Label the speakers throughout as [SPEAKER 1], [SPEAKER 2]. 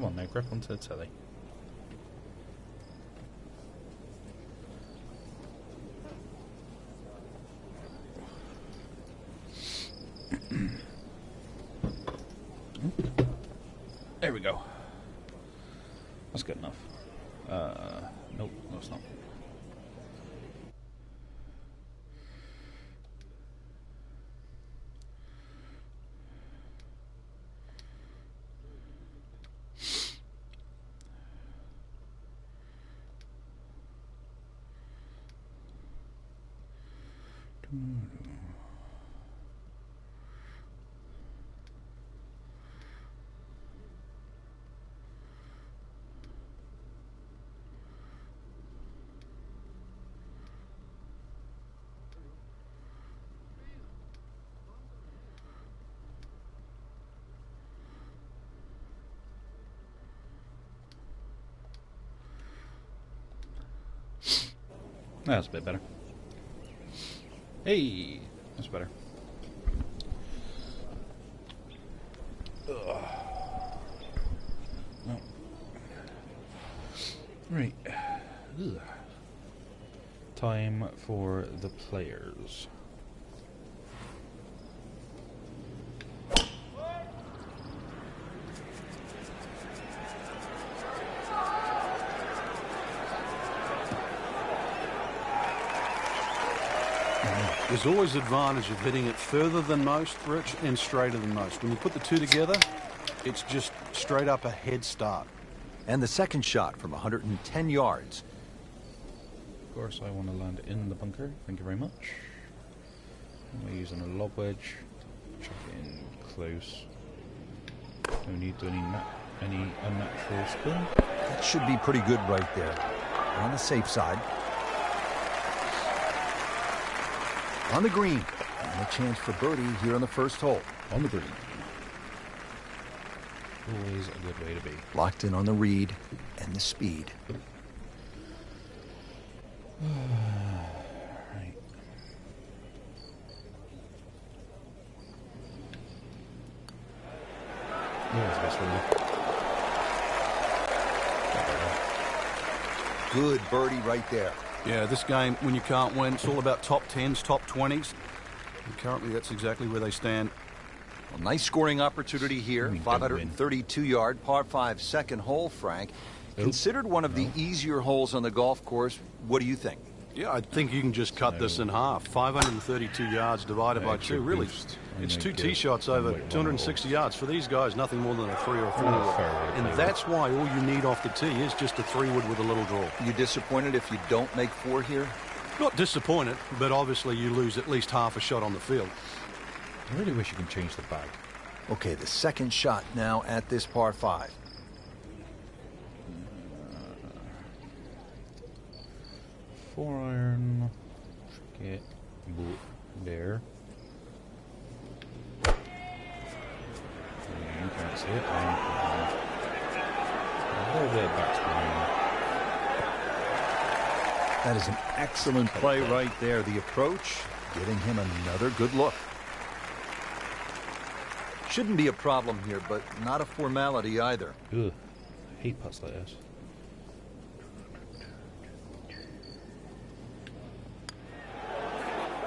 [SPEAKER 1] Come on now, grip onto the telly. There we go. That's good enough. Nope, no it's not. That's a bit better. Hey, that's better. Ugh. No. Right. Ugh. Time for the players.
[SPEAKER 2] There's always advantage of hitting it further than most, Rich, and straighter than most. When you put the two together, it's just straight up a head start.
[SPEAKER 3] And the second shot from 110 yards.
[SPEAKER 1] Of course, I want to land in the bunker. Thank you very much. I'm using a lob wedge. Chuck it in close. No need to any unnatural spin.
[SPEAKER 3] That should be pretty good right there. On the safe side. On the green. And a chance for birdie here on the first hole.
[SPEAKER 1] On the green. Always a good way to be.
[SPEAKER 3] Locked in on the read and the speed.
[SPEAKER 1] Right. There's this one.
[SPEAKER 3] Good birdie right there.
[SPEAKER 2] Yeah, this game, when you can't win, it's all about top 10s, top 20s. And currently, that's exactly where they stand.
[SPEAKER 3] Well, nice scoring opportunity here. 532-yard par 5 second hole, Frank. Considered one of the easier holes on the golf course. What do you think?
[SPEAKER 2] Yeah, I think you can just cut this in half. 532 yards divided by 2. Really, it's 2 tee shots over 260 yards. For these guys, nothing more than a 3 or 4. And that's why all you need off the tee is just a 3-wood with a little draw.
[SPEAKER 3] You disappointed if you don't make 4 here?
[SPEAKER 2] Not disappointed, but obviously you lose at least half a shot on the field.
[SPEAKER 1] I really wish you could change the bag.
[SPEAKER 3] Okay, the second shot now at this par 5.
[SPEAKER 1] 4-iron. Get there. You can't see it. A little bit backspin.
[SPEAKER 3] That is an excellent play right there. The approach, giving him another good look. Shouldn't be a problem here, but not a formality either.
[SPEAKER 1] Ugh. I hate putts like this.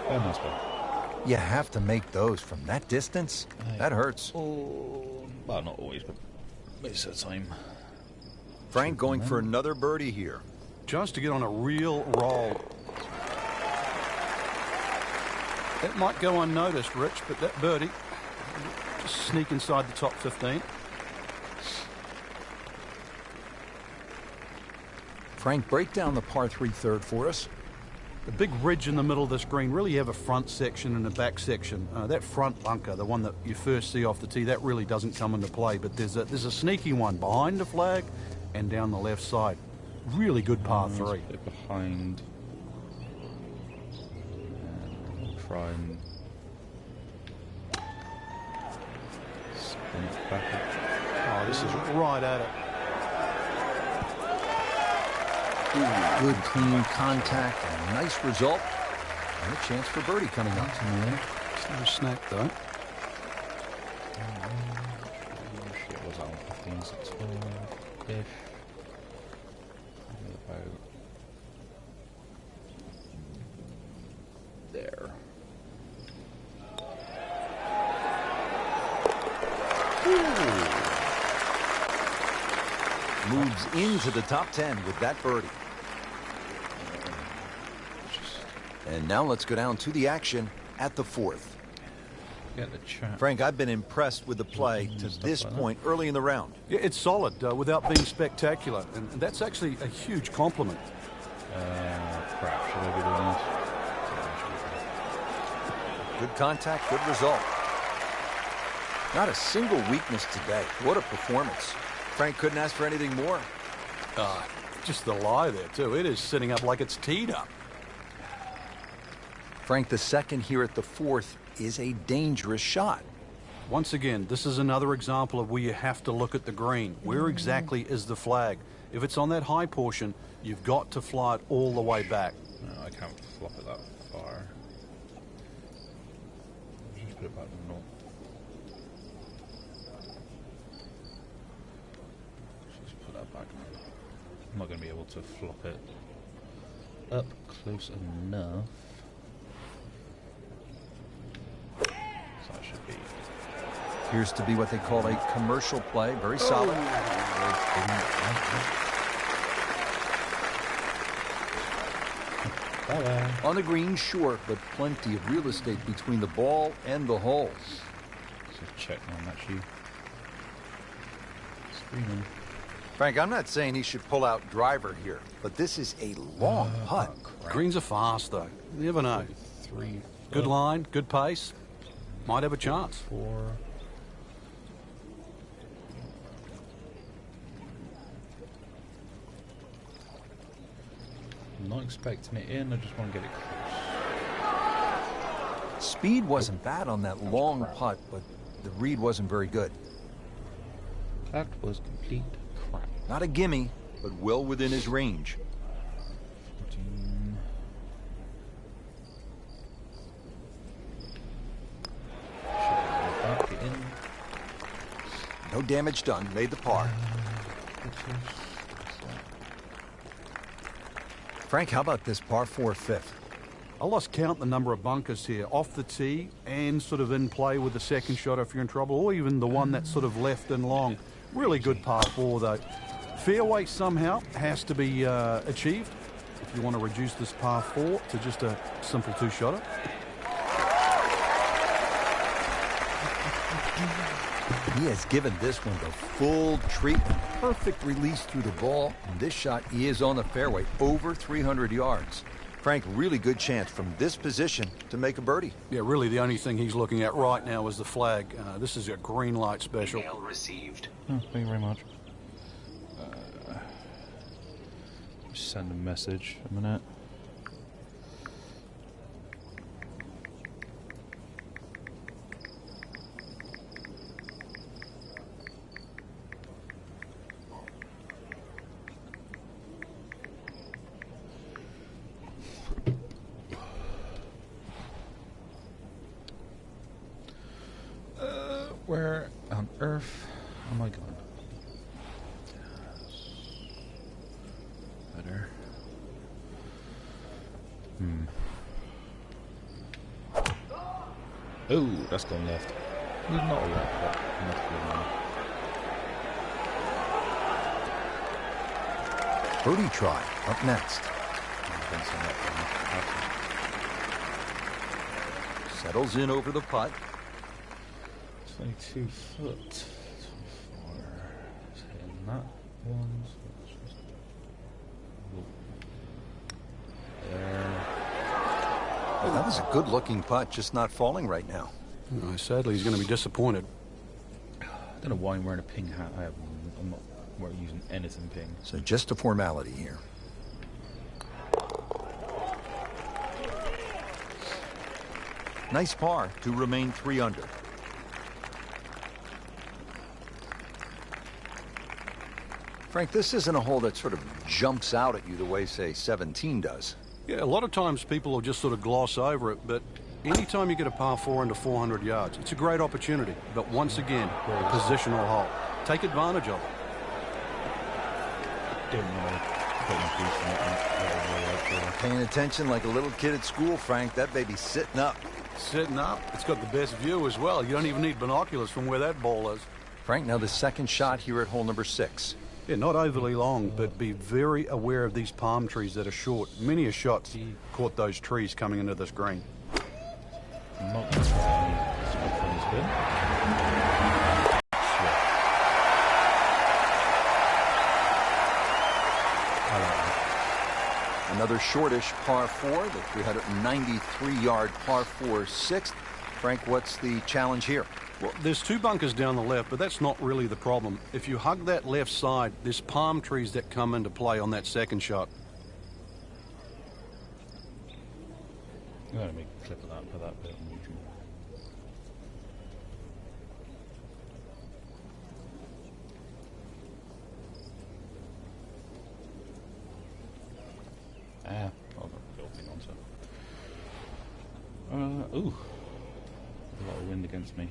[SPEAKER 1] Nice ball.
[SPEAKER 3] You have to make those from that distance. That hurts.
[SPEAKER 1] Oh, well, not always, but most of the time.
[SPEAKER 3] Frank going for another birdie here.
[SPEAKER 2] Chance to get on a real roll. That might go unnoticed, Rich, but that birdie just sneak inside the top 15.
[SPEAKER 3] Frank, break down the par 3 third for us.
[SPEAKER 2] The big ridge in the middle of this green, really you have a front section and a back section. That front bunker, the one that you first see off the tee, that really doesn't come into play. But there's a sneaky one behind the flag and down the left side. Really good par 3.
[SPEAKER 1] Behind. And try and spin it back.
[SPEAKER 2] Oh, this is right at it.
[SPEAKER 3] Good clean contact and a nice result. And a chance for birdie coming up.
[SPEAKER 2] It's no snack though.
[SPEAKER 1] Shit, was is that one? 15 to 12-ish. About there.
[SPEAKER 3] Moves into the top 10 with that birdie. And now let's go down to the action at the fourth.
[SPEAKER 1] Get the chat.
[SPEAKER 3] Frank, I've been impressed with the play to this point early in the round.
[SPEAKER 2] Yeah, it's solid without being spectacular, and that's actually a huge compliment.
[SPEAKER 1] Crap, should I be doing this? Yeah,
[SPEAKER 3] Good contact, good result. Not a single weakness today. What a performance. Frank couldn't ask for anything more.
[SPEAKER 2] Just the lie there, too. It is sitting up like it's teed up.
[SPEAKER 3] Frank, the second here at the fourth is a dangerous shot.
[SPEAKER 2] Once again, this is another example of where you have to look at the green. Where exactly is the flag? If it's on that high portion, you've got to fly it all the way back.
[SPEAKER 1] No, I can't flop it that far. Just put it back north. Just put that back. I'm not going to be able to flop it up close enough. So that should be.
[SPEAKER 3] Appears to be what they call a commercial play. Very solid.
[SPEAKER 1] Bye-bye.
[SPEAKER 3] On the green, short, but plenty of real estate between the ball and the hole.
[SPEAKER 1] Just check on actually. Screaming.
[SPEAKER 3] Frank, I'm not saying he should pull out driver here, but this is a long putt.
[SPEAKER 2] Greens are fast, though. You never know.
[SPEAKER 1] 3,
[SPEAKER 2] Good line, good pace. Might have a chance.
[SPEAKER 1] 4. I'm not expecting it in, I just want to get it close.
[SPEAKER 3] Speed wasn't bad on that long putt, but the read wasn't very good.
[SPEAKER 1] That was complete crap.
[SPEAKER 3] Not a gimme, but well within his range.
[SPEAKER 1] 14. Should get in.
[SPEAKER 3] No damage done. Made the par. Frank, how about this par 4 fifth?
[SPEAKER 2] I lost count the number of bunkers here, off the tee and sort of in play with the second shot if you're in trouble, or even the one that's sort of left and long. Really good par 4, though. Fairway somehow has to be achieved if you want to reduce this par 4 to just a simple two-shotter.
[SPEAKER 3] He has given this one the full treatment. Perfect release through the ball. And this shot is on the fairway, over 300 yards. Frank, really good chance from this position to make a birdie.
[SPEAKER 2] Yeah, really the only thing he's looking at right now is the flag. This is a green light special.
[SPEAKER 4] Email received.
[SPEAKER 1] Oh, thank you very much. Just send a message a minute. Where on earth am I going? Better. Oh, that's gone left. Not a lot, but enough for now.
[SPEAKER 3] Birdie try up next. Settles in over the putt.
[SPEAKER 1] 22 foot. 24. Hitting that one. So that's just there.
[SPEAKER 3] Oh, that was a good-looking putt, just not falling right now.
[SPEAKER 2] Sadly, he's going to be disappointed.
[SPEAKER 1] I don't know why I'm wearing a ping hat. I'm not using anything ping.
[SPEAKER 3] So just a formality here. Nice par to remain 3 under. Frank, this isn't a hole that sort of jumps out at you the way, say, 17 does.
[SPEAKER 2] Yeah, a lot of times people will just sort of gloss over it, but Anytime you get a par 4 under 400 yards, it's a great opportunity. But once again, positional hole. Take advantage of it.
[SPEAKER 1] Didn't know.
[SPEAKER 3] Paying attention like a little kid at school, Frank. That baby's sitting up.
[SPEAKER 2] Sitting up, it's got the best view as well. You don't even need binoculars from where that ball is.
[SPEAKER 3] Frank, now the second shot here at hole number 6.
[SPEAKER 2] Yeah, not overly long, but be very aware of these palm trees that are short. Many a shot's caught those trees coming into this green.
[SPEAKER 1] I'm not going to try any stuff on this bit. I like that.
[SPEAKER 3] Another shortish par 4, the 393-yard par 4 6th. Frank, what's the challenge here?
[SPEAKER 2] Well, there's 2 bunkers down the left, but that's not really the problem. If you hug that left side, there's palm trees that come into play on that second shot.
[SPEAKER 1] I'm going to make a clip of that for that bit on YouTube. Ah, I've got building onto it. Ooh. A lot of wind against me.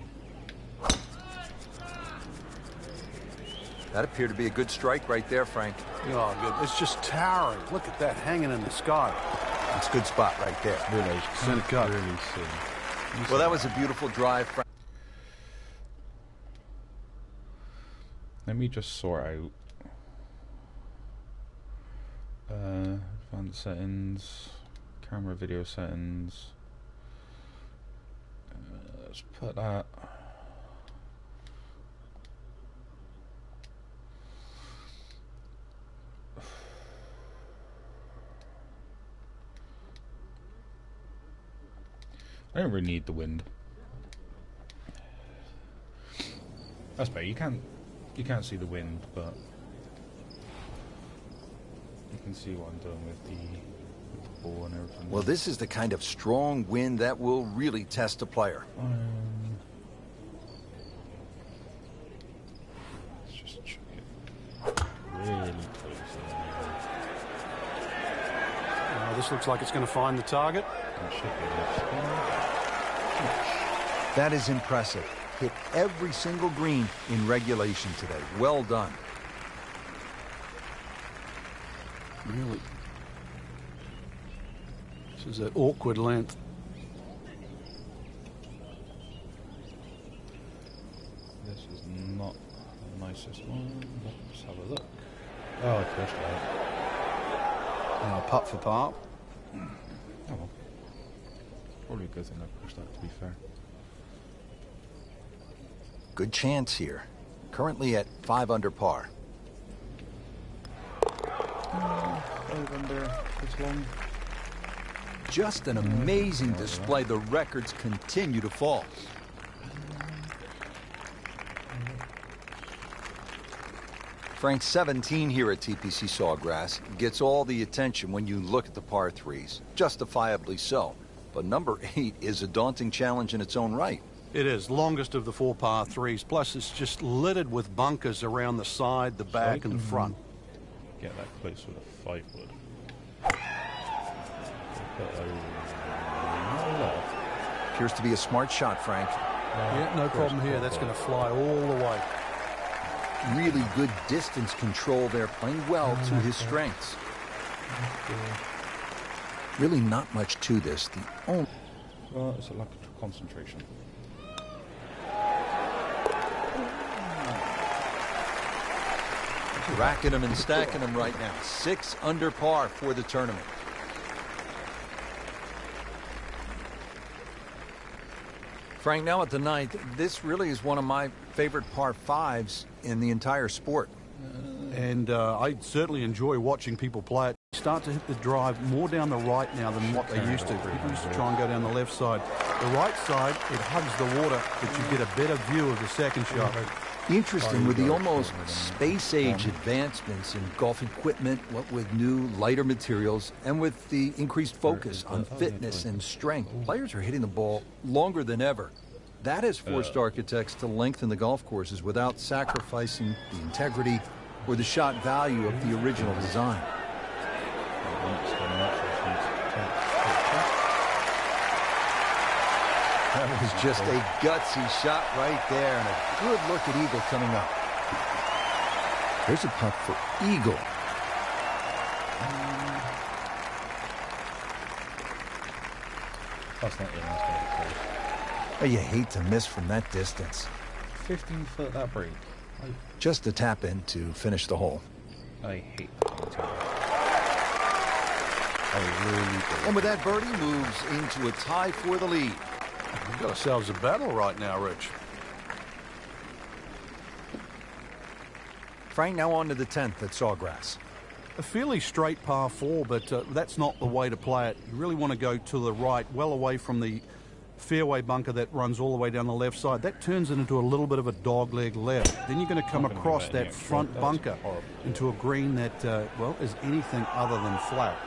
[SPEAKER 3] That appeared to be a good strike right there, Frank.
[SPEAKER 2] Oh, good. It's just towering. Look at that hanging in the sky.
[SPEAKER 3] It's a good spot right there.
[SPEAKER 1] Really,
[SPEAKER 2] Center cut.
[SPEAKER 1] Really soon.
[SPEAKER 3] Well, that was a beautiful drive, Frank.
[SPEAKER 1] Let me just sort out advanced settings, camera video settings. Let's put that. I don't really need the wind. That's better. You can't see the wind, but you can see what I'm doing with the ball and everything.
[SPEAKER 3] Well, this is the kind of strong wind that will really test a player.
[SPEAKER 1] Let's just check it really close.
[SPEAKER 2] This looks like it's going to find the target.
[SPEAKER 1] That should be enough spin.
[SPEAKER 3] That is impressive. Hit every single green in regulation today. Well done.
[SPEAKER 2] Really. This is an awkward length.
[SPEAKER 1] This is not the nicest one. Let's have a look. Oh, I pushed that.
[SPEAKER 2] Putt for par.
[SPEAKER 1] Oh well. Probably a good thing I pushed that, to be fair.
[SPEAKER 3] Good chance here. Currently at 5 under par.
[SPEAKER 1] 5 under this long.
[SPEAKER 3] Just an amazing display. The records continue to fall. Frank, 17 here at TPC Sawgrass gets all the attention when you look at the par 3s. Justifiably so. But number 8 is a daunting challenge in its own right.
[SPEAKER 2] It is longest of the 4 par 3s. Plus, it's just littered with bunkers around the side, the back, and the front.
[SPEAKER 1] Get that close with a 5-wood.
[SPEAKER 3] Appears to be a smart shot, Frank.
[SPEAKER 2] Yeah, no problem here. That's going to fly all the way.
[SPEAKER 3] Really good distance control there, playing well to his strengths. Really not much to this. The only...
[SPEAKER 1] Well, it's a lack of concentration.
[SPEAKER 3] Racking them and stacking them right now. 6 under par for the tournament. Frank, now at the 9th, this really is one of my favorite par 5s in the entire sport.
[SPEAKER 2] And I certainly enjoy watching people play it. Start to hit the drive more down the right now than what they used to. People used to try and go down the left side. The right side, it hugs the water, but you get a better view of the second shot.
[SPEAKER 3] Interesting, with the almost space-age advancements in golf equipment, what with new, lighter materials, and with the increased focus on fitness and strength, players are hitting the ball longer than ever. That has forced architects to lengthen the golf courses without sacrificing the integrity or the shot value of the original design. That was just a gutsy shot right there, and a good look at eagle coming up. There's a putt for eagle.
[SPEAKER 1] That's not in. That's going to be close.
[SPEAKER 3] Oh, you hate to miss from that distance.
[SPEAKER 1] 15 foot that break.
[SPEAKER 3] Just a tap in to finish the hole.
[SPEAKER 1] I hate that. I really do.
[SPEAKER 3] And with that, birdie moves into a tie for the lead.
[SPEAKER 2] We've got ourselves a battle right now, Rich.
[SPEAKER 3] Frank, now on to the 10th at Sawgrass.
[SPEAKER 2] A fairly straight par 4, but that's not the way to play it. You really want to go to the right, well away from the fairway bunker that runs all the way down the left side. That turns it into a little bit of a dogleg left. Then you're going to come across that front bunker into a green that, well, is anything other than flat.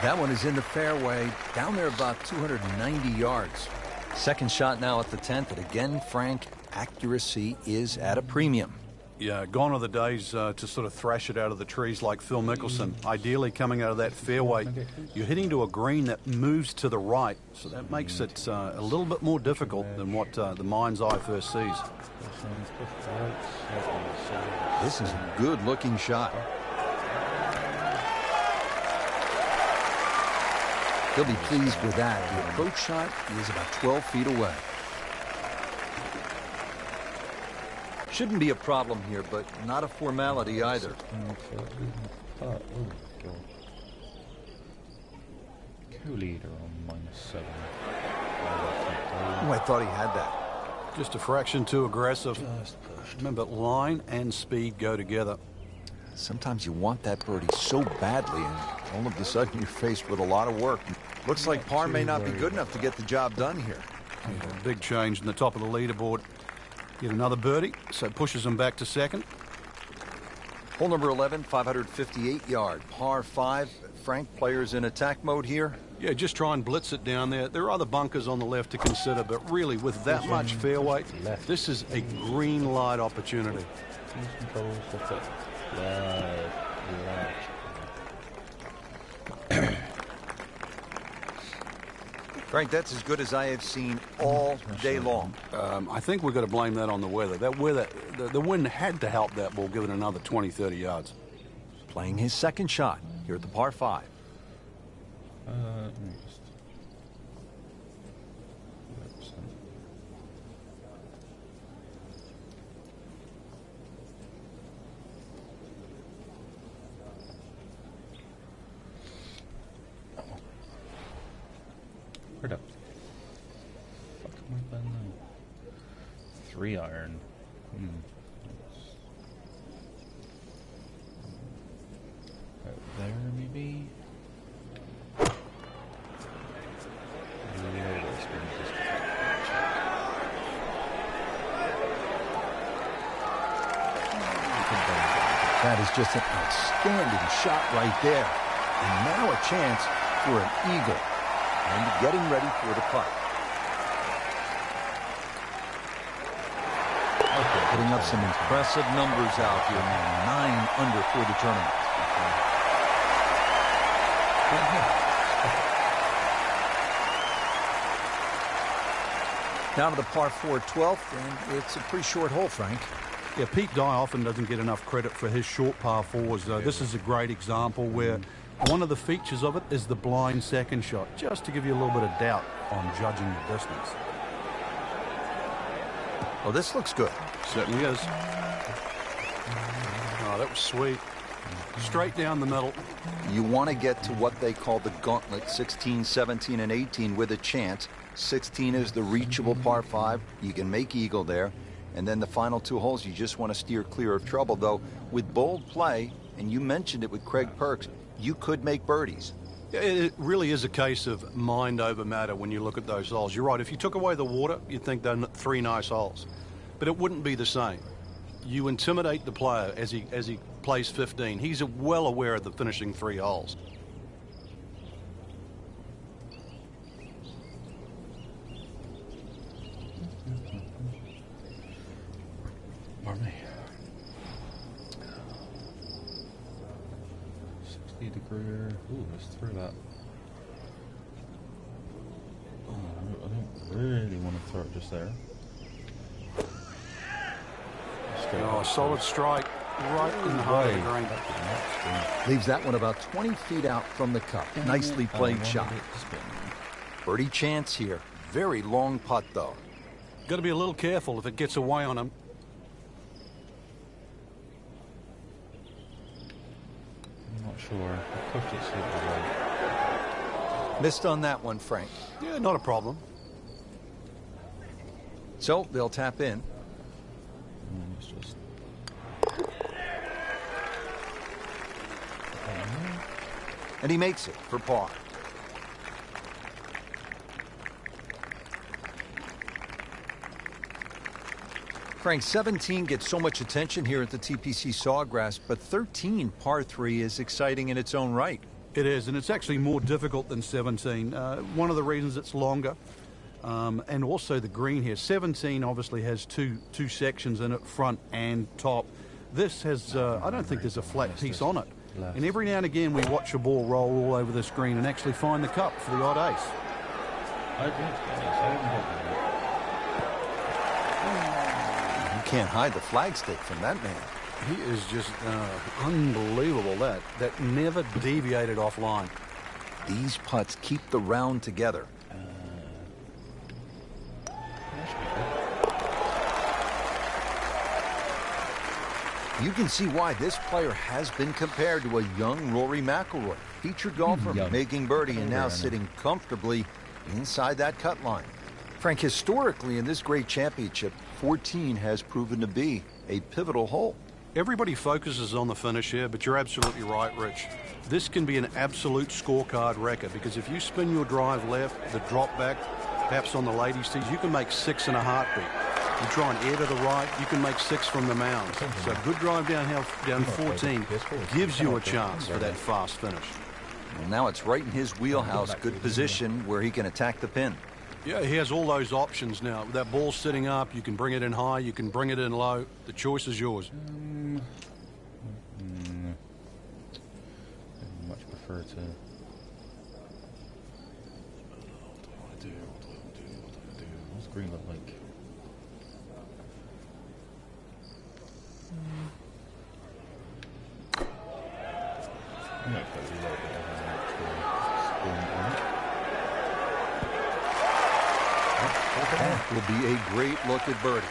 [SPEAKER 3] That one is in the fairway, down there about 290 yards. Second shot now at the 10th, and again, Frank, accuracy is at a premium.
[SPEAKER 2] Yeah, gone are the days to sort of thrash it out of the trees like Phil Mickelson. Ideally, coming out of that fairway, you're hitting to a green that moves to the right, so that makes it a little bit more difficult than what the mind's eye first sees.
[SPEAKER 3] This is a good-looking shot. He'll be pleased with that. The approach shot is about 12 feet away. Shouldn't be a problem here, but not a formality either.
[SPEAKER 1] Co-leader on -7.
[SPEAKER 3] Oh, I thought he had that.
[SPEAKER 2] Just a fraction too aggressive. Remember, line and speed go together.
[SPEAKER 3] Sometimes you want that birdie so badly, and all of a sudden you're faced with a lot of work. Looks like par may not be good enough to get the job done here.
[SPEAKER 2] Yeah, big change in the top of the leaderboard. Get another birdie, so pushes him back to second.
[SPEAKER 3] Hole number 11, 558 yard, par 5. Frank, players in attack mode here.
[SPEAKER 2] Yeah, just try and blitz it down there. There are other bunkers on the left to consider, but really, with that much fairway, this is a green light opportunity.
[SPEAKER 3] Frank, that's as good as I have seen all day long.
[SPEAKER 2] I think we've got to blame that on the weather. That weather, the wind had to help that ball give it another 20, 30 yards.
[SPEAKER 3] Playing his second shot here at the par 5.
[SPEAKER 1] Let me just... Where'd up? Fuck am I playing now? 3 iron. Out there, maybe?
[SPEAKER 3] That is just an outstanding shot right there. And now a chance for an eagle. And getting ready for the putt. Putting up some impressive numbers out here, man. 9 under for the tournament. Now to the par 4 12th, and it's a pretty short hole, Frank.
[SPEAKER 2] Yeah, Pete Dye often doesn't get enough credit for his short par 4s. This is a great example where one of the features of it is the blind second shot, just to give you a little bit of doubt on judging the distance.
[SPEAKER 3] Oh, this looks good.
[SPEAKER 2] Certainly is. Oh, that was sweet. Straight down the middle.
[SPEAKER 3] You want to get to what they call the gauntlet, 16, 17, and 18 with a chance. 16 is the reachable par 5. You can make eagle there. And then the final 2 holes, you just want to steer clear of trouble. Though, with bold play, and you mentioned it with Craig Perks, you could make birdies.
[SPEAKER 2] It really is a case of mind over matter when you look at those holes. You're right. If you took away the water, you'd think they're 3 nice holes. But it wouldn't be the same. You intimidate the player as he plays 15. He's well aware of the finishing 3 holes.
[SPEAKER 1] Pardon me. 60 degree. Ooh, let's throw that. just there.
[SPEAKER 2] Oh, solid strike right in the heart of the green.
[SPEAKER 3] Leaves that one about 20 feet out from the cup. Nicely played shot. Birdie chance here. Very long putt, though.
[SPEAKER 2] Got to be a little careful if it gets away on him.
[SPEAKER 1] I'm not sure. I pushed it slightly right.
[SPEAKER 3] Missed on that one, Frank.
[SPEAKER 2] Yeah, not a problem.
[SPEAKER 3] So they'll tap in.
[SPEAKER 1] And it's just...
[SPEAKER 3] And he makes it for par. Frank, 17 gets so much attention here at the TPC Sawgrass, but 13, par 3, is exciting in its own right.
[SPEAKER 2] It is, and it's actually more difficult than 17. One of the reasons it's longer, and also the green here. 17 obviously has two sections in it, front and top. This has, I don't think there's a flat piece on it. And every now and again we watch a ball roll all over this green and actually find the cup for the odd ace.
[SPEAKER 1] I think it's got ace. I haven't got that.
[SPEAKER 3] You can't hide the flagstick from that man.
[SPEAKER 2] He is just unbelievable, that never deviated offline.
[SPEAKER 3] These putts keep the round together. You can see why this player has been compared to a young Rory McIlroy, featured golfer, making birdie and now sitting comfortably inside that cut line. Frank, historically in this great championship, 14 has proven to be a pivotal hole.
[SPEAKER 2] Everybody focuses on the finish here, but you're absolutely right, Rich. This can be an absolute scorecard wrecker because if you spin your drive left, the drop back, perhaps on the ladies' tees, you can make 6 in a heartbeat. You try and air to the right, you can make 6 from the mound. So good drive down 14 gives you a chance for that fast finish.
[SPEAKER 3] Well, now it's right in his wheelhouse. Good position where he can attack the pin.
[SPEAKER 2] Yeah, he has all those options now. With that ball sitting up, you can bring it in high, you can bring it in low. The choice is yours.
[SPEAKER 1] I'd much prefer to... What do I do? What's the green look like? I might put a little bit of an spoon on it.
[SPEAKER 3] That will be a great look at birdie.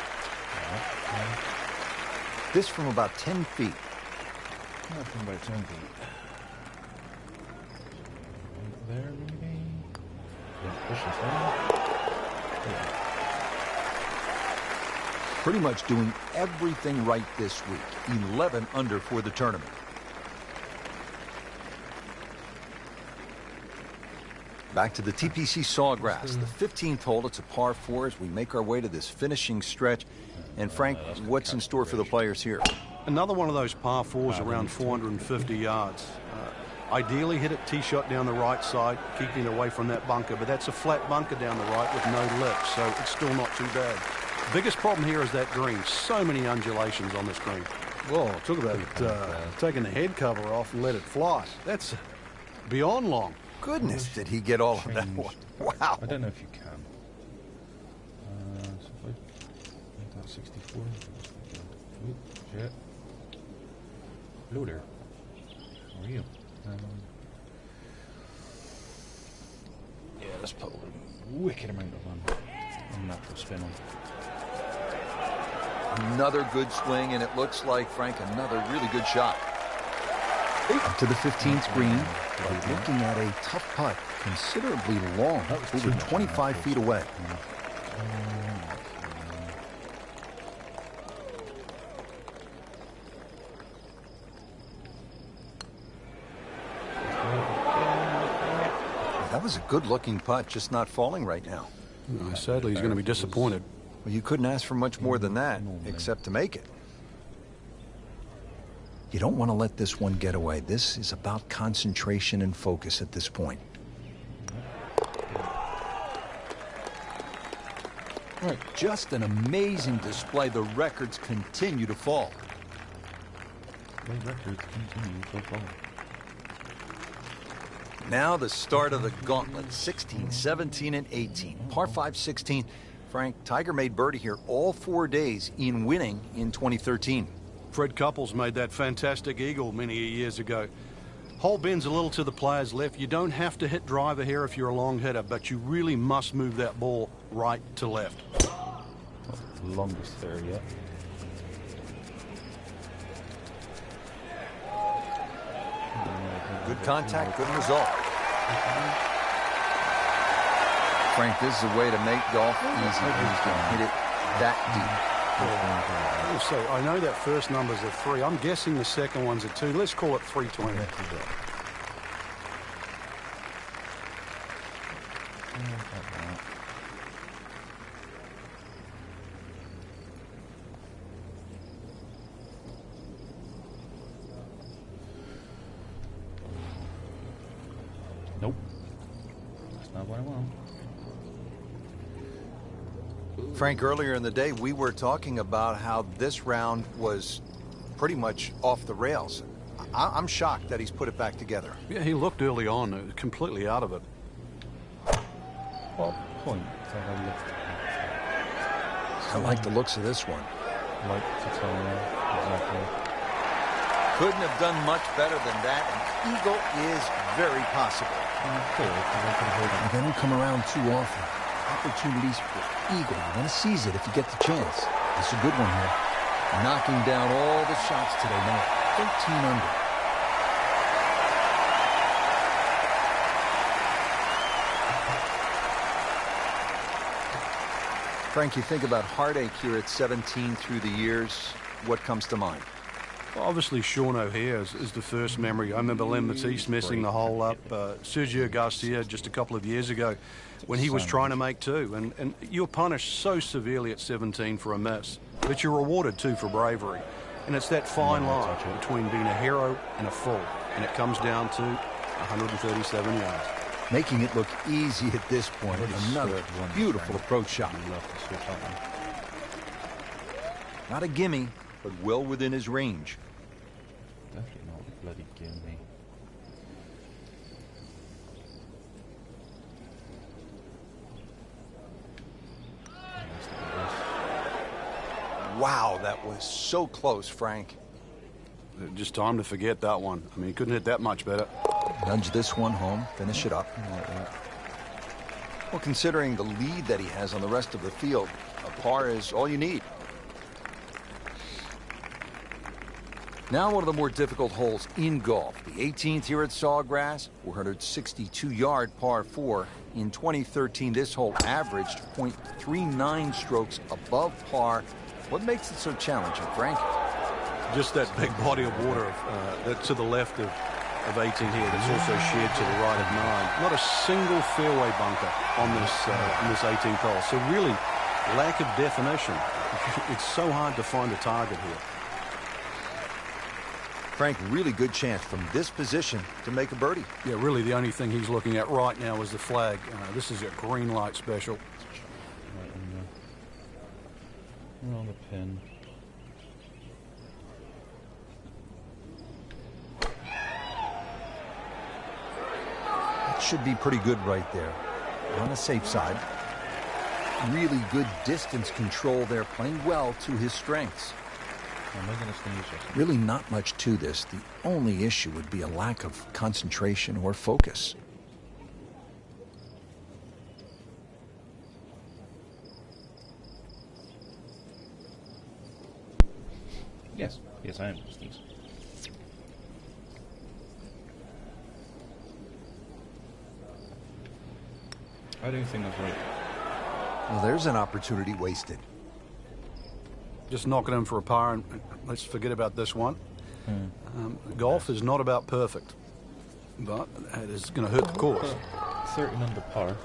[SPEAKER 3] This from about 10 feet.
[SPEAKER 1] From about 10 feet. Right there, maybe? Yeah, push this down. Yeah.
[SPEAKER 3] Pretty much doing everything right this week. 11 under for the tournament. Back to the TPC Sawgrass, the 15th hole. It's a par 4 as we make our way to this finishing stretch. And Frank, what's in store for the players here?
[SPEAKER 2] Another one of those par 4s around 450 yards. Ideally hit it tee shot down the right side, keeping it away from that bunker, but that's a flat bunker down the right with no lip, so it's still not too bad. Biggest problem here is that green. So many undulations on this green. Whoa, talk about taking the head cover off and let it fly. That's beyond long.
[SPEAKER 3] Goodness, did he get all of that one? Wow.
[SPEAKER 1] I don't know if you can. So if I make that 64. Ooh, shit. Hello there. How are you? Yeah, let's put a wicked amount of unnatural spin on.
[SPEAKER 3] Another good swing, and it looks like, Frank, another really good shot. Up to the 15th green. We're looking at a tough putt, considerably long, over 25 feet away. That was a good-looking putt, just not falling right now.
[SPEAKER 2] Sadly, he's going to be disappointed.
[SPEAKER 3] Well, you couldn't ask for much more than that, except to make it. You don't want to let this one get away. This is about concentration and focus at this point. Right. Just an amazing display. The records continue to fall.
[SPEAKER 1] The records continue to fall.
[SPEAKER 3] Now the start of the gauntlet. 16, 17, and 18. Par 5, 16. Frank, Tiger made birdie here all 4 days in winning in 2013.
[SPEAKER 2] Fred Couples made that fantastic eagle many years ago. Hole bends a little to the player's left. You don't have to hit driver here if you're a long hitter, but you really must move that ball right to left.
[SPEAKER 1] Not the longest there yet.
[SPEAKER 3] Good contact, good result. Frank, this is a way to make golf easy. You can hit it that deep.
[SPEAKER 2] So I know that first number's a 3. I'm guessing the second one's a 2. Let's call it 320.
[SPEAKER 1] Nope. That's not what I want.
[SPEAKER 3] Frank, earlier in the day, we were talking about how this round was pretty much off the rails. I'm shocked that he's put it back together.
[SPEAKER 2] Yeah, he looked early on, completely out of it.
[SPEAKER 1] What point have I looked at?
[SPEAKER 3] I like the looks of this one.
[SPEAKER 1] Like to tell me exactly.
[SPEAKER 3] Couldn't have done much better than that. An eagle is very possible. They don't come around too often. Opportunities for eagle. You want to seize it if you get the chance. It's a good one here. Knocking down all the shots today. Now 13 under. Frank, you think about heartache here at 17 through the years. What comes to mind?
[SPEAKER 2] Well, obviously, Sean O'Hare is the first memory. I remember Len Matisse messing the hole up. Sergio Garcia just a couple of years ago when he was trying to make 2. And you're punished so severely at 17 for a miss, but you're rewarded too for bravery. And it's that fine line between being a hero and a fool. And it comes down to 137 yards.
[SPEAKER 3] Making it look easy at this point. Another beautiful approach shot. Not a gimme, but well within his range.
[SPEAKER 1] Definitely not a bloody gimme.
[SPEAKER 3] Wow, that was so close, Frank.
[SPEAKER 2] Just time to forget that one. I mean, he couldn't hit that much better.
[SPEAKER 3] Nudge this one home, finish it up. Well, considering the lead that he has on the rest of the field, a par is all you need. Now one of the more difficult holes in golf. The 18th here at Sawgrass, 462-yard par 4. In 2013, this hole averaged .39 strokes above par. What makes it so challenging, Frank?
[SPEAKER 2] Just that big body of water to the left of 18 here that's also shared to the right of 9. Not a single fairway bunker on this 18th hole. So really, lack of definition. It's so hard to find a target here.
[SPEAKER 3] Frank, really good chance from this position to make a birdie.
[SPEAKER 2] Yeah, really the only thing he's looking at right now is the flag. This is a green light special.
[SPEAKER 1] Right on the pin.
[SPEAKER 3] That should be pretty good right there. On the safe side. Really good distance control there, playing well to his strengths.
[SPEAKER 1] Am I going to sneeze or something?
[SPEAKER 3] Really not much to this. The only issue would be a lack of concentration or focus.
[SPEAKER 1] Yes. Yes, I am going to sneeze. I don't think that's right.
[SPEAKER 3] Well, there's an opportunity wasted.
[SPEAKER 2] Just knock it in for a par, and let's forget about this one. Golf is not about perfect, but it is going to hurt the course.
[SPEAKER 1] 13 under par.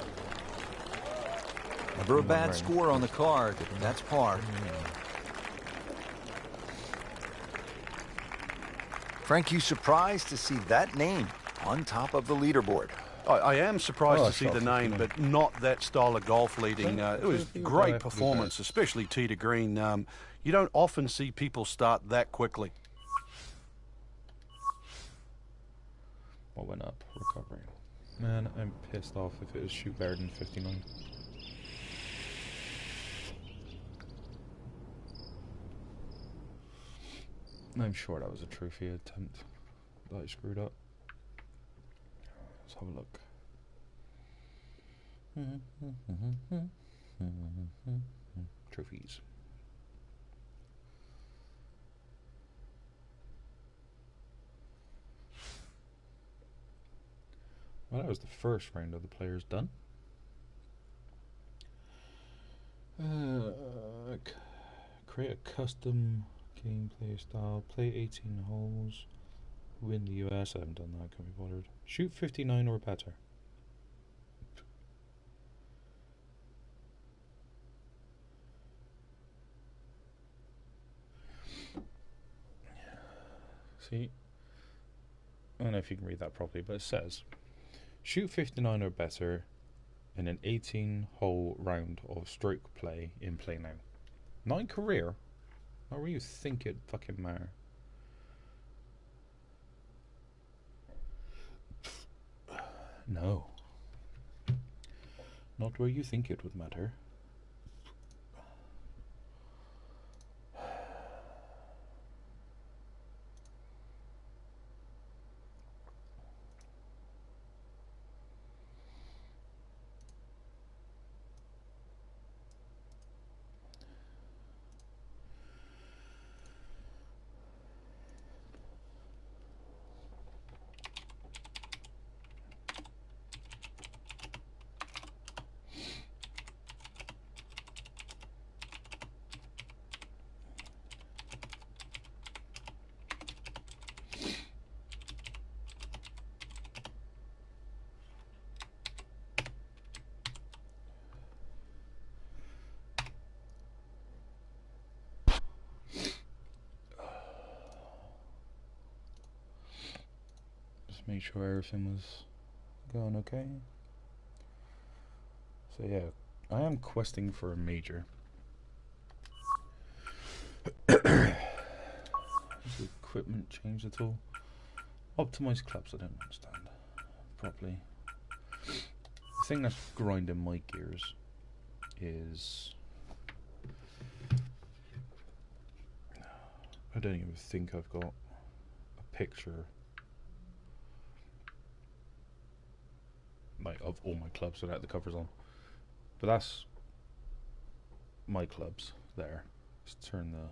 [SPEAKER 3] Never a bad score on the card. That's par. Frank, you surprised to see that name on top of the leaderboard?
[SPEAKER 2] I am surprised to see the
[SPEAKER 1] shot,
[SPEAKER 2] name, but not that style of golf leading. It was great performance, especially tee to green. You don't often see people start that quickly.
[SPEAKER 1] What went up? Recovery. Man, I'm pissed off if it was shoot better than 59. I'm sure that was a trophy attempt that I screwed up. Let's have a look. Trophies. Well, that was the first round of the players done. Create a custom gameplay style. Play 18 holes. Win the US. I haven't done that. Can't be bothered. Shoot 59 or better. See? I don't know if you can read that properly, but it says shoot 59 or better in an 18-hole round of stroke play in Play Now. Not in career. Not where you think it fucking matter. No. Not where you think it would matter. Make sure everything was going okay. So yeah, I am questing for a major. Is the equipment changed at all? Optimized clubs, I don't understand properly. The thing that's grinding my gears is I don't even think I've got a picture like of all my clubs without the covers on, but that's my clubs there. Let's turn the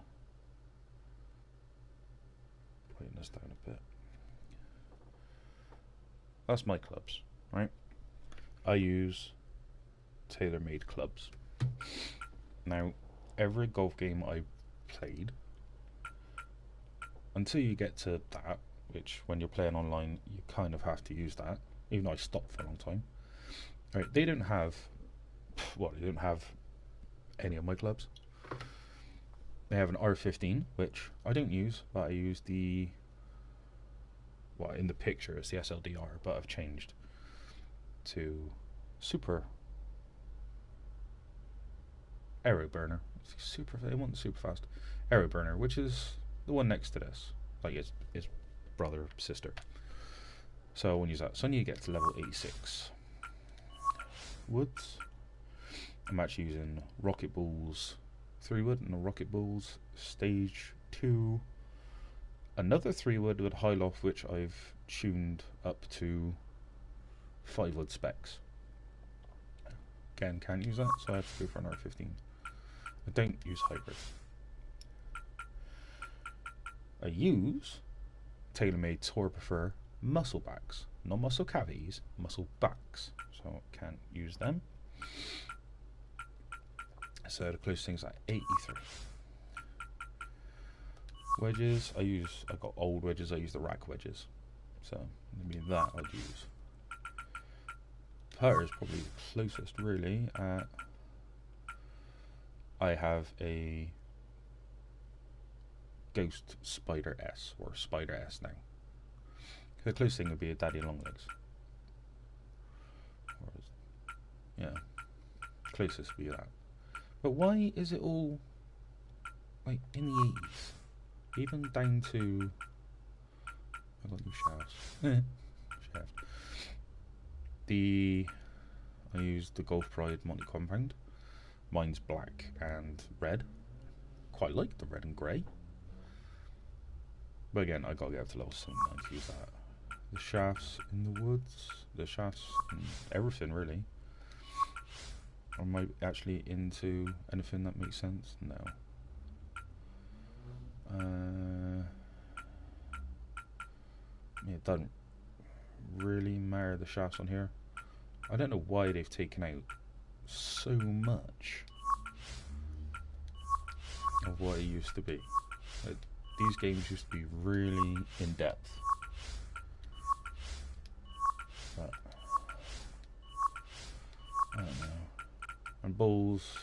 [SPEAKER 1] brightness down a bit. That's my clubs, right? I use tailor-made clubs. Now, every golf game I played, until you get to that, which when you're playing online you kind of have to use that, even though I stopped for a long time. Right, they don't have, well, they don't have any of my clubs. They have an R15, which I don't use, but I use the, well, in the picture it's the SLDR, but I've changed to Super Aero Burner. Super, they want super fast Aero Burner, which is the one next to this, like its brother, sister. So I won't use that. So I need to get to level 86. Woods. I'm actually using Rocket Balls 3-wood and a Rocket Balls Stage 2. Another 3-wood with high loft, which I've tuned up to 5-wood specs. Again, can't use that, so I have to go for an R15. I don't use hybrid. I use TaylorMade Tour Prefer muscle backs, not muscle cavities, muscle backs. So I can't use them. So the closest thing's like 83. Wedges, I got old wedges, I use the rack wedges. So maybe that I'd use. Putter is probably the closest really. I have a Ghost Spider S, or Spider S now. The closest thing would be a Daddy Longlegs. Yeah, closest would be that. But why is it all like in the 80s? Even down to, I got new shafts. Shaft. I used the Golf Pride Monty Compound. Mine's black and red. Quite like the red and grey. But again, I gotta get up to level 79 to use that. The shafts in the woods, the shafts in everything really. Or am I actually into anything that makes sense? No. It doesn't really matter, the shafts on here. I don't know why they've taken out so much of what it used to be. Like, these games used to be really in depth. But I don't know. And balls,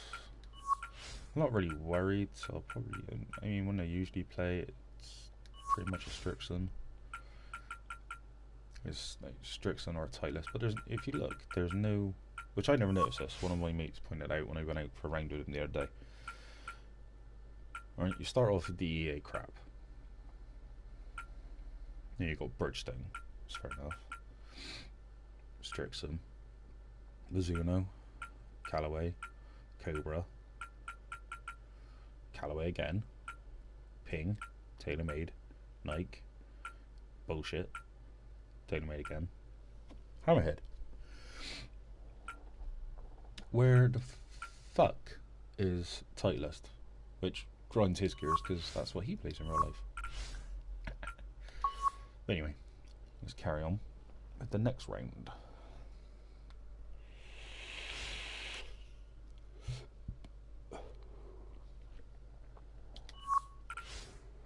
[SPEAKER 1] I'm not really worried, so I'll probably, I mean, when I usually play, it's pretty much a Strixon. It's like Strixon or a Titleist, but there's, if you look, there's no, which I never noticed this, one of my mates pointed out when I went out for a round with him the other day. Alright, you start off with the EA crap. Then you got Bridgestone, that's fair enough. Strixon, Mizuno, Callaway, Cobra, Callaway again, Ping, TaylorMade, Nike, bullshit, TaylorMade again, Hammerhead. Where the fuck is Titleist? Which grinds his gears because that's what he plays in real life. But anyway, let's carry on with the next round.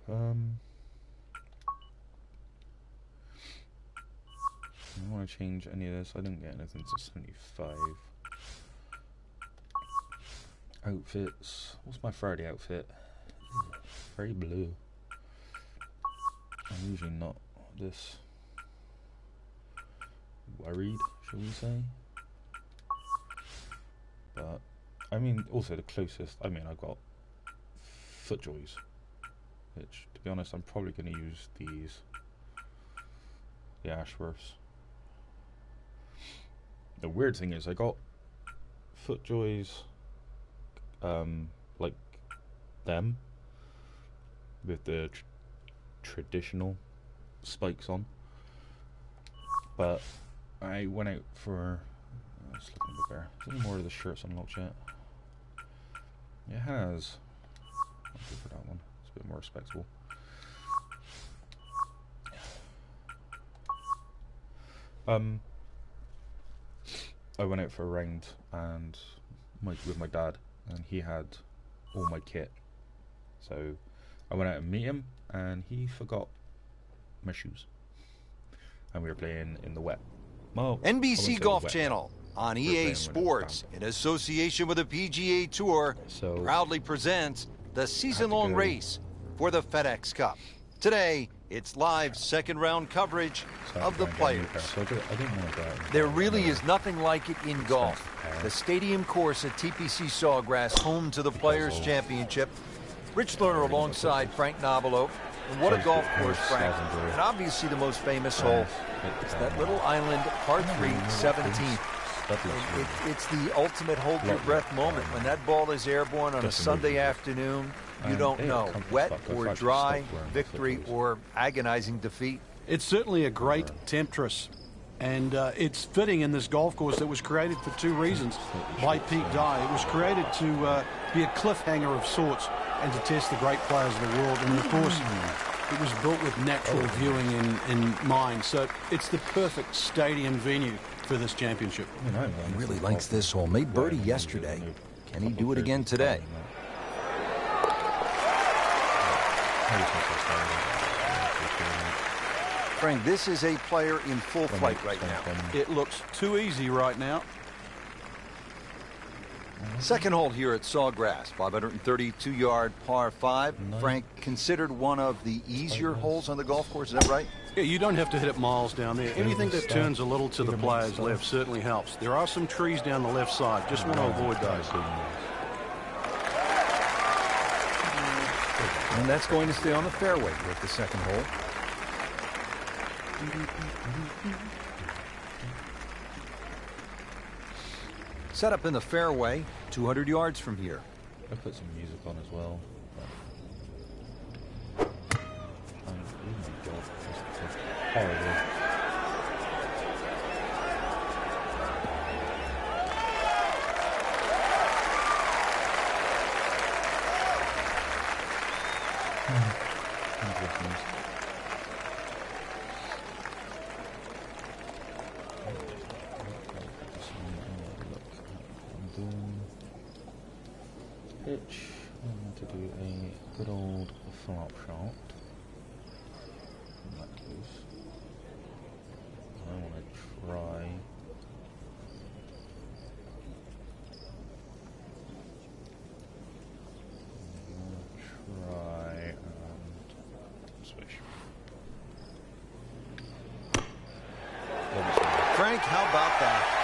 [SPEAKER 1] I don't want to change any of this. I didn't get anything to 75. Outfits. What's my Friday outfit? Very blue. I'm usually not this worried, shall we say? But I mean, also the closest. I mean, I've got FootJoys, which, to be honest, I'm probably going to use these, the Ashworths. The weird thing is, I got FootJoys, like them, with the traditional spikes on, but I went out for, let's look a bit better. Is any more of the shirts unlocked yet? It has. I'll go for that one. It's a bit more respectable. I went out for a round and with my dad, and he had all my kit. So I went out and meet him, and he forgot my shoes, and we were playing in the wet. Well,
[SPEAKER 3] NBC Golf Channel on EA Sports, in association with the PGA Tour, proudly presents the season-long race for the FedEx Cup. Today, it's live second-round coverage of the players. There really is nothing like it in golf. The stadium course at TPC Sawgrass, home to the Players' Championship. Rich Lerner alongside Frank Nobilo. And what a golf course, Frank. And obviously the most famous hole is that little island, par 3, 17th. It's the ultimate hold-your-breath moment. When that ball is airborne on a Sunday afternoon, you don't know, wet or dry, victory or agonizing defeat.
[SPEAKER 2] It's certainly a great temptress, and it's fitting in this golf course that was created for two reasons by Pete Dye. It was created to be a cliffhanger of sorts and to test the great players of the world, and of course it was built with natural viewing in mind, so it's the perfect stadium venue for this championship.
[SPEAKER 3] He really likes this hole. Made birdie yesterday. Can he do it again today? Frank, this is a player in full flight right now.
[SPEAKER 2] It looks too easy right now.
[SPEAKER 3] Second hole here at Sawgrass, 532-yard par 5. Frank, considered one of the easier holes on the golf course, is that right?
[SPEAKER 2] Yeah, you don't have to hit it miles down there. Anything that turns a little to the player's left certainly helps. There are some trees down the left side. Just want to avoid those.
[SPEAKER 3] And that's going to stay on the fairway with the second hole. Set up in the fairway, 200 yards from here.
[SPEAKER 1] I put some music on as well. horrible. Pitch. I want to do a good old flop shot. That goes. I want to try. And swish.
[SPEAKER 3] Frank, how about that?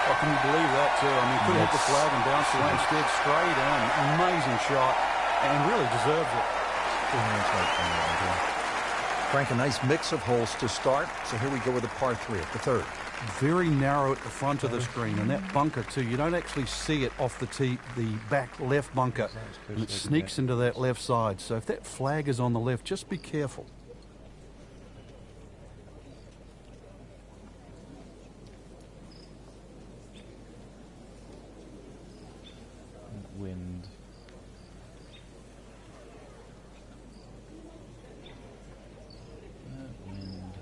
[SPEAKER 2] Oh, can you believe that, too? I mean, could have hit the flag and bounced away instead. Straight on. Amazing shot. And really deserves it.
[SPEAKER 3] Frank, a nice mix of holes to start. So here we go with a par 3 at the third.
[SPEAKER 2] Very narrow at the front of the screen. And that bunker, too, you don't actually see it off the tee, the back left bunker. And it sneaks into that left side. So if that flag is on the left, just be careful.
[SPEAKER 1] Wind. Wind.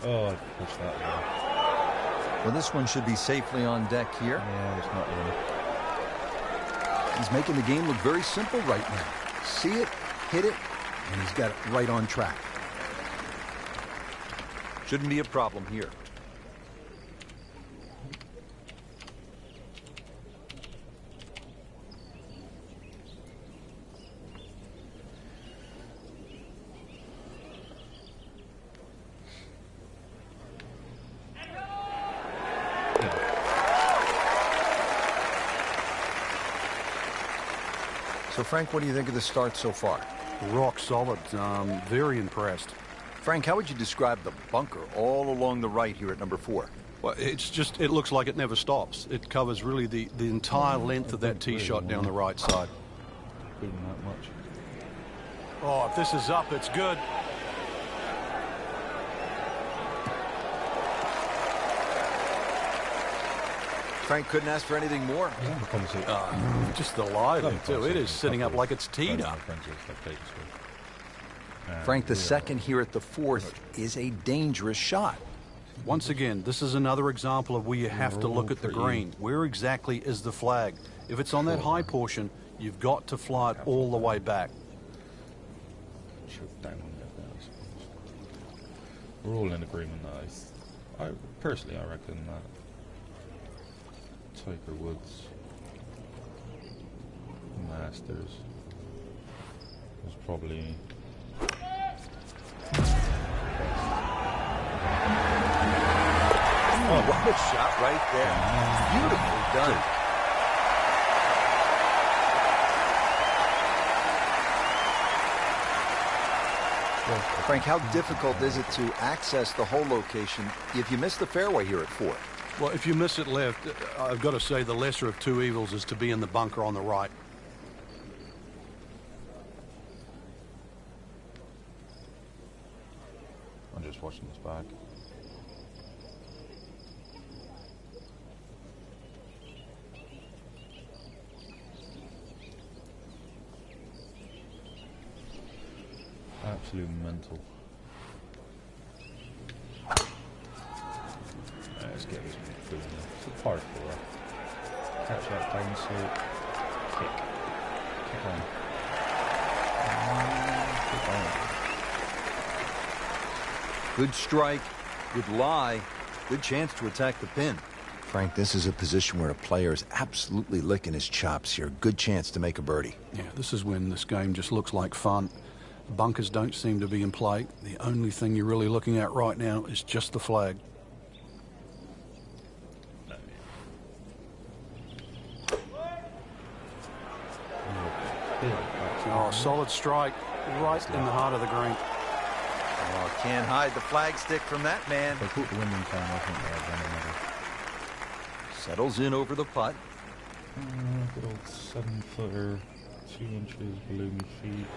[SPEAKER 1] Oh, I pushed that one.
[SPEAKER 3] Well, this one should be safely on deck here.
[SPEAKER 1] Yeah, it's not really.
[SPEAKER 3] He's making the game look very simple right now. See it, hit it, and he's got it right on track. Shouldn't be a problem here. So, Frank, what do you think of the start so far?
[SPEAKER 2] Rock solid. Very impressed.
[SPEAKER 3] Frank, how would you describe the bunker all along the right here at number 4?
[SPEAKER 2] Well, it looks like it never stops. It covers really the entire length of that tee shot down the right side.
[SPEAKER 1] Couldn't that much.
[SPEAKER 2] Oh, if this is up, it's good.
[SPEAKER 3] Frank couldn't ask for anything more.
[SPEAKER 2] Just the lie there, too. It is sitting up like it's teed up.
[SPEAKER 3] Frank, the second here at the 4th is a dangerous shot.
[SPEAKER 2] Once again, this is another example of where you have to look at the green. Where exactly is the flag? If it's on that high portion, you've got to fly it all the way back.
[SPEAKER 1] We're all in agreement that I personally, I reckon that Tiger Woods Masters was probably
[SPEAKER 3] Oh, what a shot right there. Beautifully done. Frank, how difficult is it to access the hole location if you miss the fairway here at 4?
[SPEAKER 2] Well, if you miss it left, I've got to say the lesser of two evils is to be in the bunker on the right.
[SPEAKER 1] I'm just watching this back. Absolute mental. Let's get this one through. It's a par 4. Catch that down slope. Kick. Kick on. Kick on.
[SPEAKER 3] Good strike, good lie, good chance to attack the pin. Frank, this is a position where a player is absolutely licking his chops here. Good chance to make a birdie.
[SPEAKER 2] Yeah, this is when this game just looks like fun. Bunkers don't seem to be in play. The only thing you're really looking at right now is just the flag. Oh, solid strike right in the heart of the green.
[SPEAKER 3] Oh, can't hide the flag stick from that man.
[SPEAKER 1] If I put the wind in time, I think I've done another.
[SPEAKER 3] Settles in over the putt.
[SPEAKER 1] Good old 7-footer, 2 inches below my feet.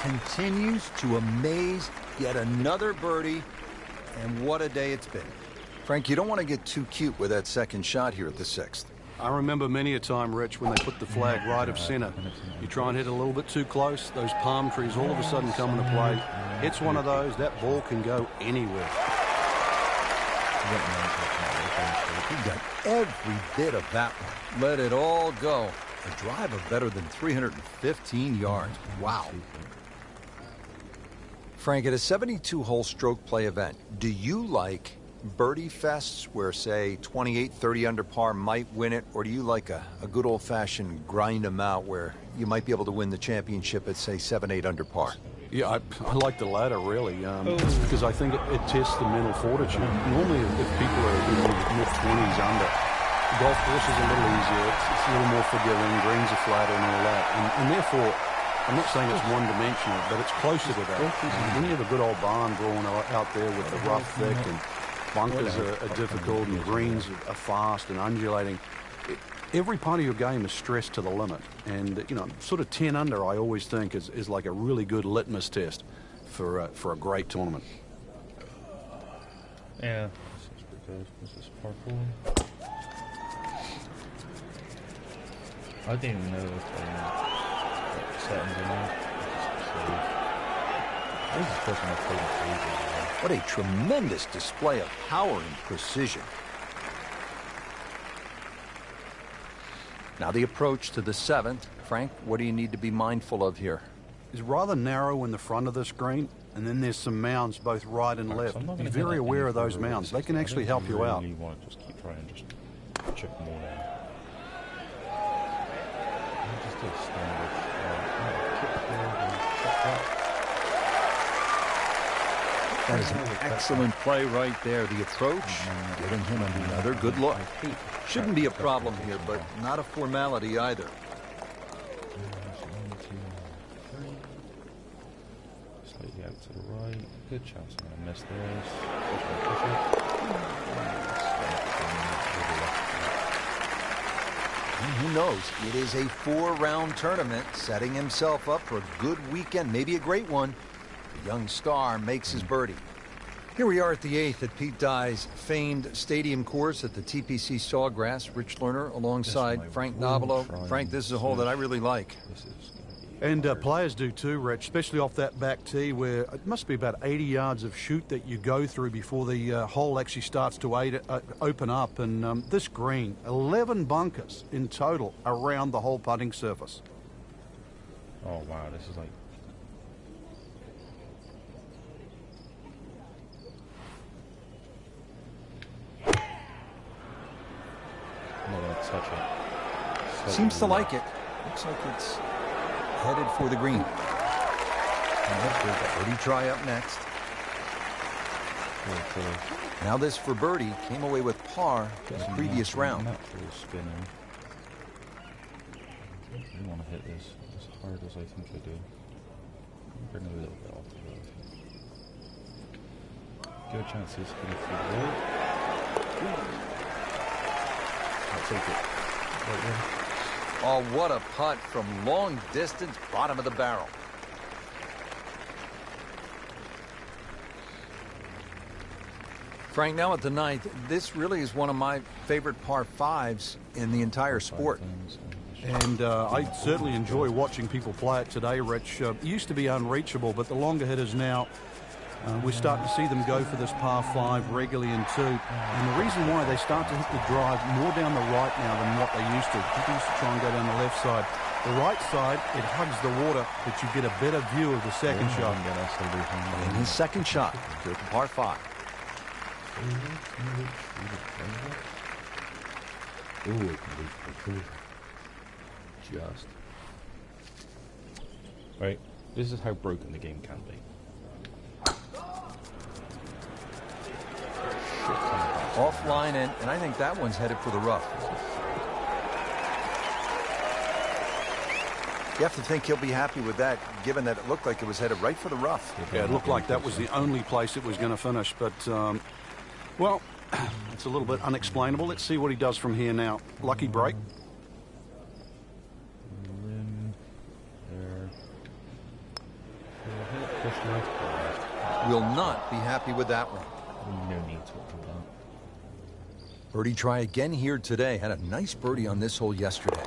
[SPEAKER 3] Continues to amaze. Yet another birdie. And what a day it's been. Frank, you don't want to get too cute with that second shot here at the 6th.
[SPEAKER 2] I remember many a time, Rich, when they put the flag right of center. You try and hit a little bit too close, those palm trees all of a sudden come into play. It's one of those, that ball can go anywhere.
[SPEAKER 3] He got every bit of that one. Let it all go. A drive of better than 315 yards. Wow. Frank, at a 72-hole stroke play event, do you like birdie fests where, say, 28, 30 under par might win it, or do you like a good old-fashioned grind them out where you might be able to win the championship at, say, 7, 8 under par?
[SPEAKER 2] Yeah, I like the latter, really, because I think it tests the mental fortitude. Normally, if people are in the mid-20s under, the golf course is a little easier, it's a little more forgiving, greens are flatter and all that, and therefore, I'm not saying it's one-dimensional, but it's closer to that. When you have a good old barn drawn out there with the rough thick and bunkers are difficult and greens are fast and undulating, every part of your game is stressed to the limit. And, you know, sort of 10 under, I always think, is like a really good litmus test for a great tournament.
[SPEAKER 1] Yeah. This is par 4. I didn't even know if settings in there. This is the first time I've played it.
[SPEAKER 3] What a tremendous display of power and precision. Now the approach to the 7th. Frank, what do you need to be mindful of here?
[SPEAKER 2] It's rather narrow in the front of the screen, and then there's some mounds both right and left. Be very aware of those mounds. They can actually help you out.
[SPEAKER 1] I really want to just keep trying, just chip more down. Just do a standard.
[SPEAKER 3] That is an excellent play right there. The approach, giving him another good look. Shouldn't be a problem here, but not a formality either.
[SPEAKER 1] 1, 2, 3. Slightly out to the right. Good chance I'm going to miss this.
[SPEAKER 3] And who knows? It is a 4-round tournament, setting himself up for a good weekend, maybe a great one. The young star makes his birdie. Here we are at the 8th at Pete Dye's famed stadium course at the TPC Sawgrass. Rich Lerner alongside Frank Nobilo. Frank, this is a hole that I really like.
[SPEAKER 2] And players do too, Rich, especially off that back tee where it must be about 80 yards of chute that you go through before the hole actually starts to open up. And this green, 11 bunkers in total around the whole putting surface.
[SPEAKER 1] Oh, wow, this is like... I'm not going to touch it.
[SPEAKER 3] Seems to like it. Looks like it's headed for the green. Birdie try up next. Now this for birdie. Came away with par in the previous round.
[SPEAKER 1] Spinning. I want to hit this as hard as I think I do. Bring a little bit off the road. Good chance he's going to feel right. I'll take it. Right there.
[SPEAKER 3] Oh, what a putt from long distance, bottom of the barrel. Frank, now at the 9th, this really is one of my favorite par 5s in the entire sport.
[SPEAKER 2] And I certainly enjoy watching people play it today, Rich. It used to be unreachable, but the longer hitters now, we're starting to see them go for this par 5 regularly in 2. And the reason why they start to hit the drive more down the right now than what they used to. People used to try and go down the left side. The right side, it hugs the water, but you get a better view of the second shot.
[SPEAKER 3] And his second shot, good par 5.
[SPEAKER 1] Just. Right, this is how broken the game can be.
[SPEAKER 3] Offline, and I think that one's headed for the rough. You have to think he'll be happy with that, given that it looked like it was headed right for the rough.
[SPEAKER 2] Yeah, it looked like that was the only place it was going to finish, but, well, it's a little bit unexplainable. Let's see what he does from here now. Lucky break.
[SPEAKER 1] Push left or left.
[SPEAKER 3] Will not be happy with that one.
[SPEAKER 1] No need to do that.
[SPEAKER 3] Birdie try again here today. Had a nice birdie on this hole yesterday.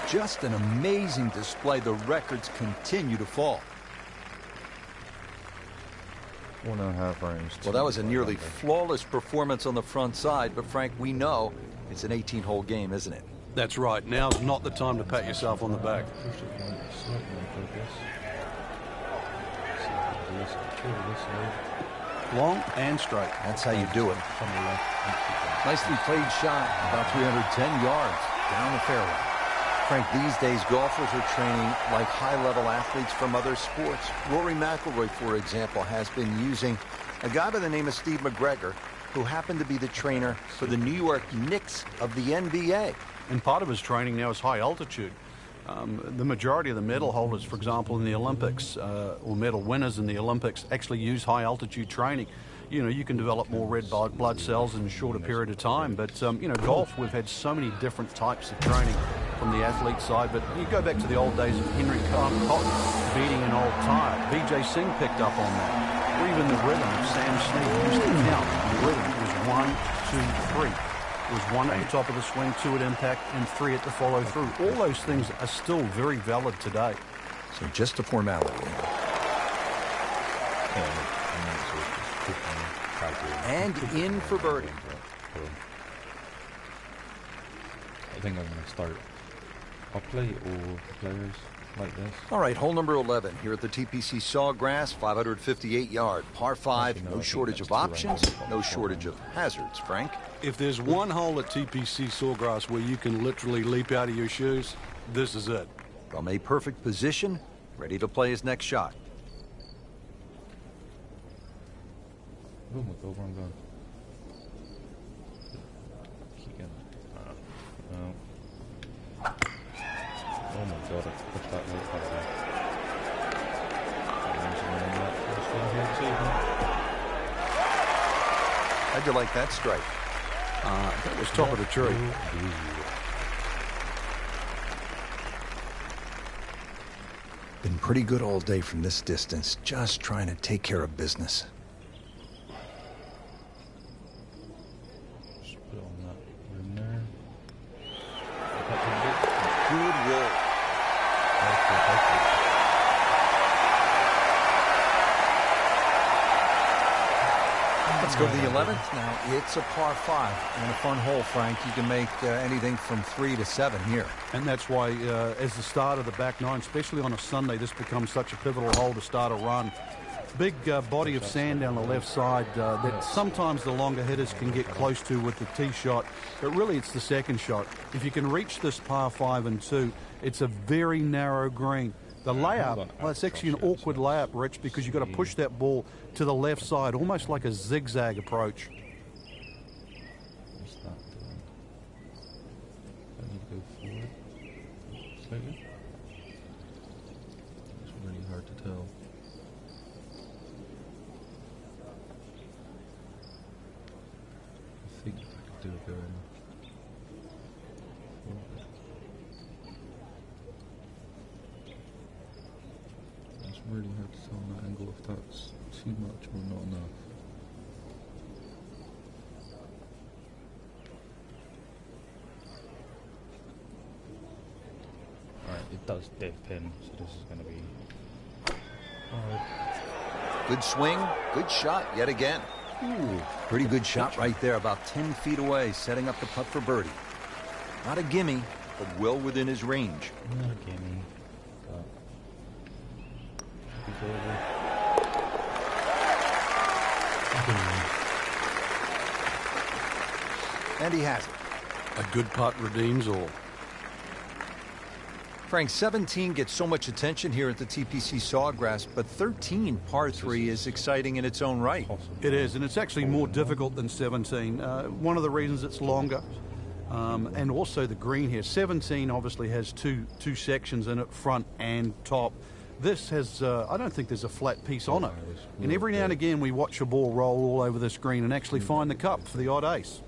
[SPEAKER 3] Just an amazing display. The records continue to fall.
[SPEAKER 1] 1.5 rounds.
[SPEAKER 3] Well, that was a nearly flawless performance on the front side, but Frank, we know it's an 18-hole game, isn't it?
[SPEAKER 2] That's right. Now's not the time to pat yourself on the back. Long and straight.
[SPEAKER 3] That's how you do it. Nicely played shot, about 310 yards down the fairway. Frank, these days golfers are training like high-level athletes from other sports. Rory McIlroy, for example, has been using a guy by the name of Steve McGregor, who happened to be the trainer for the New York Knicks of the NBA.
[SPEAKER 2] And part of his training now is high altitude. The majority of the medal holders, for example, in the Olympics, or medal winners in the Olympics, actually use high altitude training. You know, you can develop more red blood cells in a shorter period of time. But, you know, golf, we've had so many different types of training from the athlete side. But you go back to the old days of Henry Cotton beating an old tire. Vijay Singh picked up on that. Or even the rhythm of Sam Snead used to count. The rhythm was 1, 2, 3. It was 1 at the top of the swing, 2 at impact, and 3 at the follow through. All those things are still very valid today.
[SPEAKER 3] So just a formality. And in for birdie.
[SPEAKER 1] I think I'm going to start upplay or players like this.
[SPEAKER 3] All right, hole number 11 here at the TPC Sawgrass, 558-yard, par 5. No shortage of options, no shortage of hazards, Frank.
[SPEAKER 2] If there's one hole at TPC Sawgrass where you can literally leap out of your shoes, this is it.
[SPEAKER 3] From a perfect position, ready to play his next shot.
[SPEAKER 1] Oh my god, where I'm going. Keep going. Oh my god, I pushed that late back there.
[SPEAKER 3] How'd you like that strike?
[SPEAKER 2] That was top of the tree.
[SPEAKER 3] Been pretty good all day from this distance, just trying to take care of business.
[SPEAKER 1] Just put it on that rim there.
[SPEAKER 3] Good roll. Let's go to the 11th. Now, it's a par 5 and a fun hole, Frank. You can make anything from 3 to 7 here.
[SPEAKER 2] And that's why, as the start of the back nine, especially on a Sunday, this becomes such a pivotal hole to start a run. Big body of sand down the left side that sometimes the longer hitters can get close to with the tee shot, but really it's the second shot. If you can reach this par 5 and 2, it's a very narrow green. The layup, well, it's actually an awkward layup, Rich, because you've got to push that ball to the left side, almost like a zigzag approach.
[SPEAKER 1] What's that doing? I need to go forward slightly. It's really hard to tell. I think I could do it going forward. It's really hard to tell on that angle if that's too much or not enough. Alright, it does dead pin, so this is going to be hard.
[SPEAKER 3] Good swing, good shot yet again. Ooh, pretty good shot right there, about 10 feet away, setting up the putt for birdie. Not a gimme, but well within his range.
[SPEAKER 1] Not a gimme, but he's over.
[SPEAKER 3] And he has it.
[SPEAKER 2] A good putt redeems all.
[SPEAKER 3] Frank, 17 gets so much attention here at the TPC Sawgrass, but 13, par 3, is exciting in its own right.
[SPEAKER 2] It is, and it's actually more difficult than 17. One of the reasons it's longer, and also the green here. 17 obviously has two sections in it, front and top. This has, I don't think there's a flat piece on it. And every now and again we watch a ball roll all over this green and actually find the cup for the odd ace.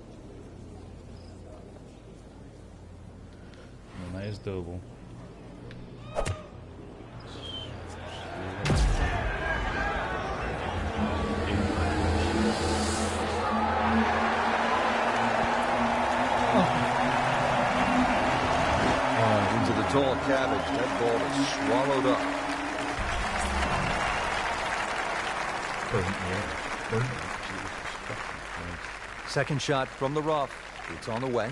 [SPEAKER 1] And that is doable.
[SPEAKER 3] tall cabbage. That ball is swallowed up. Second shot from the rough. It's on the way.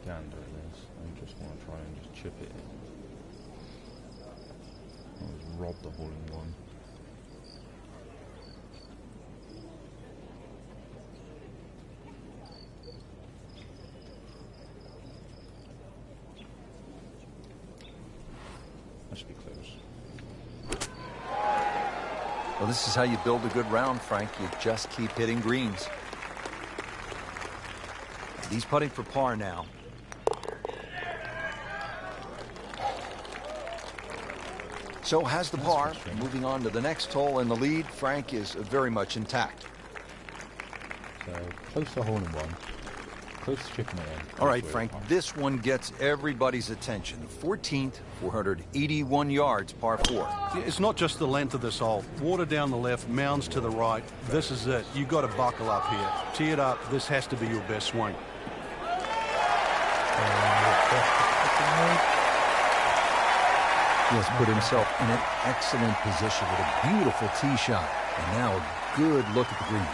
[SPEAKER 1] Gander it is. I just want to try and just chip it in. I was robbed the hole in one. That should be close.
[SPEAKER 3] Well, this is how you build a good round, Frank. You just keep hitting greens. He's putting for par now. So has the par. Moving on to the next hole, and the lead, Frank, is very much intact.
[SPEAKER 1] So close to hole in one. Close to chipping it in.
[SPEAKER 3] All right, Frank, this one gets everybody's attention. The 14th, 481 yards, par 4.
[SPEAKER 2] It's not just the length of this hole. Water down the left, mounds to the right. This is it. You've got to buckle up here. Tee it up. This has to be your best swing.
[SPEAKER 3] He has put himself in an excellent position with a beautiful tee shot. And now a good look at the green.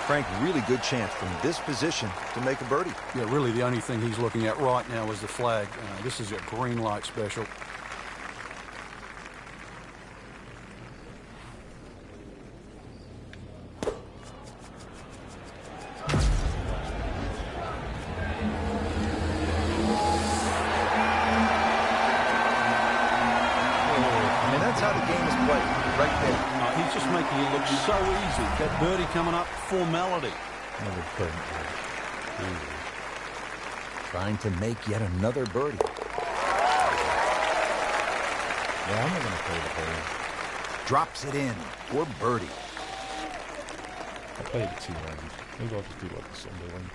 [SPEAKER 3] Frank, really good chance from this position to make a birdie.
[SPEAKER 2] Yeah, really the only thing he's looking at right now is the flag. This is a green light special.
[SPEAKER 3] I mean, that's how the game is played, right there.
[SPEAKER 2] He's just making it look so easy. That birdie coming up, formality.
[SPEAKER 1] Another birdie.
[SPEAKER 3] Trying to make yet another birdie.
[SPEAKER 1] Yeah, I'm not going to play the hole.
[SPEAKER 3] Drops it in for birdie.
[SPEAKER 1] I played the 2 rounds. Maybe I'll just do like the Sunday one.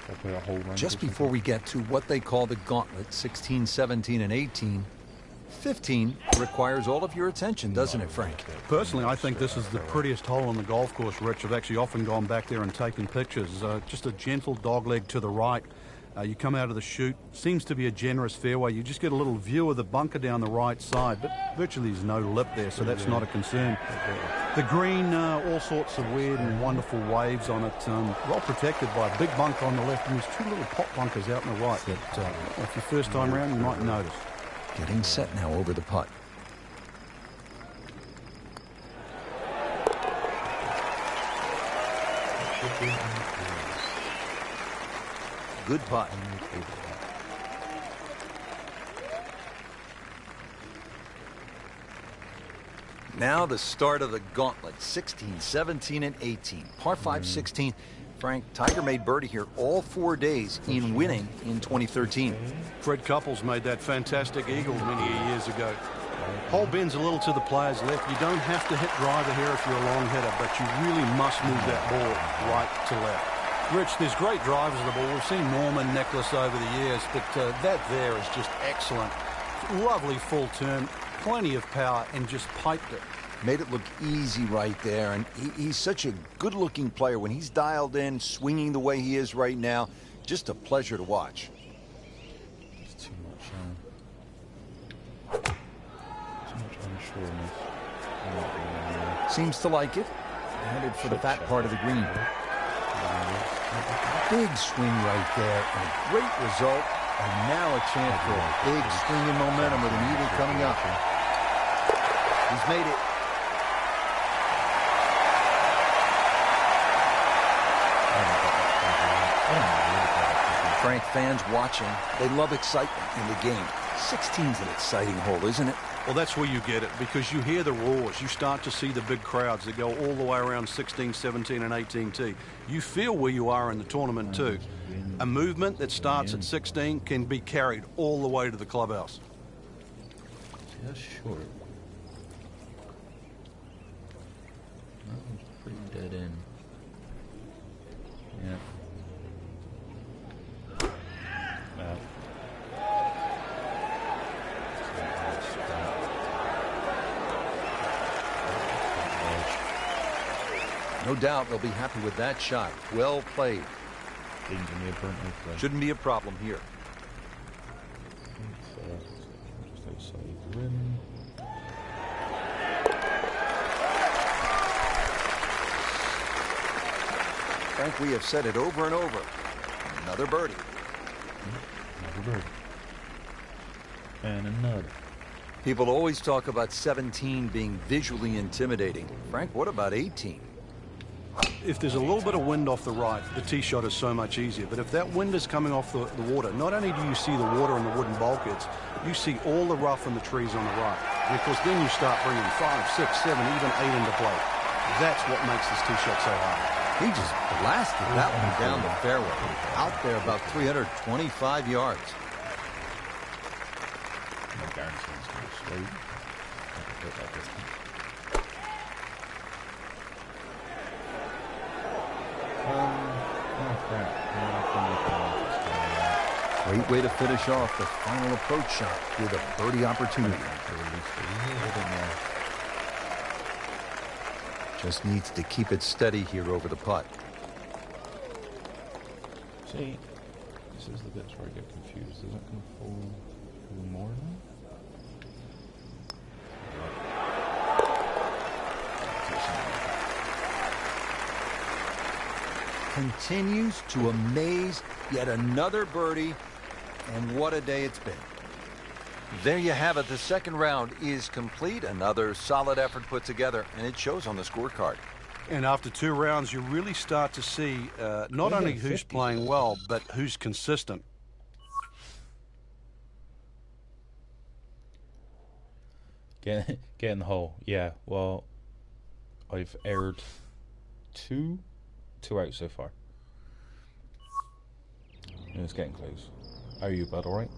[SPEAKER 1] I'll play a whole round.
[SPEAKER 3] Just before we get to what they call the gauntlet, 16, 17, and 18, 15 requires all of your attention, doesn't it, Frank?
[SPEAKER 2] Personally, I think this is the prettiest hole on the golf course, Rich. I've actually often gone back there and taken pictures. Just a gentle dogleg to the right. You come out of the chute. Seems to be a generous fairway. You just get a little view of the bunker down the right side, but virtually there's no lip there, so that's not a concern. The green, all sorts of weird and wonderful waves on it. Well protected by a big bunker on the left, and there's 2 little pot bunkers out on the right that, if your first time around, you might notice.
[SPEAKER 3] Getting set now over the putt. Good putt. Now the start of the gauntlet, 16, 17, and 18. Par 5, 16. Frank, Tiger made birdie here all 4 days in winning in 2013.
[SPEAKER 2] Fred Couples made that fantastic eagle many years ago. Hole bends a little to the player's left. You don't have to hit driver here if you're a long hitter, but you really must move that ball right to left. Rich, there's great drivers of the ball. We've seen Norman, Nicklaus over the years, but that there is just excellent. Lovely full turn, plenty of power, and just piped it.
[SPEAKER 3] Made it look easy right there, and he's such a good-looking player. When he's dialed in, swinging the way he is right now, just a pleasure to watch.
[SPEAKER 1] It's too much unsureness.
[SPEAKER 3] Seems to like it. Headed for the fat part of the green. Big swing right there, and a great result. And now a chance for a big swing in momentum with an eagle coming up. He's made it. Frank, fans watching, they love excitement in the game. 16's an exciting hole, isn't it?
[SPEAKER 2] Well, that's where you get it, because you hear the roars. You start to see the big crowds that go all the way around 16, 17, and 18 tee. You feel where you are in the tournament, too. A movement that starts at 16 can be carried all the way to the clubhouse.
[SPEAKER 1] That's short. That one's pretty dead in. Yeah.
[SPEAKER 3] No doubt they'll be happy with that shot. Well played.
[SPEAKER 1] danger me a burnt out.
[SPEAKER 3] Shouldn't be a problem here.
[SPEAKER 1] Just outside the rim.
[SPEAKER 3] Frank, we have said it over and over. Another birdie.
[SPEAKER 1] Another bird. And another.
[SPEAKER 3] People always talk about 17 being visually intimidating. Frank, what about 18?
[SPEAKER 2] If there's a little bit of wind off the right, the tee shot is so much easier. But if that wind is coming off the water, not only do you see the water and the wooden bulkheads, you see all the rough and the trees on the right. And of course, then you start bringing 5, 6, 7, even 8 into play. That's what makes this tee shot so hard.
[SPEAKER 3] He just blasted that one down the fairway. Out there about 325 yards.
[SPEAKER 1] No guarantee it's going to slow. I can put that distance. Oh crap.
[SPEAKER 3] Great way to finish off the final approach shot with a birdie opportunity. Just needs to keep it steady here over the putt.
[SPEAKER 1] See, this is the bits where I get confused. Is that going to fall even more now?
[SPEAKER 3] Continues to amaze. Yet another birdie, and what a day it's been. There you have it. The second round is complete. Another solid effort put together, and it shows on the scorecard.
[SPEAKER 2] And after 2 rounds, you really start to see not only who's playing well, but who's consistent.
[SPEAKER 1] Get in the hole. Yeah, well, I've aired two out so far. And it's getting close. How are you, bud? All right?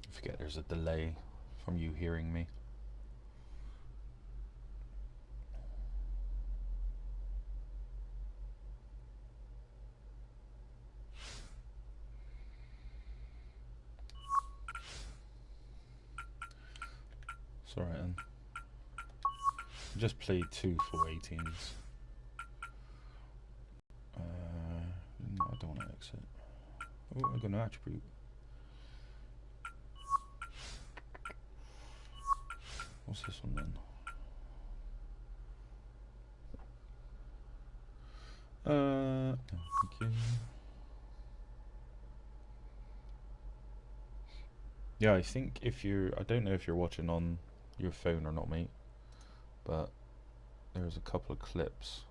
[SPEAKER 1] I forget there's a delay from you hearing me. It's alright then. I just played 2 418s. No, I don't want to exit. Oh, I got no attribute. What's this one then? No, thank you. Yeah, I think if you're, I don't know if you're watching on your phone or not, mate, but there's a couple of clips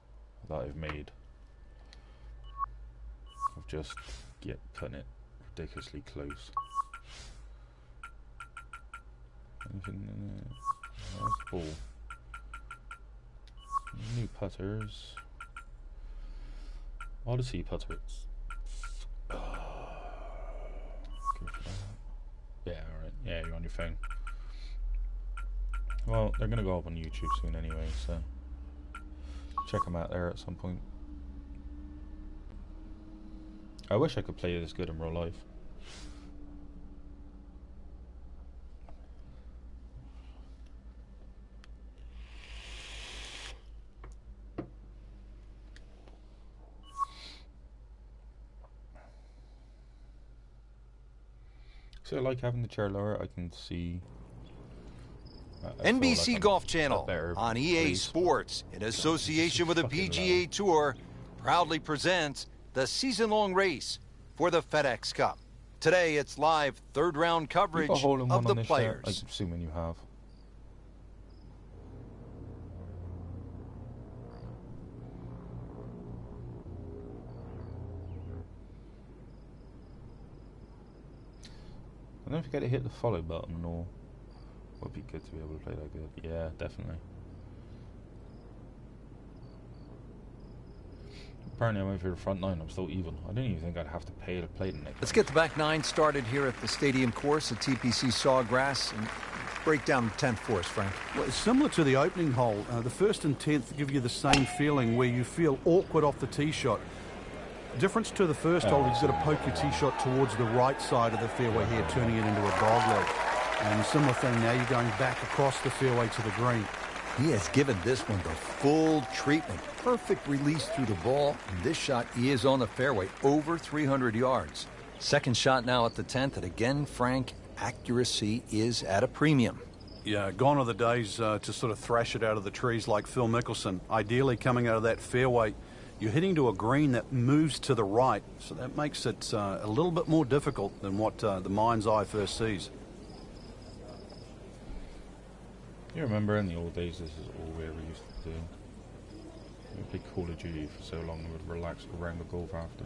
[SPEAKER 1] that I've made of just putting it ridiculously close. Anything in there? There's the ball. New putters. Odyssey putters. Go for that. Yeah, alright. Yeah, you're on your phone. Well, they're gonna go up on YouTube soon anyway, so check them out there at some point. I wish I could play this good in real life. So I like having the chair lower. I can see. I
[SPEAKER 3] NBC
[SPEAKER 1] like
[SPEAKER 3] Golf Channel on EA
[SPEAKER 1] breeze.
[SPEAKER 3] Sports, in association with the
[SPEAKER 1] Fucking
[SPEAKER 3] PGA Tour, proudly presents the season-long race for the FedEx Cup. Today, it's live third-round coverage
[SPEAKER 1] You've got a hole in
[SPEAKER 3] of
[SPEAKER 1] one
[SPEAKER 3] the
[SPEAKER 1] on this shot?
[SPEAKER 3] players.
[SPEAKER 1] I'm assuming you have. And don't forget to hit the follow button, or would be good to be able to play that good. Yeah, definitely. Apparently I went for the front 9, I'm still even. I didn't even think I'd have to pay to play the next.
[SPEAKER 3] Let's get the back 9 started here at the stadium course at TPC Sawgrass and break down the 10th for us, Frank.
[SPEAKER 2] Well, it's similar to the opening hole. The first and 10th give you the same feeling where you feel awkward off the tee shot. Difference to the first hole, you've got to poke your tee shot towards the right side of the fairway here, turning it into a dog leg. And similar thing now, you're going back across the fairway to the green.
[SPEAKER 3] He has given this one the full treatment. Perfect release through the ball. And this shot is on the fairway, over 300 yards. Second shot now at the 10th. And again, Frank, accuracy is at a premium.
[SPEAKER 2] Yeah, gone are the days to sort of thrash it out of the trees like Phil Mickelson. Ideally, coming out of that fairway, you're hitting to a green that moves to the right. So that makes it a little bit more difficult than what the mind's eye first sees.
[SPEAKER 1] You remember in the old days, this is all we ever used to do. We would play Call of Duty for so long, we would relax around the golf after.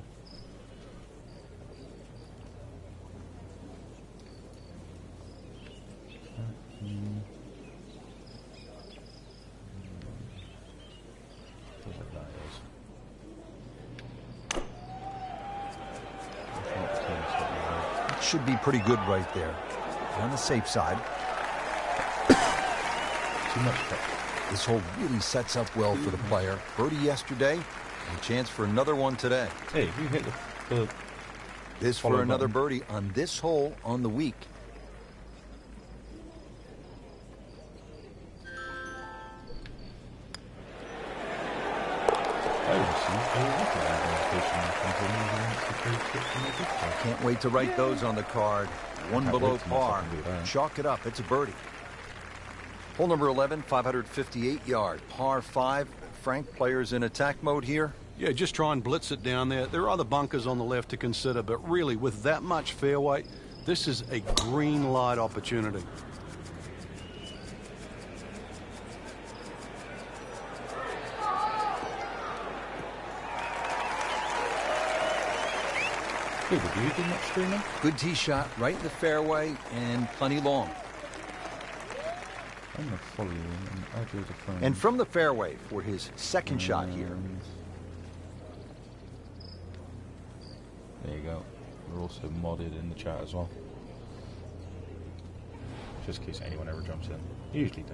[SPEAKER 3] Should be pretty good right there. On the safe side.
[SPEAKER 1] Too much cut.
[SPEAKER 3] This hole really sets up well for the player. Birdie yesterday, and a chance for another one today.
[SPEAKER 1] Hey, you hit the
[SPEAKER 3] This for another birdie on this hole on the week. Can't wait to write those on the card. One below par. Chalk it up. It's a birdie. Hole number 11, 558 yard, par 5. Frank, players in attack mode here.
[SPEAKER 2] Yeah, just try and blitz it down there. There are other bunkers on the left to consider, but really, with that much fairway, this is a green light opportunity.
[SPEAKER 1] Hey, did you do much screaming?
[SPEAKER 3] Good tee shot right in the fairway and plenty long.
[SPEAKER 1] I'm going to follow you and I'll do the phone.
[SPEAKER 3] And from the fairway for his second shot here.
[SPEAKER 1] There you go. We're also modded in the chat as well. Just in case anyone ever jumps in. You usually do.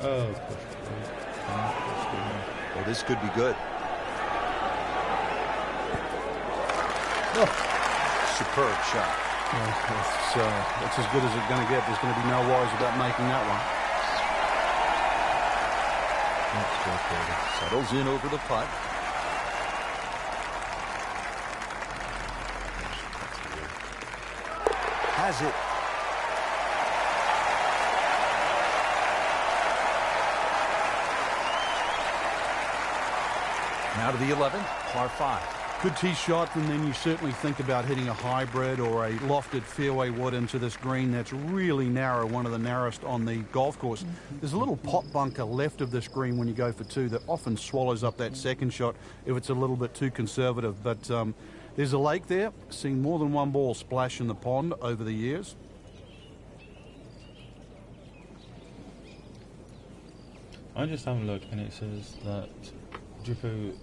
[SPEAKER 1] Oh,
[SPEAKER 3] Well, this could be good. Oh, superb shot.
[SPEAKER 2] Yeah, it's as good as it's going to get. There's going to be no worries about making that one.
[SPEAKER 3] Settles in over the putt. Has it. Now to the 11th, par 5.
[SPEAKER 2] Good tee shot, and then you certainly think about hitting a hybrid or a lofted fairway wood into this green that's really narrow, one of the narrowest on the golf course. There's a little pot bunker left of this green when you go for two that often swallows up that second shot if it's a little bit too conservative. But there's a lake there. Seen more than one ball splash in the pond over the years.
[SPEAKER 1] I just have a look and it says that Jifo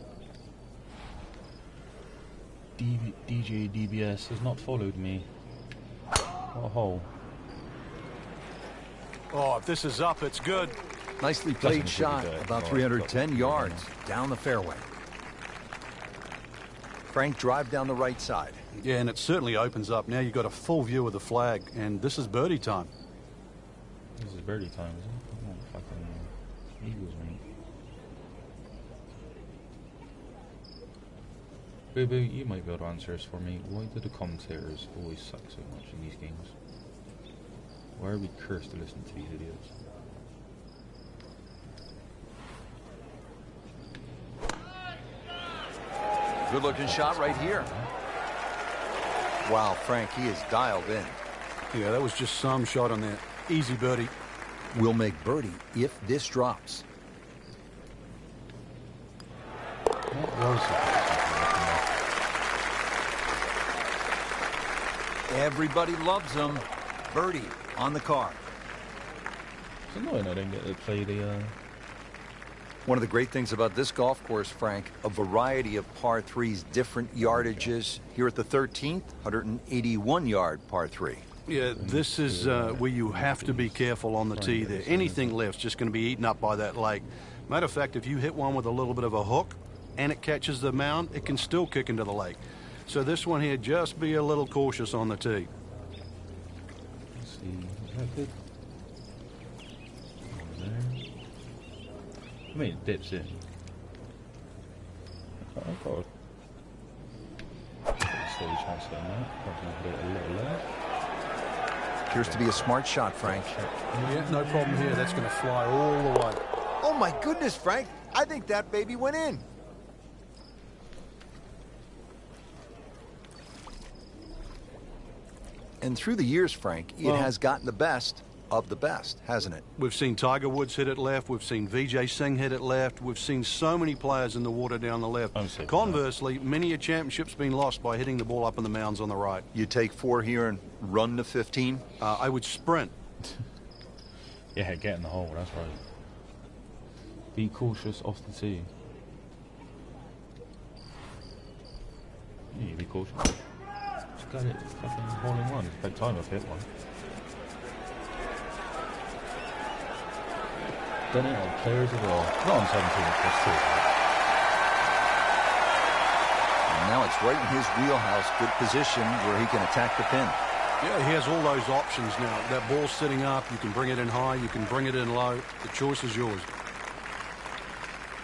[SPEAKER 1] DJ DBS has not followed me. What a hole.
[SPEAKER 2] Oh, if this is up, it's good.
[SPEAKER 3] Nicely played shot, about 310 yards down the fairway. Frank, drive down the right side.
[SPEAKER 2] Yeah, and it certainly opens up. Now you've got a full view of the flag, and this is birdie time.
[SPEAKER 1] This is birdie time, isn't it? Come on, fucking Eagles, mate. Boo Boo, you might be able to answer this for me. Why do the commentators always suck so much in these games? Why are we cursed to listen to these idiots?
[SPEAKER 3] Good looking shot right here. Wow, Frank, he is dialed in.
[SPEAKER 2] Yeah, that was just some shot on that. Easy birdie.
[SPEAKER 3] Will make birdie if this drops. Everybody loves him. Birdie on the card.
[SPEAKER 1] It's annoying I didn't get to play the...
[SPEAKER 3] One of the great things about this golf course, Frank, a variety of par 3s, different yardages. Here at the 13th, 181-yard par 3.
[SPEAKER 2] Yeah, this is where you have to be careful on the tee there. Anything left's just going to be eaten up by that lake. Matter of fact, if you hit one with a little bit of a hook and it catches the mound, it can still kick into the lake. So this one here, just be a little cautious on the tee.
[SPEAKER 1] Let's see. Is that good? Over there. I mean, it dips in. I've got a steady chance of that. Probably hit it a little low.
[SPEAKER 3] Appears to be a smart shot, Frank.
[SPEAKER 2] Yeah, no problem here. That's going to fly all the way.
[SPEAKER 3] Oh my goodness, Frank. I think that baby went in. And through the years, Frank, it has gotten the best of the best, hasn't it?
[SPEAKER 2] We've seen Tiger Woods hit it left. We've seen Vijay Singh hit it left. We've seen so many players in the water down the left. Conversely, many a championship's been lost by hitting the ball up in the mounds on the right.
[SPEAKER 3] You take 4 here and run to 15?
[SPEAKER 2] I would sprint.
[SPEAKER 1] Yeah, get in the hole, that's right. Be cautious off the tee. Yeah, be cautious. Just got it. Fucking hole in one. It's about time I've hit one. Done it on players as well. Not on 17, that's true.
[SPEAKER 3] And now it's right in his wheelhouse. Good position where he can attack the pin.
[SPEAKER 2] Yeah, he has all those options now. That ball's sitting up. You can bring it in high. You can bring it in low. The choice is yours.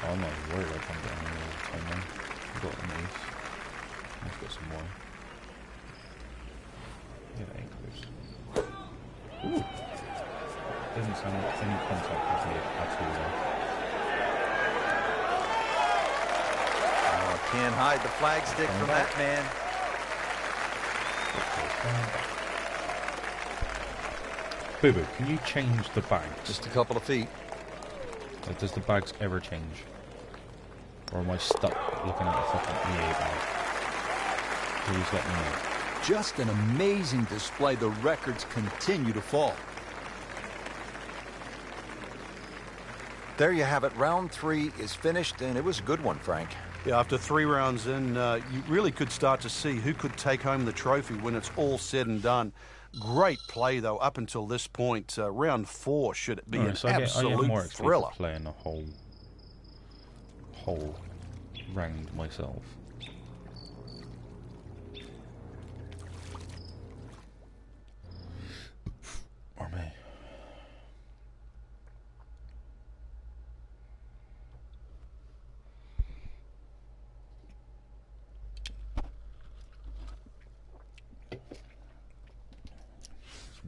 [SPEAKER 1] Oh, I'm not even worried about coming down here all the time now. I've got an ace. Let's get some more. Yeah, that ain't close. Ooh! Doesn't sound like any contact with me at all though.
[SPEAKER 3] Oh, can't hide the flag stick from that man.
[SPEAKER 1] Boo Boo, can you change the bags?
[SPEAKER 3] Just a couple of feet.
[SPEAKER 1] Like, does the bags ever change? Or am I stuck looking at the fucking EA bag? Please let me know.
[SPEAKER 3] Just an amazing display. The records continue to fall. There you have it. Round 3 is finished, and it was a good one, Frank.
[SPEAKER 2] Yeah, after 3 rounds in, you really could start to see who could take home the trophy when it's all said and done. Great play, though, up until this point. Round 4 should be an
[SPEAKER 1] So I get more
[SPEAKER 2] absolute thriller.
[SPEAKER 1] playing the whole round myself. Or me.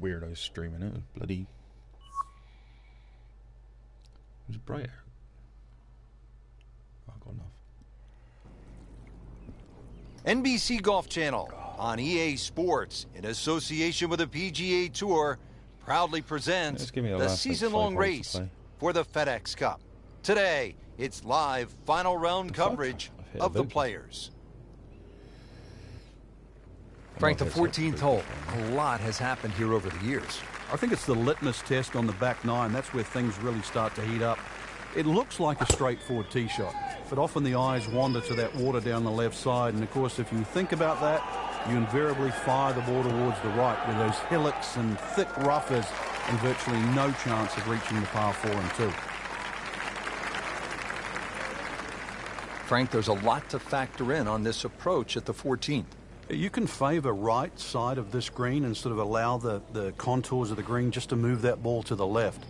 [SPEAKER 1] Weirdos streaming it. Bloody. It was bright. I got enough.
[SPEAKER 3] NBC Golf Channel on EA Sports, in association with the PGA Tour, proudly presents
[SPEAKER 1] give me the
[SPEAKER 3] the
[SPEAKER 1] last, like,
[SPEAKER 3] season-long
[SPEAKER 1] 5 holes to
[SPEAKER 3] race
[SPEAKER 1] play.
[SPEAKER 3] for the FedEx Cup. Today, it's live final round coverage
[SPEAKER 1] I've hit a
[SPEAKER 3] of the
[SPEAKER 1] boot.
[SPEAKER 3] players. Frank, the 14th hole. A lot has happened here over the years.
[SPEAKER 2] I think it's the litmus test on the back 9. That's where things really start to heat up. It looks like a straightforward tee shot, but often the eyes wander to that water down the left side. And, of course, if you think about that, you invariably fire the ball towards the right, where those hillocks and thick rough is, and virtually no chance of reaching the par 4 and 2.
[SPEAKER 3] Frank, there's a lot to factor in on this approach at the 14th.
[SPEAKER 2] You can favor right side of this green and sort of allow the contours of the green just to move that ball to the left.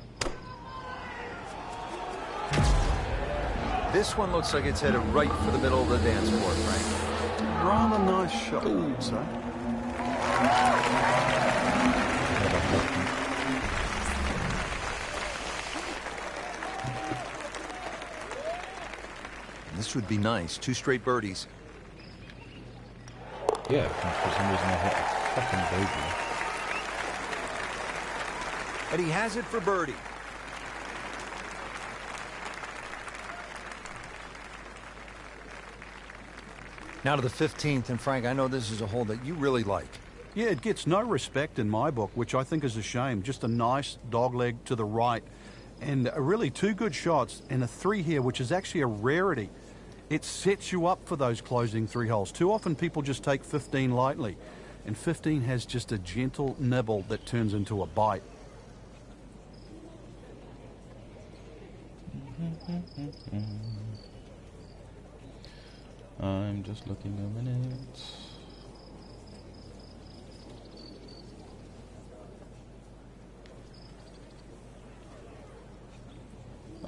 [SPEAKER 3] This one looks like it's headed right for the middle of the dance floor, Frank.
[SPEAKER 2] Rather nice shot, I'd say.
[SPEAKER 3] This would be nice. 2 straight birdies.
[SPEAKER 1] Yeah, for some reason I hit a fucking bogey.
[SPEAKER 3] And he has it for birdie. Now to the 15th, and Frank, I know this is a hole that you really like.
[SPEAKER 2] Yeah, it gets no respect in my book, which I think is a shame. Just a nice dogleg to the right. And really 2 good shots and a 3 here, which is actually a rarity. It sets you up for those closing 3 holes. Too often people just take 15 lightly. And 15 has just a gentle nibble that turns into a bite.
[SPEAKER 1] I'm just looking a minute.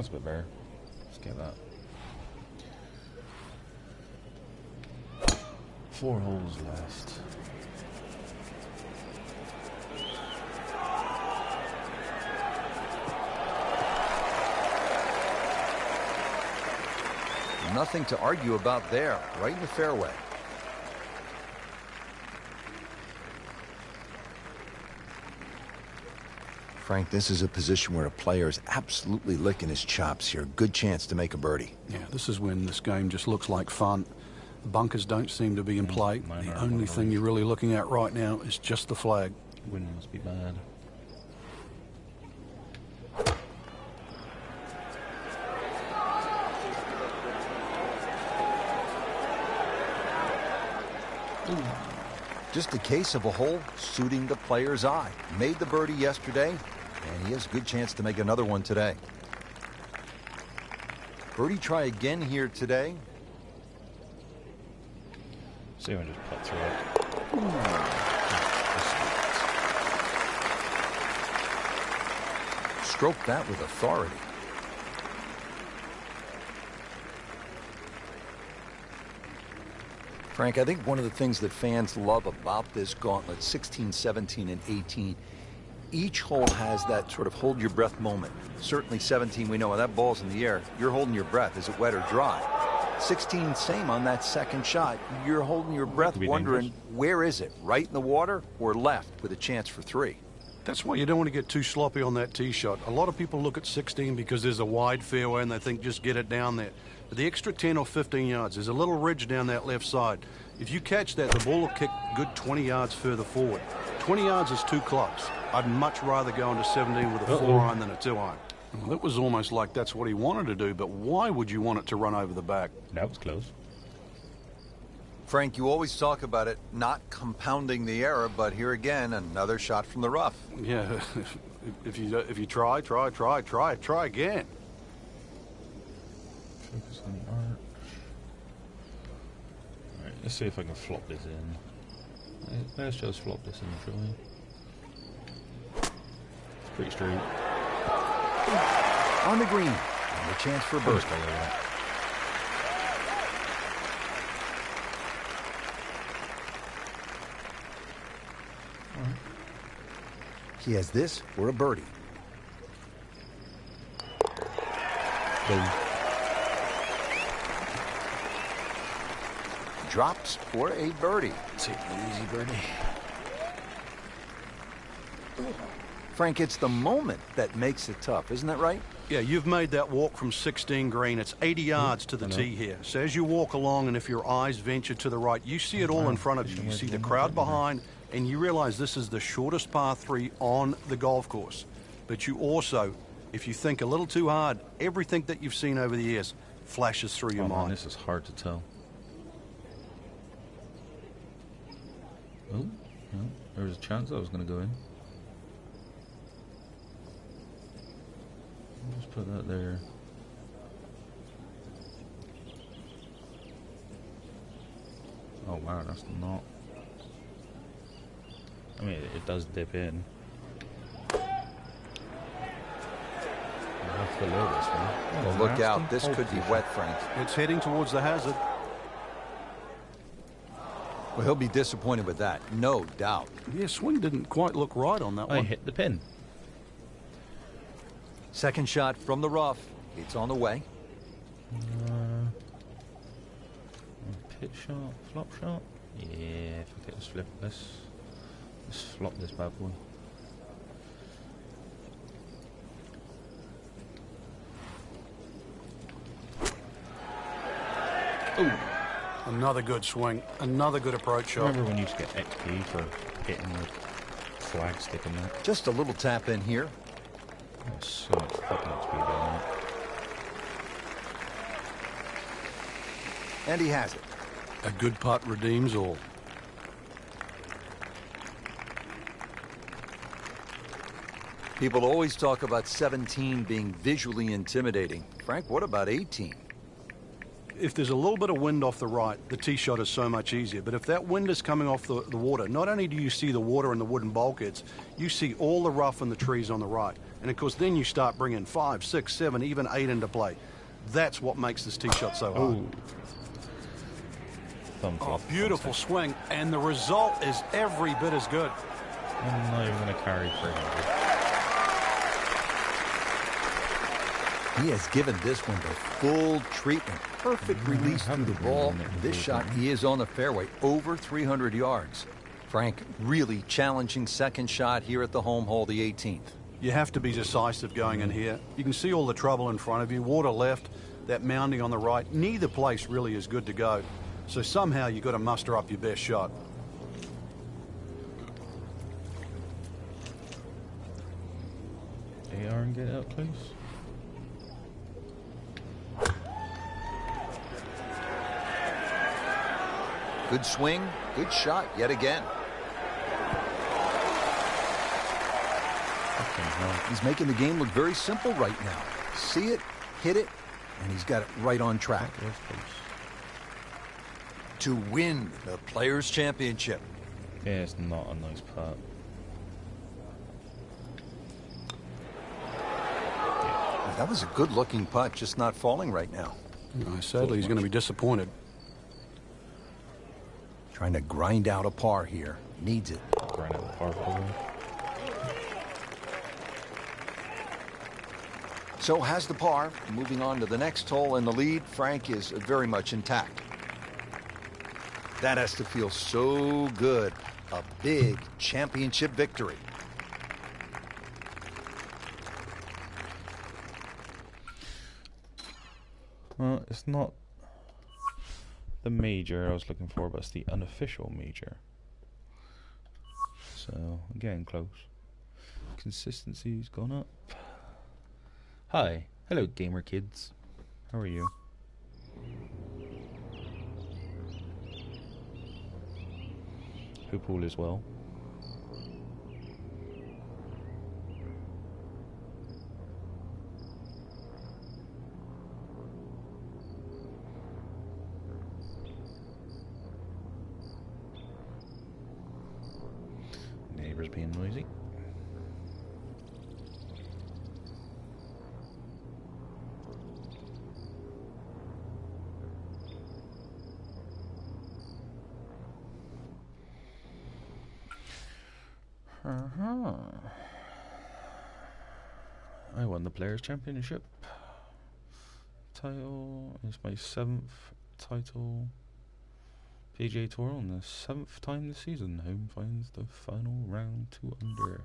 [SPEAKER 1] That's a bit better. Let's get that. 4 holes left.
[SPEAKER 3] Nothing to argue about there, right in the fairway. Frank, this is a position where a player is absolutely licking his chops here. Good chance to make a birdie.
[SPEAKER 2] Yeah, this is when this game just looks like fun. The bunkers don't seem to be in play. The only thing you're really looking at right now is just the flag.
[SPEAKER 1] Wind must be bad.
[SPEAKER 3] Just a case of a hole suiting the player's eye. Made the birdie yesterday, and he has a good chance to make another one today. Birdie try again here today.
[SPEAKER 1] See if I just putt through it.
[SPEAKER 3] Stroke that with authority. Frank, I think one of the things that fans love about this gauntlet, 16, 17, and 18, each hole has that sort of hold your breath moment. Certainly 17, we know when that ball's in the air, you're holding your breath. Is it wet or dry? 16, same on that second shot. You're holding your breath wondering, where is it? Right in the water or left with a chance for 3?
[SPEAKER 2] That's why you don't want to get too sloppy on that tee shot. A lot of people look at 16 because there's a wide fairway and they think just get it down there. But the extra 10 or 15 yards, there's a little ridge down that left side. If you catch that, the ball will kick good 20 yards further forward. 20 yards is too close. I'd much rather go into 17 with a 4-iron than a 2-iron. Well, that was almost like that's what he wanted to do, but why would you want it to run over the back?
[SPEAKER 1] That was close.
[SPEAKER 3] Frank, you always talk about it not compounding the error, but here again, another shot from the rough.
[SPEAKER 2] Yeah, if you try again.
[SPEAKER 1] Focus on the arch. Alright, let's see if I can flop this in. Let's just flop this in, shall we? It's pretty straight.
[SPEAKER 3] On the green, and a chance for a birdie. He has this for a birdie.
[SPEAKER 1] Boom.
[SPEAKER 3] Drops for a birdie.
[SPEAKER 1] Take an easy birdie.
[SPEAKER 3] Frank, it's the moment that makes it tough, isn't that right?
[SPEAKER 2] Yeah, you've made that walk from 16 green. It's 80 yards to the tee here. So as you walk along, and if your eyes venture to the right, you see it all in front of you. You see the crowd behind, and you realize this is the shortest par 3 on the golf course. But you also, if you think a little too hard, everything that you've seen over the years flashes through your mind.
[SPEAKER 1] Man, this is hard to tell. Oh, no, there was a chance I was going to go in. Just put that there. Oh wow, that's not. I mean, it does dip in. I have to load this one.
[SPEAKER 3] Well, look out. This could be wet, Frank.
[SPEAKER 2] It's heading towards the hazard.
[SPEAKER 3] Well, he'll be disappointed with that, no doubt.
[SPEAKER 2] Yeah, swing didn't quite look right on that
[SPEAKER 1] I
[SPEAKER 2] one.
[SPEAKER 1] hit the pin.
[SPEAKER 3] Second shot from the rough. It's on the way.
[SPEAKER 1] Pit shot, flop shot. Yeah, if I get this flip this. Let's flop this bad boy. Ooh.
[SPEAKER 2] Another good swing. Another good approach shot.
[SPEAKER 1] Remember when you used to get XP for hitting the flag stick in there?
[SPEAKER 3] Just a little tap in here.
[SPEAKER 1] There's so much fucking XP down
[SPEAKER 3] And he has it.
[SPEAKER 2] A good putt redeems all.
[SPEAKER 3] People always talk about 17 being visually intimidating. Frank, what about 18?
[SPEAKER 2] if there's a little bit of wind off the right, the tee shot is so much easier. But if that wind is coming off the water, not only do you see the water and the wooden bulkheads, you see all the rough and the trees on the right. And of course, then you start bringing 5, 6, 7, even 8 into play. That's what makes this tee shot so hard. Oh, beautiful swing, and the result is every bit as good.
[SPEAKER 1] I'm not even going to carry 300.
[SPEAKER 3] He has given this one the full treatment. Perfect release through the ball. This shot is on the fairway, over 300 yards. Frank, really challenging second shot here at the home hole, the 18th.
[SPEAKER 2] You have to be decisive going in here. You can see all the trouble in front of you. Water left, that mounding on the right. Neither place really is good to go. So somehow you've got to muster up your best shot.
[SPEAKER 1] AR and get out close.
[SPEAKER 3] Good swing, good shot yet again. He's making the game look very simple right now. See it, hit it, and he's got it right on track. To win the Players' Championship.
[SPEAKER 1] Yeah, it's not a nice putt.
[SPEAKER 3] That was a good-looking putt, just not falling right now.
[SPEAKER 2] No, sadly, he's going to be disappointed.
[SPEAKER 3] Trying to grind out a par here. Needs it.
[SPEAKER 1] Grind out a par forward.
[SPEAKER 3] So has the par. Moving on to the next hole, and the lead, Frank, is very much intact. That has to feel so good. A big championship victory.
[SPEAKER 1] Well, it's not the major I was looking for, but it's the unofficial major. So, again, close. Consistency's gone up. Hi. Hello, gamer kids. How are you? Hope all is well. Neighbors being noisy. I won the Players' Championship title. It's my 7th title. PGA Tour on the 7th time this season. Home finds the final round 2 under.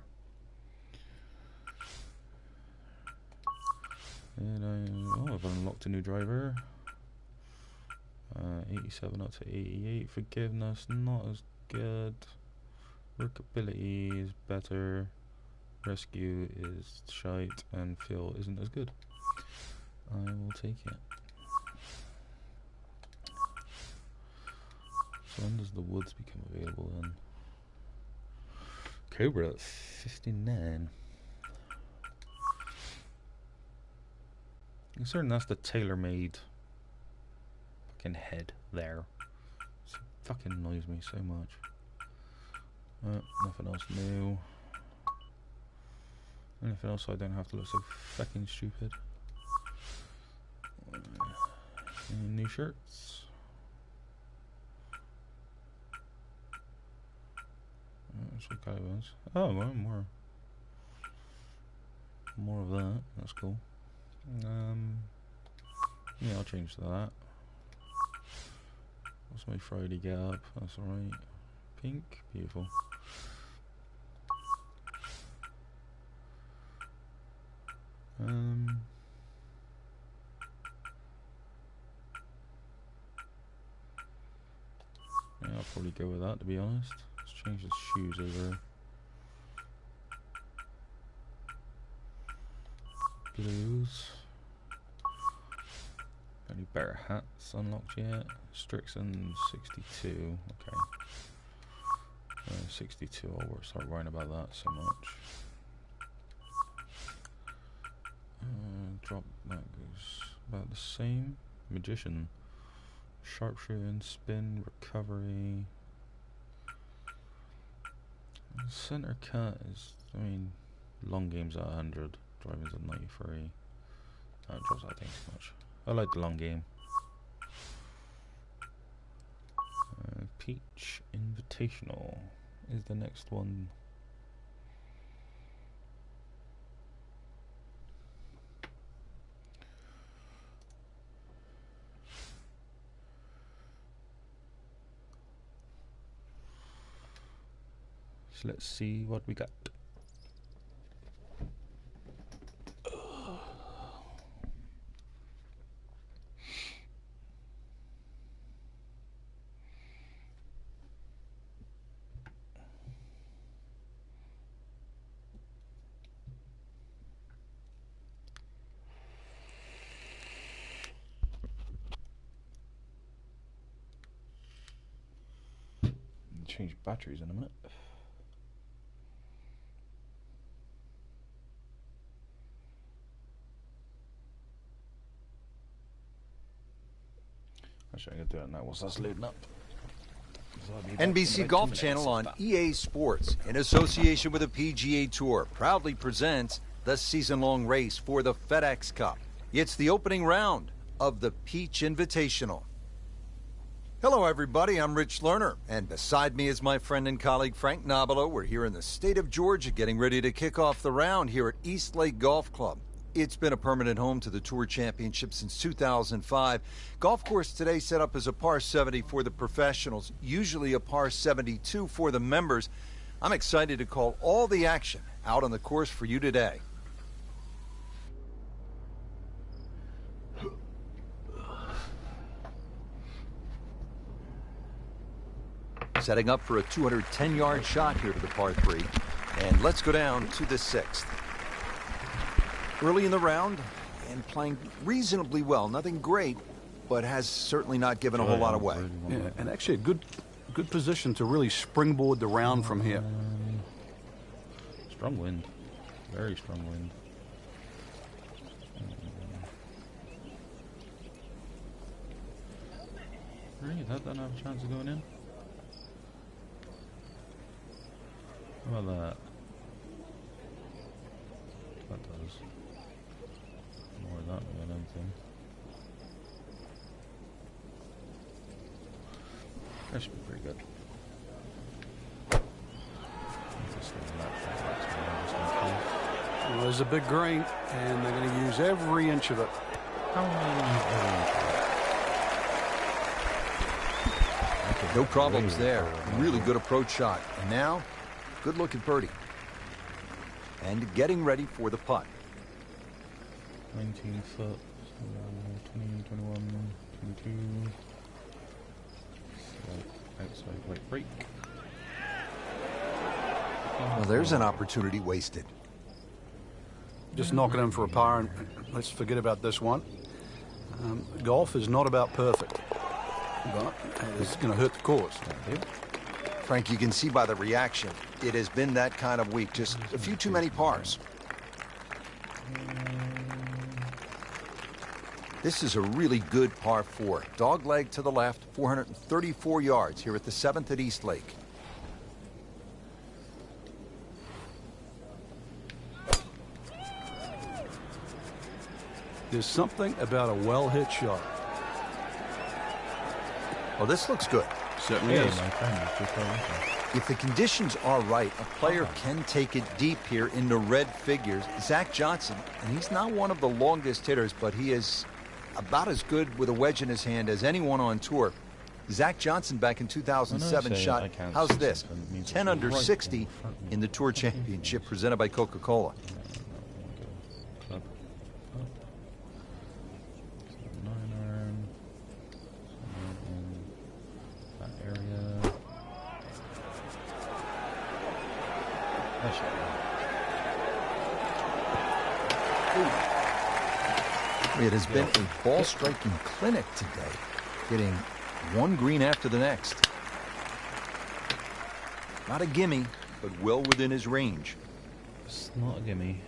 [SPEAKER 1] And I've unlocked a new driver. 87 up to 88. Forgiveness not as good. Workability is better. Rescue is shite, and feel isn't as good. I will take it. So when does the woods become available then? Cobra at 59. I'm certain that's the tailor-made fucking head there. It fucking annoys me so much. Nothing else new. Anything else so I don't have to look so fucking stupid. Any new shirts? That's what kind of is. Oh, well, more of that. That's cool. Yeah, I'll change to that. What's my Friday get up? That's alright. Pink, beautiful. Yeah, I'll probably go with that, to be honest. Let's change the shoes over. Blues. Any better hats unlocked yet? Strixon 62. Okay. 62. I'll start worrying about that so much. Drop that goes about the same. Magician Sharpshooting, spin, recovery. Center cut is, I mean, long game's at 100, driving's at 93. That drops, I think, so much. I like the long game. Peach Invitational is the next one. So let's see what we got. Change batteries in a minute. Actually, I'm going to do that now whilst that's loading up.
[SPEAKER 3] NBC Golf Channel on EA Sports, in association with the PGA Tour, proudly presents the season-long race for the FedEx Cup. It's the opening round of the Peach Invitational. Hello, everybody. I'm Rich Lerner, and beside me is my friend and colleague Frank Nobilo. We're here in the state of Georgia getting ready to kick off the round here at East Lake Golf Club. It's been a permanent home to the Tour Championship since 2005. Golf course today set up as a par 70 for the professionals, usually a par 72 for the members. I'm excited to call all the action out on the course for you today. Setting up for a 210-yard shot here to the par 3. And let's go down to the 6th. Early in the round and playing reasonably well. Nothing great, but has certainly not given a whole lot away.
[SPEAKER 2] Yeah, and actually a good position to really springboard the round from here.
[SPEAKER 1] Strong wind. Very strong wind. Really? That doesn't have a chance of going in? How about that? That does. More of that than anything. That should be pretty good.
[SPEAKER 2] Well, there's a big green, and they're going to use every inch of it.
[SPEAKER 1] How am I going to use every inch of it?
[SPEAKER 3] No problems there. Really good approach shot. And now, good look at birdie. And getting ready for the putt.
[SPEAKER 1] 19 foot, 20, 21, 22. Outside right break.
[SPEAKER 3] Well, there's an opportunity wasted.
[SPEAKER 2] Just knocking in for a par, and let's forget about this one. Golf is not about perfect, but it's going to hurt the course.
[SPEAKER 3] Frank, you can see by the reaction, it has been that kind of week. Just a few too many pars. This is a really good par 4. Dog leg to the left, 434 yards here at the 7th at East Lake.
[SPEAKER 2] There's something about a well-hit shot.
[SPEAKER 3] Well, this looks good.
[SPEAKER 2] Certainly
[SPEAKER 1] Yeah,
[SPEAKER 2] is.
[SPEAKER 1] my friend, just right into
[SPEAKER 3] If the conditions are right, a player can take it deep here into red figures. Zach Johnson, and he's not one of the longest hitters, but he is about as good with a wedge in his hand as anyone on tour. Zach Johnson back in 2007 shot,
[SPEAKER 1] I can't
[SPEAKER 3] how's
[SPEAKER 1] see
[SPEAKER 3] this?
[SPEAKER 1] something, it means
[SPEAKER 3] 10
[SPEAKER 1] it's
[SPEAKER 3] under
[SPEAKER 1] right
[SPEAKER 3] 60
[SPEAKER 1] in front of me.
[SPEAKER 3] in the Tour Championship presented by Coca-Cola.
[SPEAKER 1] Club. Oh. 9-iron. In that area. That should
[SPEAKER 3] It has been a ball striking clinic today, hitting one green after the next. Not a gimme, but well within his range.
[SPEAKER 1] It's not a gimme.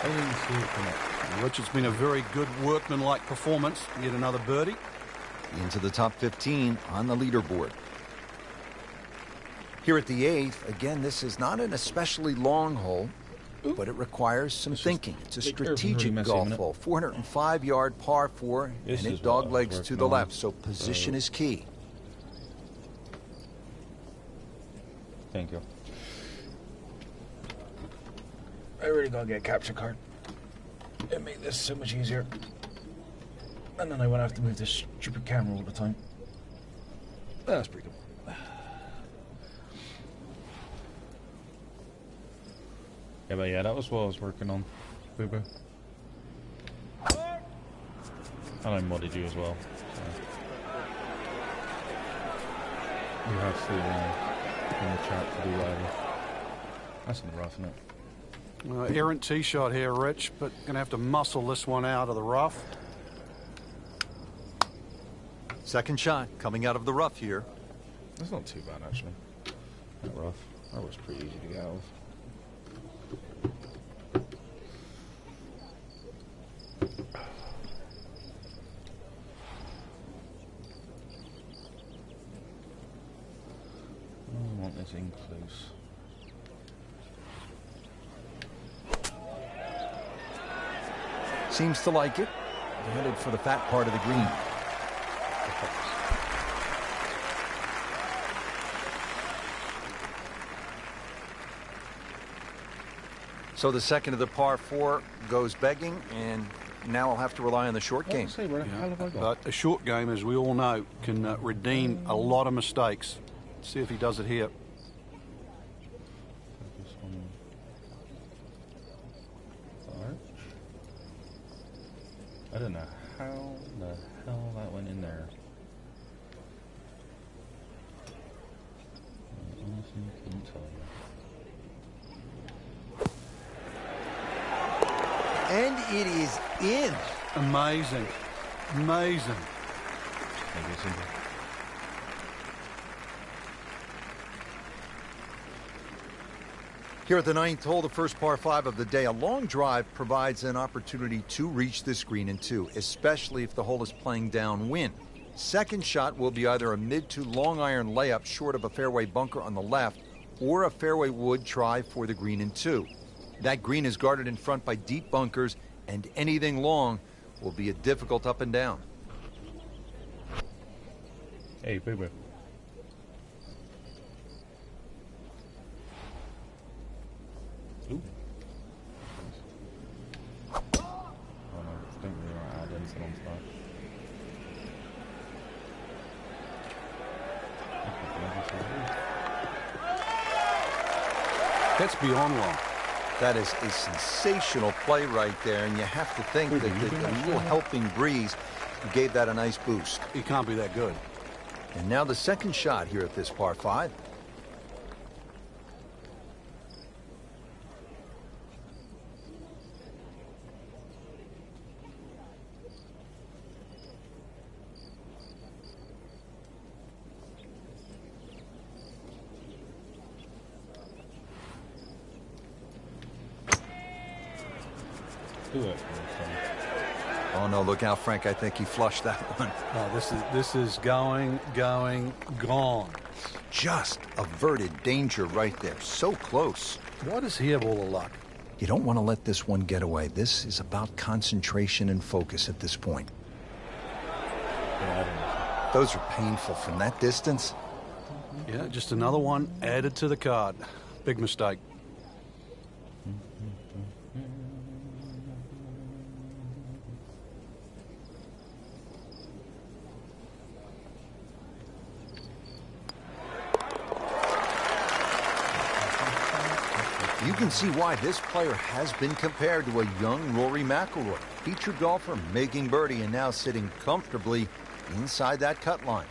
[SPEAKER 1] I didn't see it come up.
[SPEAKER 2] Rich, it's been a very good workmanlike performance. Yet another birdie.
[SPEAKER 3] Into the top 15 on the leaderboard. Here at the 8th, again, this is not an especially long hole, but it requires some thinking. It's a strategic golf hole, 405-yard par 4, and it doglegs to the left, so position is key.
[SPEAKER 1] Thank you. I really gotta get a capture card. It made this so much easier. And then I won't have to move this stupid camera all the time. That's pretty good. Yeah, but yeah, that was what I was working on, Boo Boo. And I modded you as well. So. You have to in the chat to do whatever. That's in the rough, isn't it?
[SPEAKER 2] Errant tee shot here, Rich, but going to have to muscle this one out of the rough.
[SPEAKER 3] Second shot coming out of the rough here.
[SPEAKER 1] That's not too bad, actually. That rough. That was pretty easy to get out of. I want this in close.
[SPEAKER 3] Seems to like it. Headed for the fat part of the green. So the second of the par 4 goes begging, and now I'll have to rely on the short game.
[SPEAKER 2] But a short game, as we all know, can redeem a lot of mistakes. See if he does it here.
[SPEAKER 1] I don't know how the hell that went in there. I honestly couldn't tell you.
[SPEAKER 3] And it is in.
[SPEAKER 2] Amazing. Amazing.
[SPEAKER 1] Maybe it's simple.
[SPEAKER 3] Here at the 9th hole, the first par 5 of the day, a long drive provides an opportunity to reach this green in 2, especially if the hole is playing downwind. Second shot will be either a mid to long iron layup short of a fairway bunker on the left, or a fairway wood try for the green in 2. That green is guarded in front by deep bunkers, and anything long will be a difficult up and down.
[SPEAKER 1] Hey, Boo Boo. Ooh. Oh no, I think we want to add in some stuff.
[SPEAKER 2] That's beyond long.
[SPEAKER 3] That is a sensational play right there, and you have to think that the little helping breeze gave that a nice boost.
[SPEAKER 2] He can't be that good.
[SPEAKER 3] And now the second shot here at this par 5.
[SPEAKER 1] Do it.
[SPEAKER 3] Oh no, look out, Frank. I think he flushed that one.
[SPEAKER 2] Oh, this is going, gone.
[SPEAKER 3] Just averted danger right there. So close.
[SPEAKER 2] Why does he have all the luck?
[SPEAKER 3] You don't want to let this one get away. This is about concentration and focus at this point.
[SPEAKER 1] Yeah,
[SPEAKER 3] Those are painful from that distance.
[SPEAKER 2] Yeah, just another one added to the card. Big mistake.
[SPEAKER 3] You can see why this player has been compared to a young Rory McIlroy. Featured golfer making birdie and now sitting comfortably inside that cut line.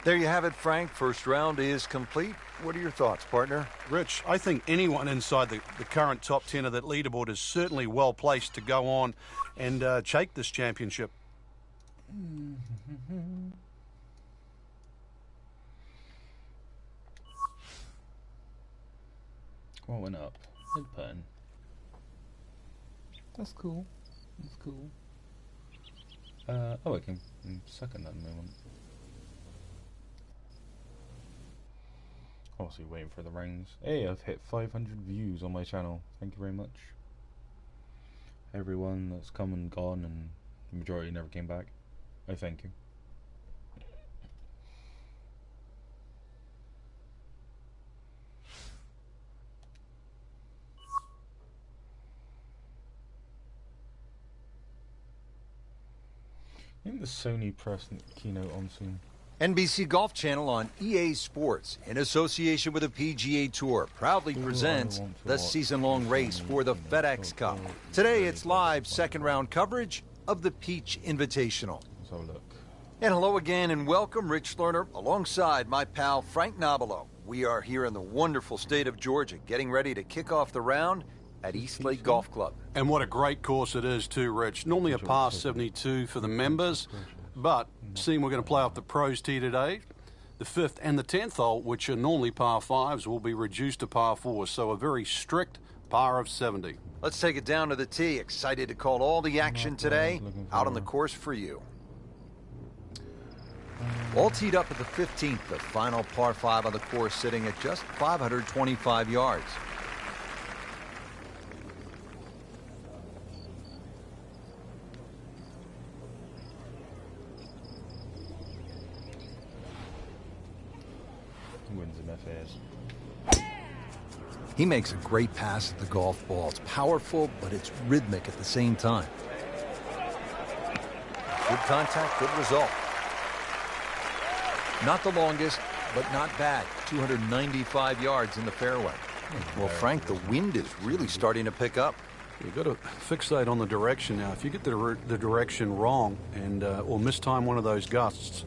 [SPEAKER 3] There you have it, Frank. First round is complete. What are your thoughts, partner?
[SPEAKER 2] Rich, I think anyone inside the current top 10 of that leaderboard is certainly well placed to go on and take this championship.
[SPEAKER 1] What went up? Good pun. That's cool. That's cool. I can second that moment. Obviously waiting for the rings. Hey, I've hit 500 views on my channel. Thank you very much. Everyone that's come and gone, and the majority never came back. I thank you. I think the Sony press keynote on soon.
[SPEAKER 3] NBC Golf Channel on EA Sports, in association with the PGA Tour, proudly presents the season-long race for the FedEx Cup. Today, it's live second-round coverage of the Peach Invitational.
[SPEAKER 1] Let's have a look.
[SPEAKER 3] And hello again, and welcome, Rich Lerner, alongside my pal Frank Nobilo. We are here in the wonderful state of Georgia, getting ready to kick off the round at Eastlake Golf Club.
[SPEAKER 2] And what a great course it is too, Rich. Normally a par 72 for the members, but seeing we're going to play off the pros tee today, the 5th and the 10th hole, which are normally par 5s, will be reduced to par 4s, so a very strict par of 70.
[SPEAKER 3] Let's take it down to the tee. Excited to call all the action today out on the course for you. All teed up at the 15th, the final par 5 on the course, sitting at just 525 yards.
[SPEAKER 1] Wins in FAs.
[SPEAKER 3] He makes a great pass at the golf ball. It's powerful, but it's rhythmic at the same time. Good contact, good result. Not the longest, but not bad. 295 yards in the fairway. Well, Frank, the wind is really starting to pick up.
[SPEAKER 2] You've got to fixate on the direction now. If you get the direction wrong and or mistime one of those gusts,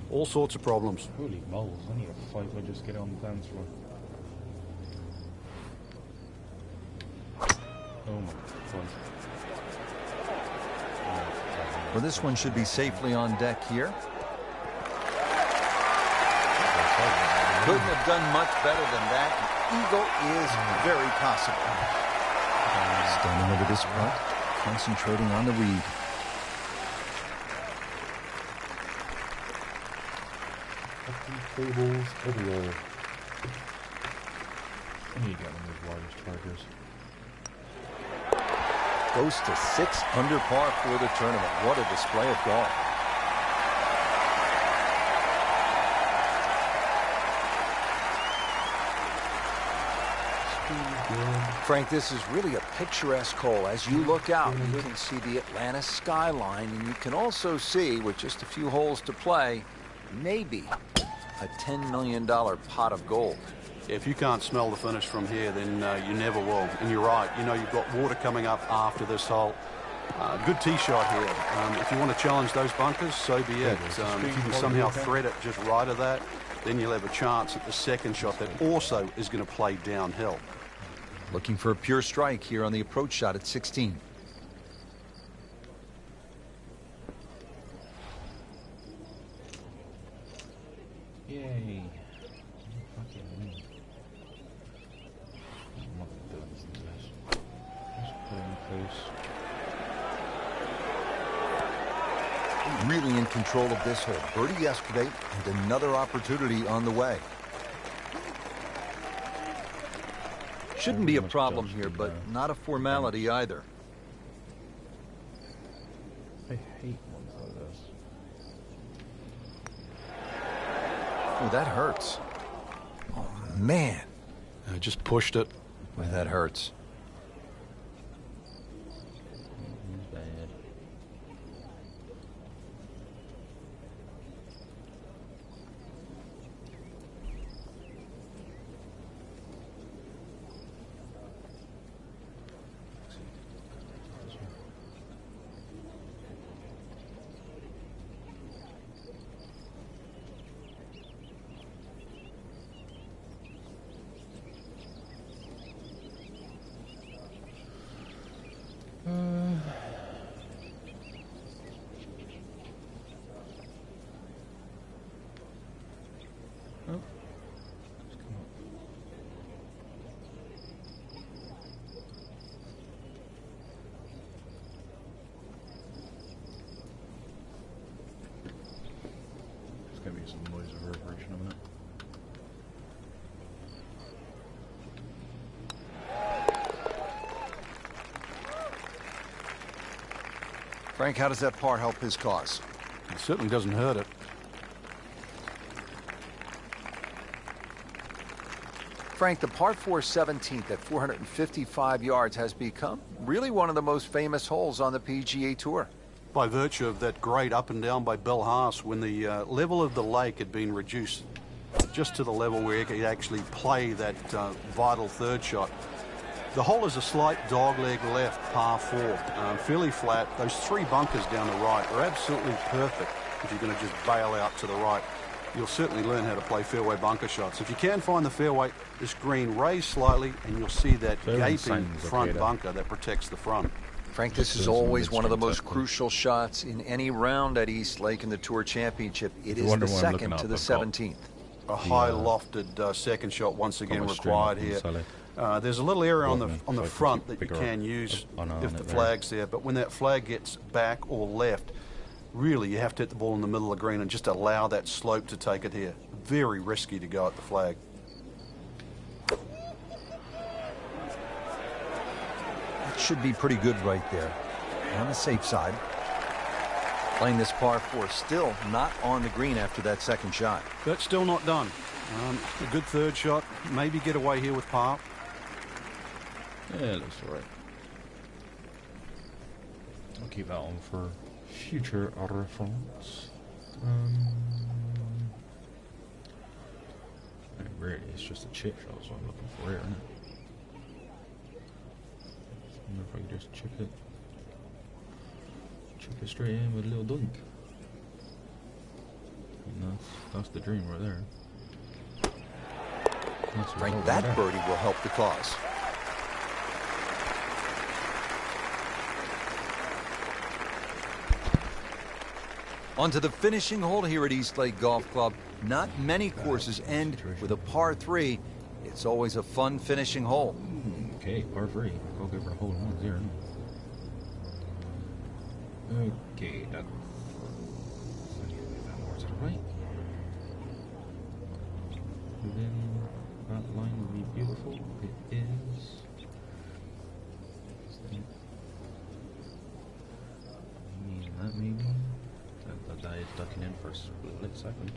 [SPEAKER 2] all sorts of problems.
[SPEAKER 1] Holy moles, I need a 5 would just get on the dance floor. Oh my God.
[SPEAKER 3] Well, this one should be safely on deck here. Couldn't have done much better than that. Eagle is very possible. Standing over this putt, concentrating on the read.
[SPEAKER 1] Cables everywhere. I need to get one of those wireless chargers.
[SPEAKER 3] Close to 6 under par for the tournament. What a display of golf. Frank, this is really a picturesque hole. As you look out, you can see the Atlanta skyline, and you can also see, with just a few holes to play, maybe a $10 million pot of gold.
[SPEAKER 2] If you can't smell the finish from here, then you never will. And you're right. You know, you've got water coming up after this hole. Good tee shot here. If you want to challenge those bunkers, so be it. If you can somehow thread it just right of that, then you'll have a chance at the second shot that also is going to play downhill.
[SPEAKER 3] Looking for a pure strike here on the approach shot at 16.
[SPEAKER 1] Yay. Fucking win. I'm not gonna do anything to this. Just put it in close.
[SPEAKER 3] Really in control of this hole. Birdie yesterday and another opportunity on the way. Shouldn't be a problem here, but not a formality either.
[SPEAKER 1] I hate ones like this.
[SPEAKER 3] Oh, that hurts. Oh, man.
[SPEAKER 2] I just pushed it.
[SPEAKER 3] Boy, that hurts.
[SPEAKER 1] It's bad.
[SPEAKER 3] Frank, how does that par help his cause?
[SPEAKER 2] It certainly doesn't hurt it.
[SPEAKER 3] Frank, the par 4 17th at 455 yards has become really one of the most famous holes on the PGA Tour.
[SPEAKER 2] By virtue of that great up and down by Bill Haas when the level of the lake had been reduced just to the level where he could actually play that vital third shot. The hole is a slight dogleg left, par 4, fairly flat. Those 3 bunkers down the right are absolutely perfect if you're going to just bail out to the right. You'll certainly learn how to play fairway bunker shots. If you can find the fairway, this green raise slightly and you'll see that gaping front bunker that protects the front.
[SPEAKER 3] Frank, this is always one of the most crucial shots in any round at East Lake in the Tour Championship. It is the second to the 17th.
[SPEAKER 2] A high lofted second shot once again required here. There's a little area on the front that you can use if the flag's there, but when that flag gets back or left, really you have to hit the ball in the middle of the green and just allow that slope to take it here. Very risky to go at the flag.
[SPEAKER 3] That should be pretty good right there. On the safe side. Playing this par 4, still not on the green after that second shot.
[SPEAKER 2] That's still not done. A good third shot. Maybe get away here with par.
[SPEAKER 1] Yeah, it looks alright. I'll keep that on for future reference. Really, it's just a chip shot, so I'm looking for it, isn't it? I wonder if I can just chip it straight in with a little dunk. And that's the dream right there.
[SPEAKER 3] Frank, that birdie will help the cause. On to the finishing hole here at East Lake Golf Club. Not many courses end with a par 3. It's always a fun finishing hole.
[SPEAKER 1] Okay, par 3. I'll go for a hole in one here. Okay, that more to the right. Within that line would be beautiful. It is. That maybe. That is ducking in for a split second.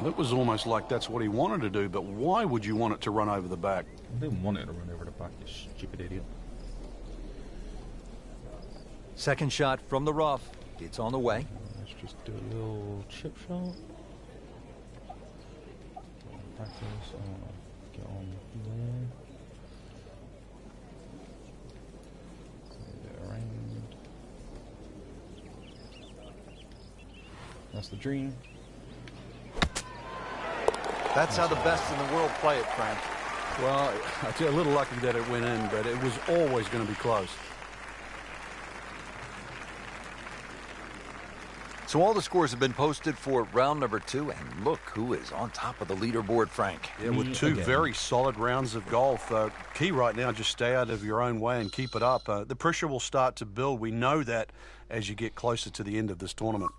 [SPEAKER 2] It was almost like that's what he wanted to do, but why would you want it to run over the back?
[SPEAKER 1] I didn't want it to run over the back, you stupid idiot.
[SPEAKER 3] Second shot from the rough. It's on the way.
[SPEAKER 1] Let's just do a little chip shot. Practice. Get on there. Get around. That's the dream.
[SPEAKER 3] That's how the best in the world play it, Frank.
[SPEAKER 2] Well, I tell you, a little lucky that it went in, but it was always going to be close.
[SPEAKER 3] So all the scores have been posted for round number 2, and look who is on top of the leaderboard, Frank.
[SPEAKER 2] Yeah, with 2 very solid rounds of golf. Key right now, just stay out of your own way and keep it up. The pressure will start to build. We know that as you get closer to the end of this tournament.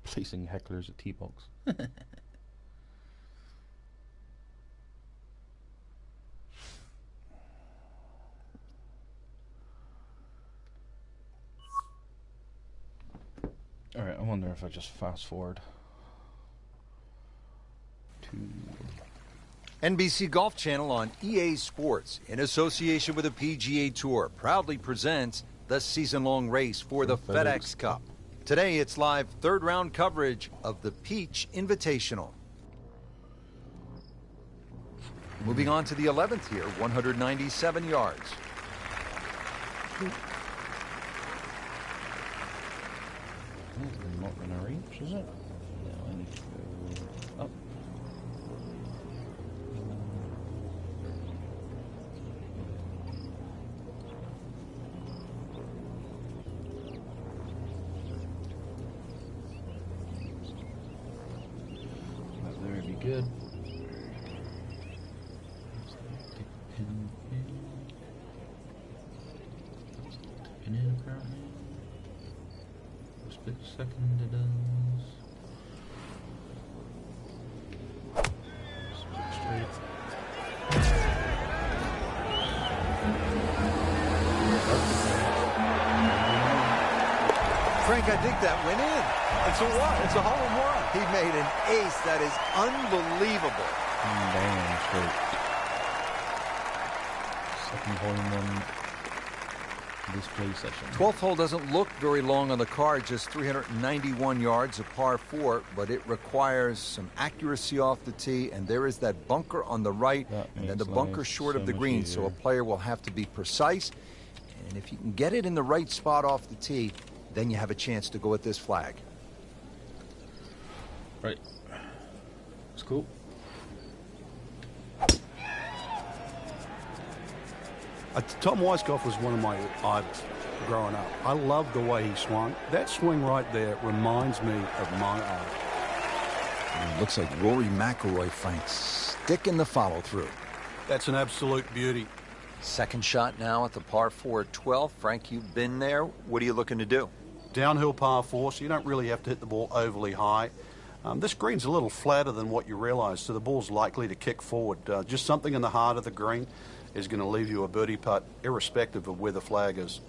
[SPEAKER 1] Placing hecklers at T-box. Alright, I wonder if I just fast forward to
[SPEAKER 3] NBC Golf Channel on EA Sports, in association with the PGA Tour, proudly presents the season-long race for the FedEx Cup. Today, it's live third-round coverage of the Peach Invitational. Moving on to the 11th here, 197 yards.
[SPEAKER 1] not going to reach, is it? No, I need to go up. good. Stick the pin in. That's the pin in apparently. For a split second it does. Split straight.
[SPEAKER 3] Frank, I think that went in.
[SPEAKER 2] It's a what? It's a hole in one.
[SPEAKER 3] He made an ace. That is unbelievable.
[SPEAKER 1] Damn straight. Second hole in one this play session.
[SPEAKER 3] 12th hole doesn't look very long on the card, just 391 yards, a par 4, but it requires some accuracy off the tee, and there is that bunker on the right, and then the bunker short of the green, so a player will have to be precise, and if you can get it in the right spot off the tee, then you have a chance to go at this flag.
[SPEAKER 1] Right. It's cool.
[SPEAKER 2] Tom Weiskopf was one of my idols growing up. I loved the way he swung. That swing right there reminds me of my idol.
[SPEAKER 3] It looks like Rory McIlroy, Frank, sticking the follow-through.
[SPEAKER 2] That's an absolute beauty.
[SPEAKER 3] Second shot now at the par 4 at 12. Frank, you've been there. What are you looking to do?
[SPEAKER 2] Downhill par 4, so you don't really have to hit the ball overly high. This green's a little flatter than what you realize, so the ball's likely to kick forward. Just something in the heart of the green is going to leave you a birdie putt, irrespective of where the flag is.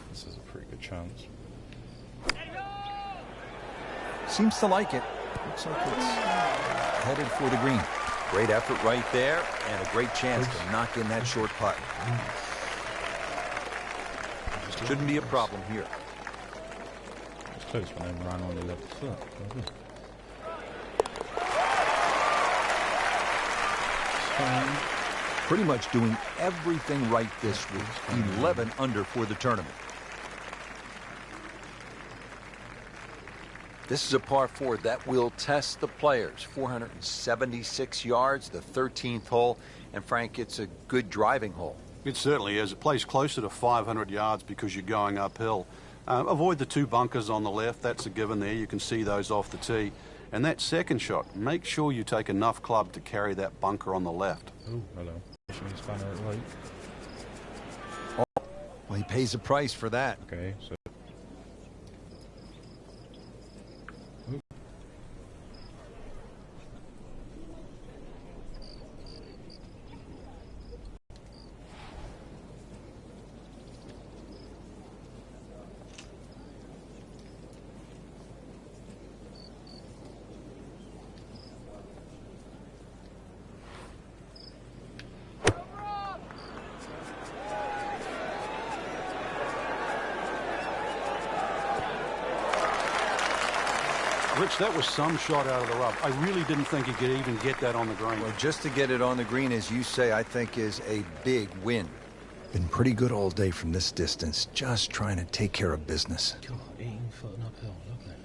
[SPEAKER 1] This is a pretty good chance.
[SPEAKER 3] Seems to like it. Looks like it's headed for the green. Great effort right there, and a great chance to knock in that short putt. Shouldn't be a problem here.
[SPEAKER 1] It's close when I ran on the left foot.
[SPEAKER 3] Pretty much doing everything right this week. 11 under for the tournament. This is a par 4 that will test the players. 476 yards, the 13th hole. And Frank, it's a good driving hole.
[SPEAKER 2] It certainly is. It plays closer to 500 yards because you're going uphill. Avoid the two bunkers on the left. That's a given there. You can see those off the tee. And that second shot, make sure you take enough club to carry that bunker on the left.
[SPEAKER 1] Oh, hello.
[SPEAKER 3] Well, he pays a price for that.
[SPEAKER 1] Okay, so
[SPEAKER 2] Rich, that was some shot out of the rough. I really didn't think he could even get that on the green.
[SPEAKER 3] Well, just to get it on the green, as you say, I think is a big win. Been pretty good all day from this distance, just trying to take care of business.
[SPEAKER 1] God, 18 foot and uphill, lovely.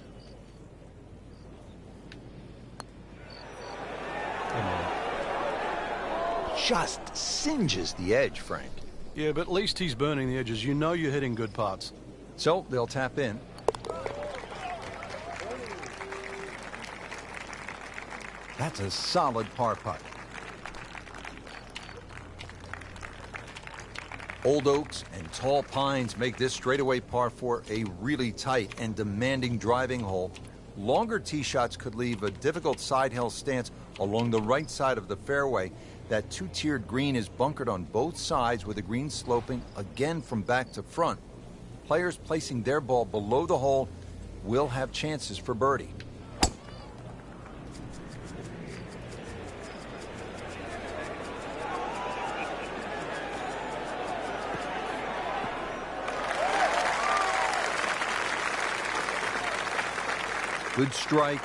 [SPEAKER 3] Just singes the edge, Frank.
[SPEAKER 2] Yeah, but at least he's burning the edges. You know you're hitting good putts.
[SPEAKER 3] So they'll tap in. That's a solid par putt. Old oaks and tall pines make this straightaway par 4 a really tight and demanding driving hole. Longer tee shots could leave a difficult side hill stance along the right side of the fairway. That two-tiered green is bunkered on both sides with the green sloping again from back to front. Players placing their ball below the hole will have chances for birdie. Good strike,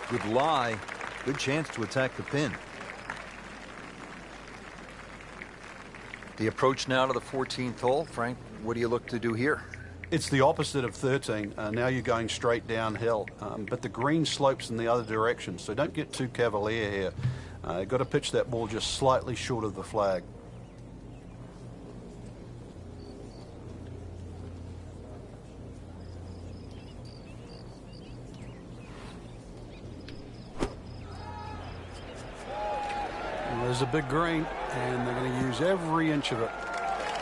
[SPEAKER 3] good lie, good chance to attack the pin. The approach now to the 14th hole. Frank, what do you look to do here?
[SPEAKER 2] It's the opposite of 13. Now you're going straight downhill, but the green slopes in the other direction, so don't get too cavalier here. You've got to pitch that ball just slightly short of the flag. Well, there's a big green, and they're going to use every inch of it.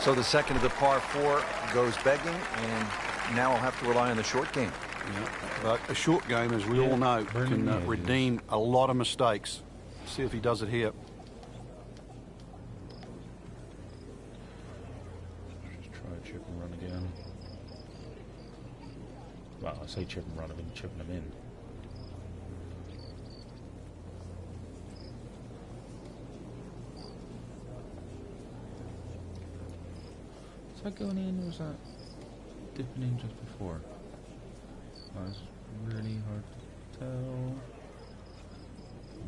[SPEAKER 3] So the second of the par 4 goes begging, and now I'll have to rely on the short game.
[SPEAKER 2] Yeah, but a short game, as we all know, can redeem a lot of mistakes. See if he does it here.
[SPEAKER 1] Just try a chip and run again. Well, I say chip and run, I mean chipping them in. Was that going in or was that dipping in just before? Oh, it's really hard to tell.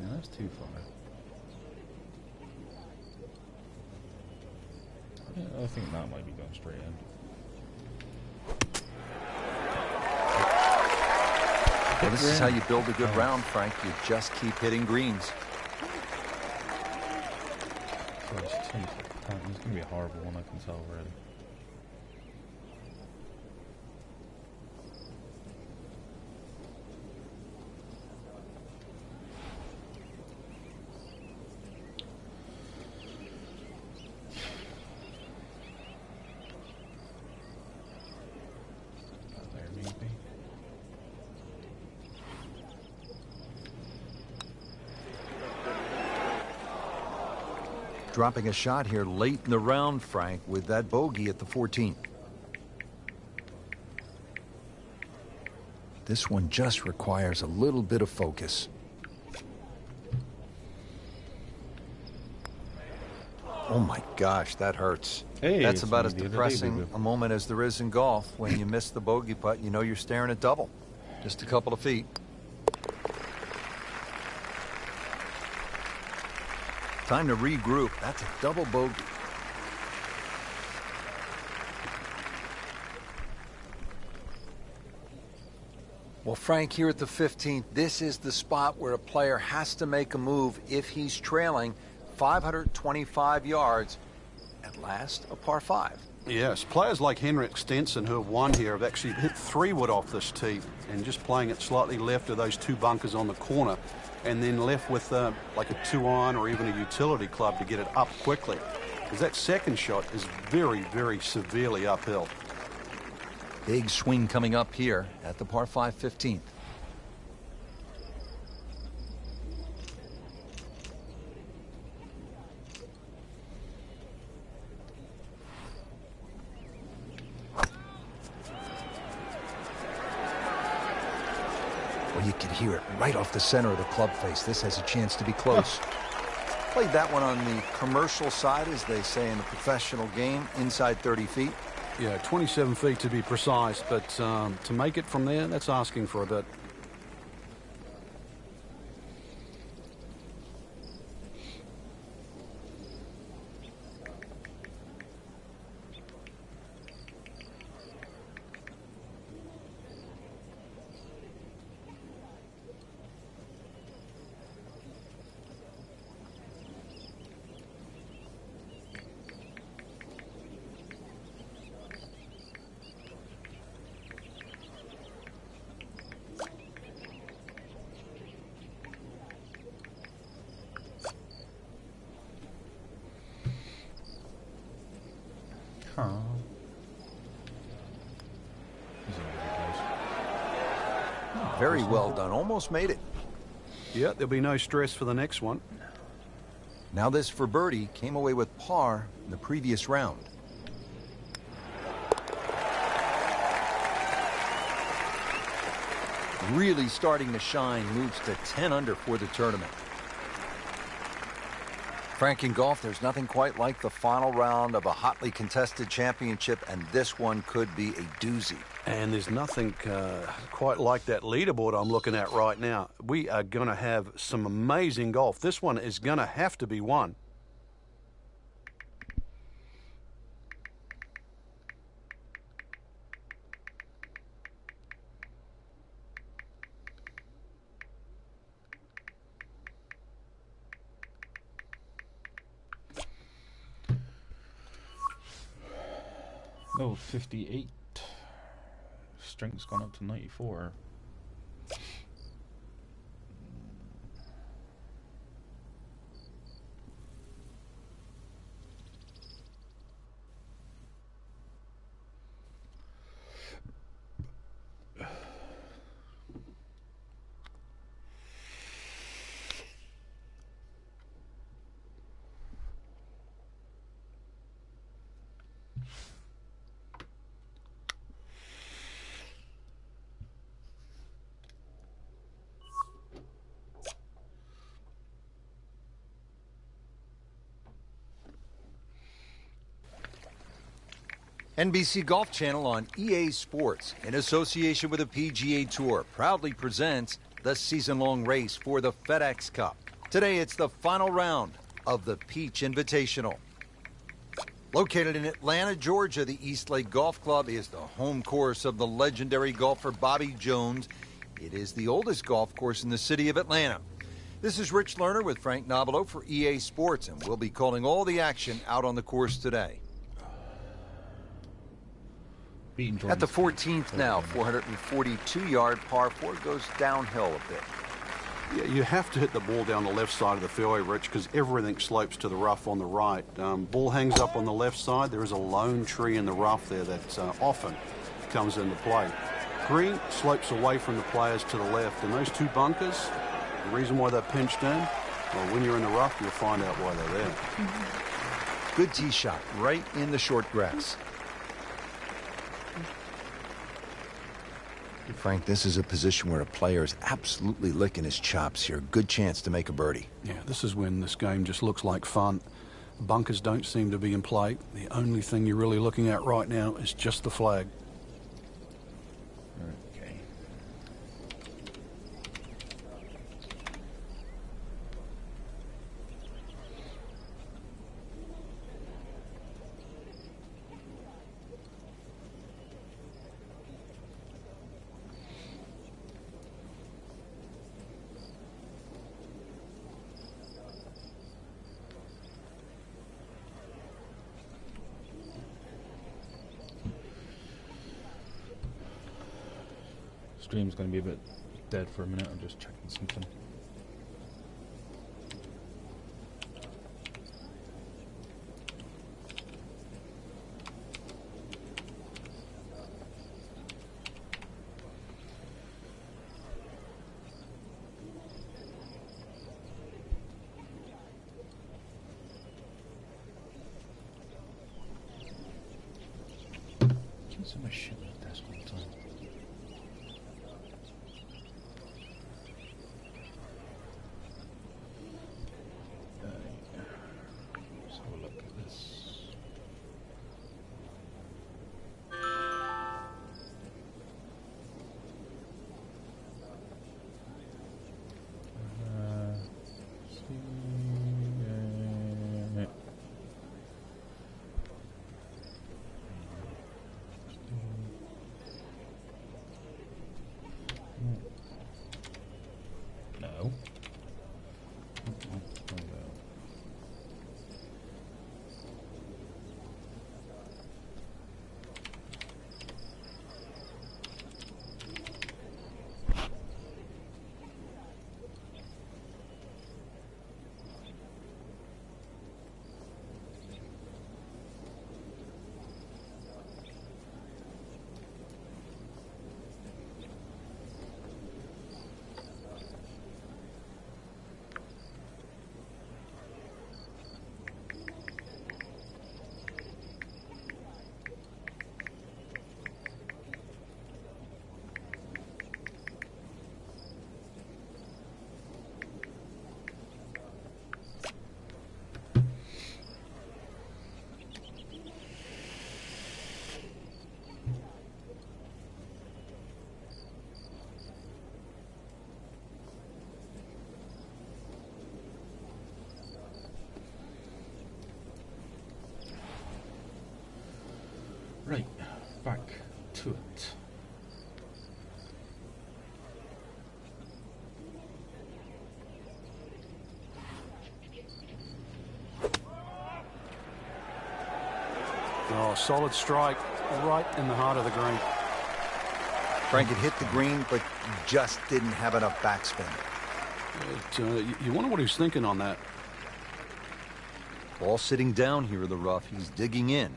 [SPEAKER 1] No, that's too far. Yeah, I think that might be going straight in.
[SPEAKER 3] Well, this is how you build a good round, Frank. You just keep hitting greens.
[SPEAKER 1] Oh, it's going to be a horrible one, I can tell already.
[SPEAKER 3] Dropping a shot here late in the round, Frank, with that bogey at the 14th. This one just requires a little bit of focus. Oh my gosh, that hurts.
[SPEAKER 1] Hey,
[SPEAKER 3] that's
[SPEAKER 1] it's
[SPEAKER 3] about as
[SPEAKER 1] the other day,
[SPEAKER 3] depressing
[SPEAKER 1] baby.
[SPEAKER 3] a moment as there is in golf. When you miss the bogey putt, you know you're staring at double. Just a couple of feet. Time to regroup. That's a double bogey. Well, Frank, here at the 15th, this is the spot where a player has to make a move if he's trailing 525 yards. At last, a par 5.
[SPEAKER 2] Yes, players like Henrik Stenson, who have won here, have actually hit 3-wood off this tee and just playing it slightly left of those 2 bunkers on the corner, and then left with like a 2-iron or even a utility club to get it up quickly, because that second shot is very, very severely uphill.
[SPEAKER 3] Big swing coming up here at the par 5 15th. Well, you could hear it right off the center of the club face. This has a chance to be close. Played that one on the commercial side, as they say in the professional game, inside 30 feet.
[SPEAKER 2] Yeah, 27 feet to be precise, but to make it from there, that's asking for a bit.
[SPEAKER 1] Huh.
[SPEAKER 3] Very well done. Almost made it.
[SPEAKER 2] Yeah, there'll be no stress for the next one.
[SPEAKER 3] Now this for birdie. Came away with par in the previous round. Really starting to shine. Moves to 10 under for the tournament. Frank, in golf, there's nothing quite like the final round of a hotly contested championship, and this one could be a doozy.
[SPEAKER 2] And there's nothing quite like that leaderboard I'm looking at right now. We are going to have some amazing golf. This one is going to have to be won.
[SPEAKER 1] Oh, 58. Strength's gone up to 94.
[SPEAKER 3] NBC Golf Channel on EA Sports, in association with the PGA Tour, proudly presents the season-long race for the FedEx Cup. Today, it's the final round of the Peach Invitational. Located in Atlanta, Georgia, the East Lake Golf Club is the home course of the legendary golfer Bobby Jones. It is the oldest golf course in the city of Atlanta. This is Rich Lerner with Frank Nobilo for EA Sports, and we'll be calling all the action out on the course today. At the 14th now, 442-yard par 4 goes downhill a bit.
[SPEAKER 2] Yeah, you have to hit the ball down the left side of the fairway, Rich, because everything slopes to the rough on the right. Ball hangs up on the left side. There is a lone tree in the rough there that often comes into play. Green slopes away from the players to the left, and those two bunkers, the reason why they're pinched in, well, when you're in the rough, you'll find out why they're there.
[SPEAKER 3] Good tee shot right in the short grass. Frank, this is a position where a player is absolutely licking his chops here. Good chance to make a birdie.
[SPEAKER 2] Yeah, this is when this game just looks like fun. Bunkers don't seem to be in play. The only thing you're really looking at right now is just the flag.
[SPEAKER 1] Okay. Stream's going to be a bit dead for a minute. I'm just checking something. Can't see my shit at the desk all the time. Let's have a look at this. No. Right, back to it.
[SPEAKER 2] Oh, solid strike. right in the heart of the green.
[SPEAKER 3] Frank had hit the green, but just didn't have enough backspin.
[SPEAKER 2] You wonder what he's thinking on that.
[SPEAKER 3] Ball sitting down here in the rough. He's digging in.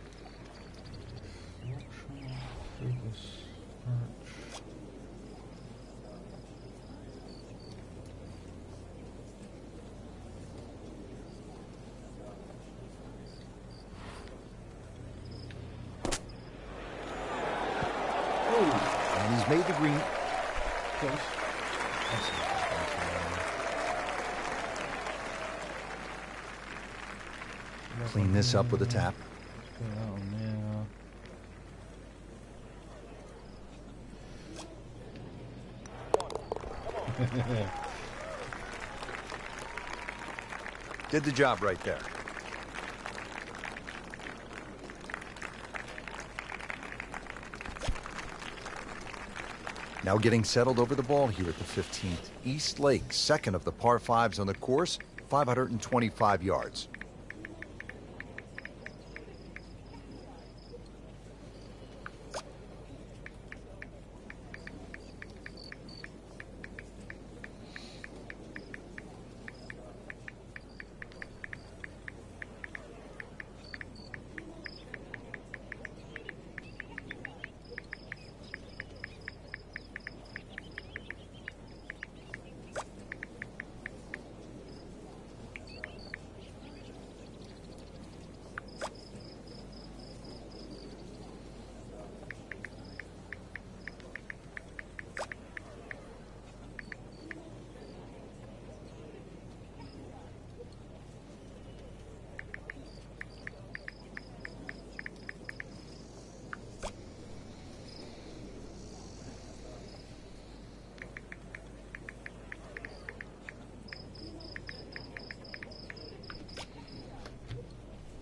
[SPEAKER 3] And he's made the green. Clean this up with a tap. Did the job right there. Now getting settled over the ball here at the 15th. East Lake, second of the par 5s on the course, 525 yards.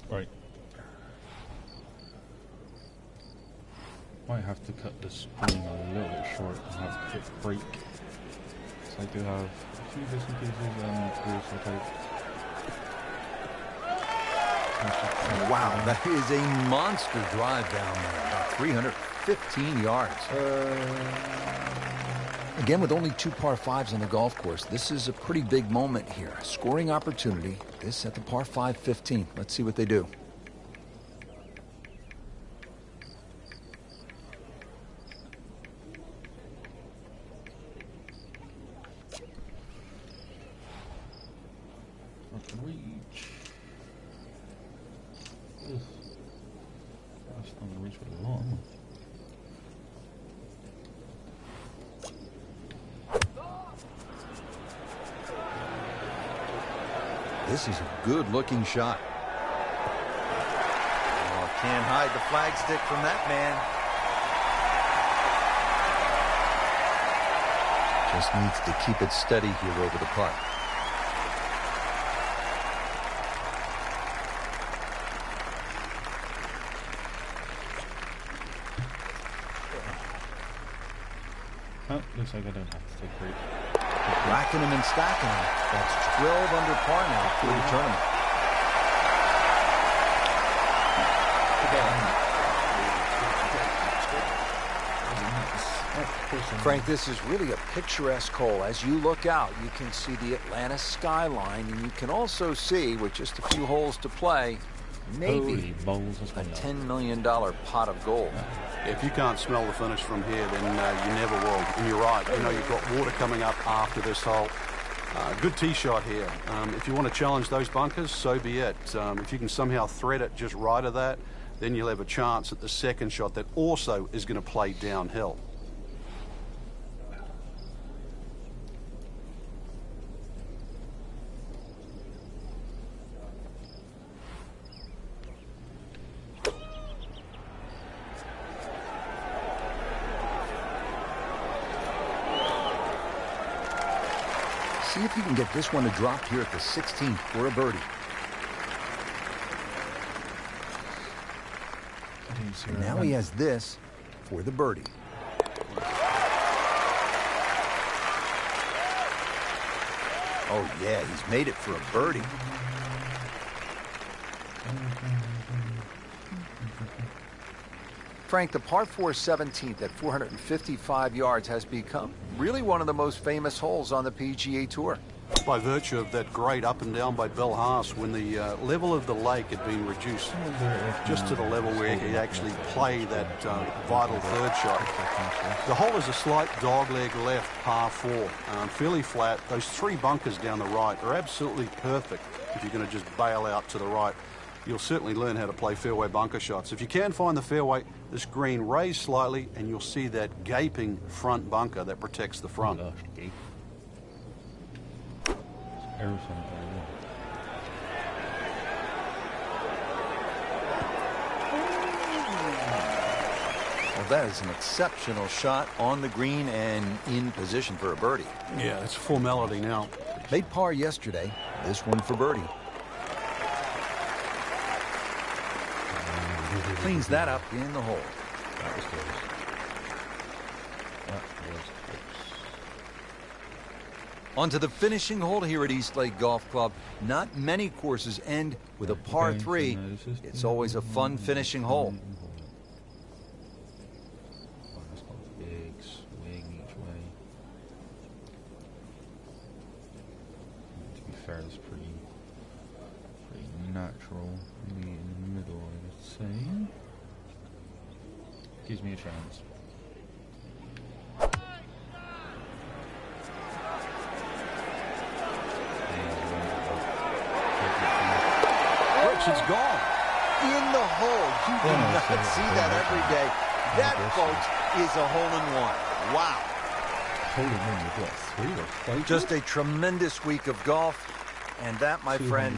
[SPEAKER 1] Right. Might have to cut the swing a little bit short and have a quick break. So I do have a few bits and pieces and also type.
[SPEAKER 3] Wow, that is a monster drive down there. About 315 yards. Again, with only 2 par 5s on the golf course, this is a pretty big moment here. A scoring opportunity. This at the par 5 15. Let's see what they do.
[SPEAKER 1] Reach. That's not gonna reach what I want.
[SPEAKER 3] This is a good-looking shot. Oh, can't hide the flagstick from that man. Just needs to keep it steady here over the putt.
[SPEAKER 1] Oh, looks like I don't have to take break.
[SPEAKER 3] Racking him and stacking him. That's 12 under par now for the tournament. Frank, this is really a picturesque hole. As you look out, you can see the Atlanta skyline, and you can also see, with just a few holes to play, maybe a $10 million pot of gold.
[SPEAKER 2] If you can't smell the finish from here, then you never will. And you're right. You know, you've got water coming up after this hole. Good tee shot here. If you want to challenge those bunkers, so be it. If you can somehow thread it just right of that, then you'll have a chance at the second shot that also is going to play downhill.
[SPEAKER 3] See if you can get this one to drop here at the 16th for a birdie. And now he has this for the birdie. Oh, yeah, he's made it for a birdie. Frank, the par 4 17th at 455 yards has become really one of the most famous holes on the PGA Tour.
[SPEAKER 2] By virtue of that great up and down by Bill Haas when the level of the lake had been reduced just to the level where he could actually play that vital third shot. The hole is a slight dogleg left par 4, fairly flat. Those 3 bunkers down the right are absolutely perfect if you're going to just bail out to the right. You'll certainly learn how to play fairway bunker shots. If you can find the fairway, this green raised slightly and you'll see that gaping front bunker that protects the front.
[SPEAKER 1] Oh, gosh, gape. Everything very well.
[SPEAKER 3] Well, that is an exceptional shot on the green and in position for a birdie.
[SPEAKER 2] Yeah, it's a formality now.
[SPEAKER 3] Made par yesterday, this one for birdie. Cleans that up in the hole.
[SPEAKER 1] That was close. That was close.
[SPEAKER 3] On to the finishing hole here at Eastlake Golf Club. Not many courses end with a par 3. It's always a fun finishing hole.
[SPEAKER 1] Oh, that's got a big swing each way. To be fair, it's pretty natural. Maybe in the middle, I would say. Gives me a chance.
[SPEAKER 2] It's gone.
[SPEAKER 3] In the hole. You do not see that every day. That, folks, is a hole-in-one. Wow.
[SPEAKER 1] Hole-in-one with what, 3 or 5?
[SPEAKER 3] Just a tremendous week of golf. And that, my friend,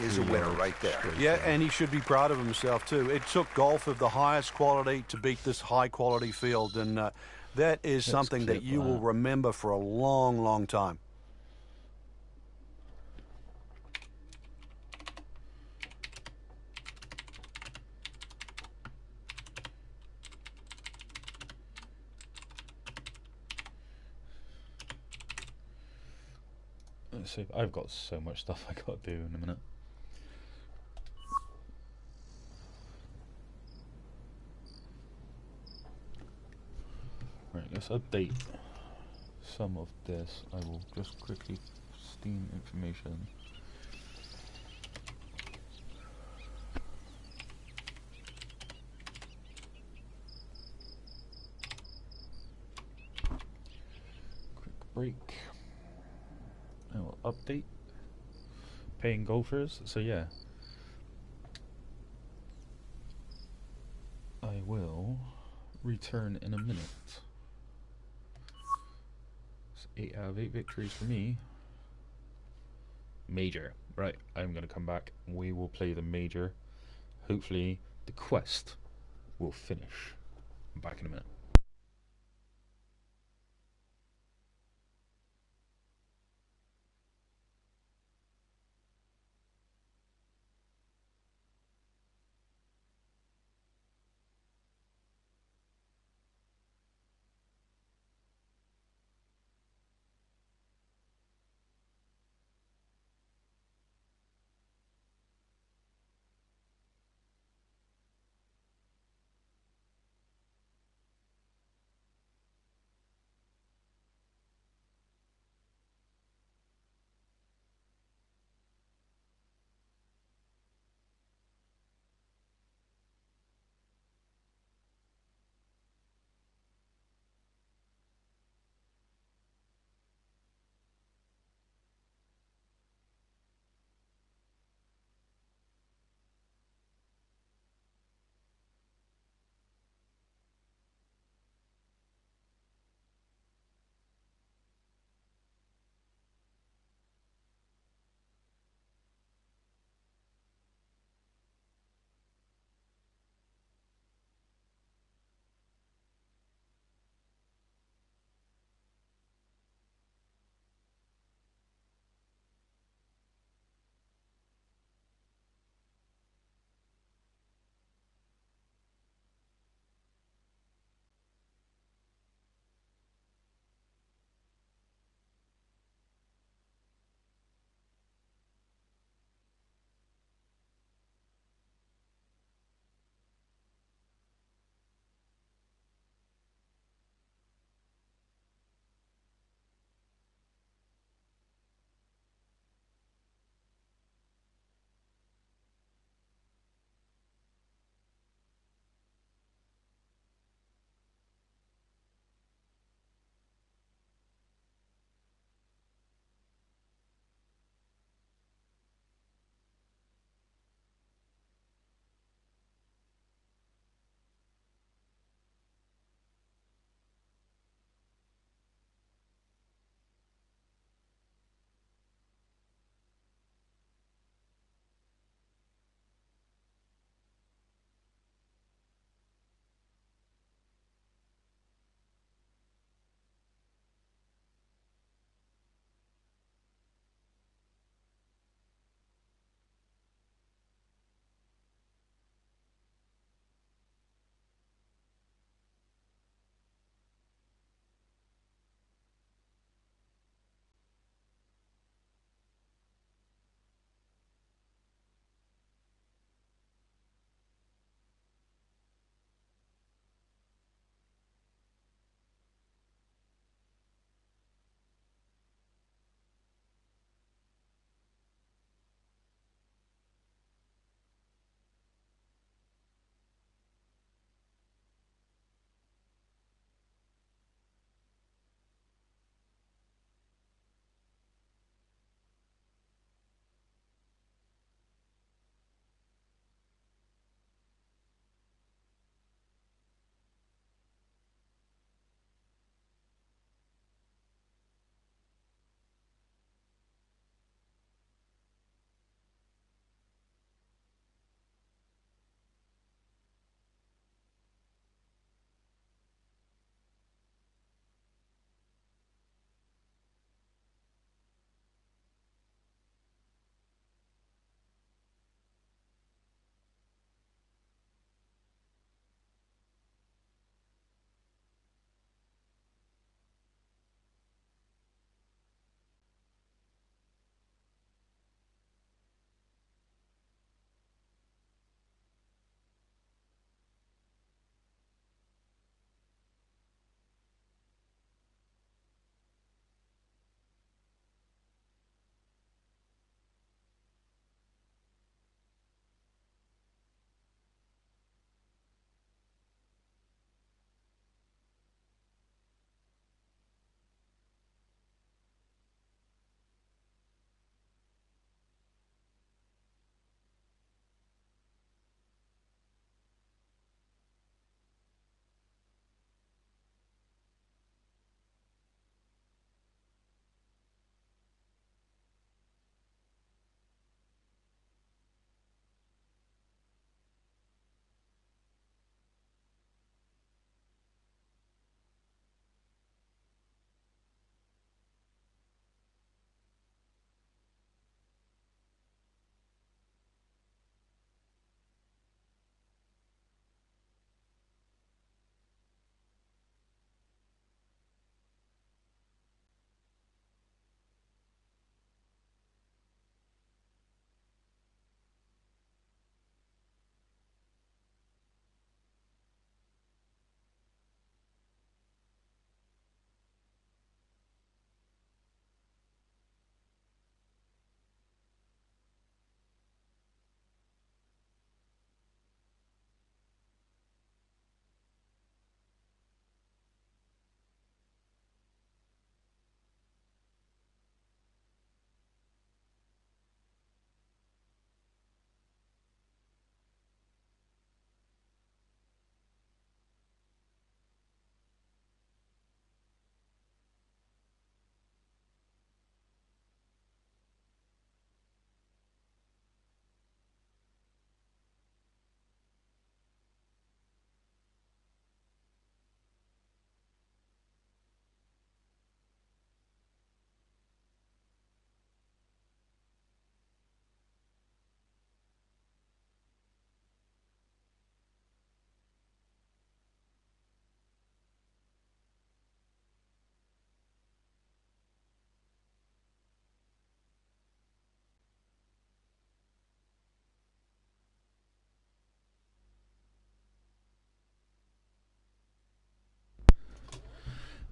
[SPEAKER 3] is a winner right there.
[SPEAKER 2] Yeah, and he should be proud of himself, too. It took golf of the highest quality to beat this high-quality field, and that is something that you will remember for a long, long time.
[SPEAKER 1] Let's see. I've got so much stuff I got to do in a minute. Right, let's update some of this. I will just quickly steam information. Quick break. I will update paying golfers. So yeah, I will return in a minute. It's 8 out of 8 victories for me. Major. Right, I'm going to come back. We will play the major. Hopefully the quest will finish. I'm back in a minute.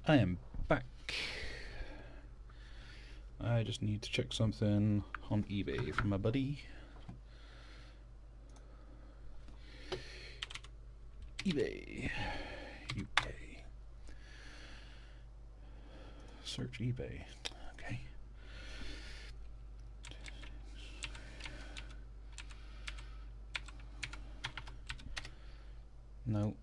[SPEAKER 1] I am back. I just need to check something on eBay from my buddy. eBay. UK. Search eBay. Okay. No.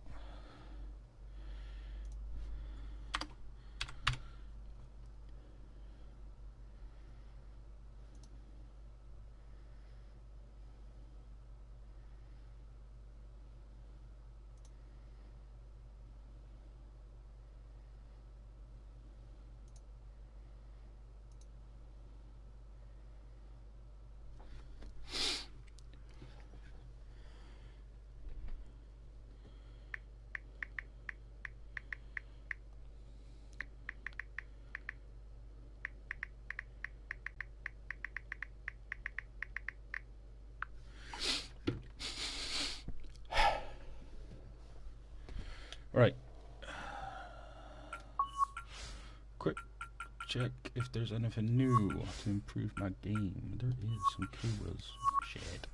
[SPEAKER 1] Right. Quick check if there's anything new to improve my game. There is some Cobras. Shit.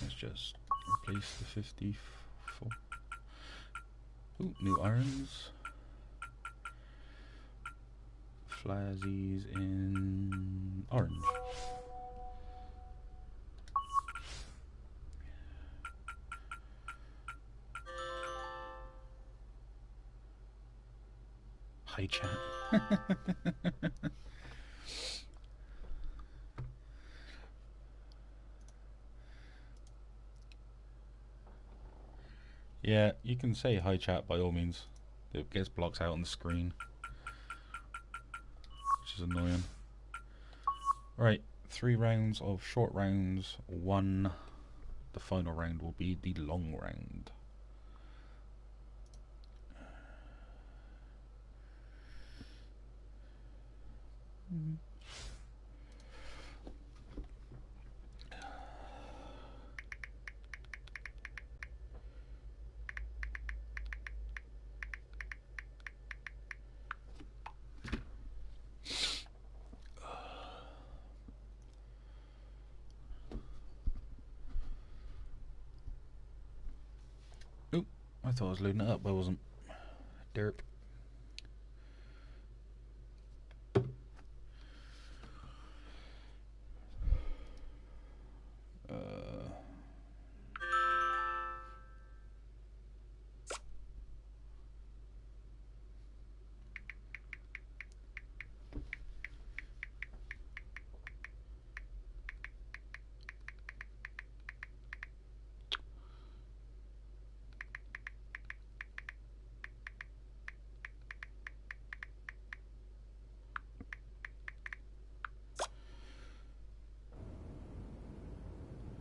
[SPEAKER 1] Let's just replace the 54. Ooh, new irons. Flazzies in orange. Hi, chat. Yeah, you can say hi, chat, by all means. It gets blocks out on the screen, which is annoying. Right, 3 rounds of short rounds. 1. The final round will be the long round. Oop, I thought I was loading it up, but I wasn't. Derp.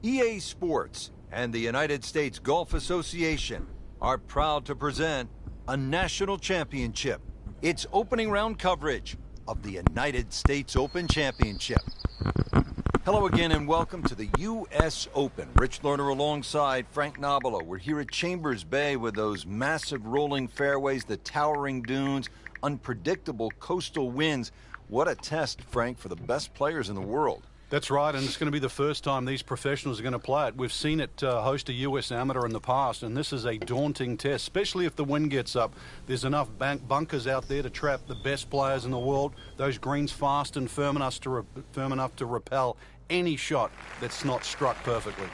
[SPEAKER 3] EA Sports and the United States Golf Association are proud to present a national championship. It's opening round coverage of the United States Open Championship. Hello again and welcome to the U.S. Open. Rich Lerner alongside Frank Nobilo. We're here at Chambers Bay with those massive rolling fairways, the towering dunes, unpredictable coastal winds. What a test, Frank, for the best players in the world.
[SPEAKER 2] That's right, and it's going to be the first time these professionals are going to play it. We've seen it host a U.S. Amateur in the past, and this is a daunting test, especially if the wind gets up. There's enough bunkers out there to trap the best players in the world. Those greens fast and firm enough to repel any shot that's not struck perfectly.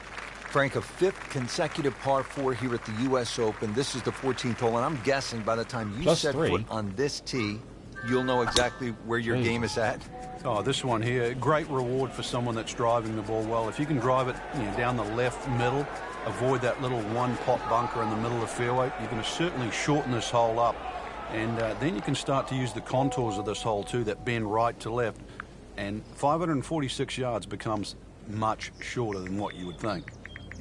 [SPEAKER 3] Frank, a 5th consecutive par 4 here at the U.S. Open. This is the 14th hole, and I'm guessing by the time you set foot on this tee, you'll know exactly where your game is at.
[SPEAKER 2] Oh, this one here, great reward for someone that's driving the ball well. If you can drive it down the left middle, avoid that little one-pot bunker in the middle of the fairway, you're going to certainly shorten this hole up. And then you can start to use the contours of this hole too, that bend right to left. And 546 yards becomes much shorter than what you would think.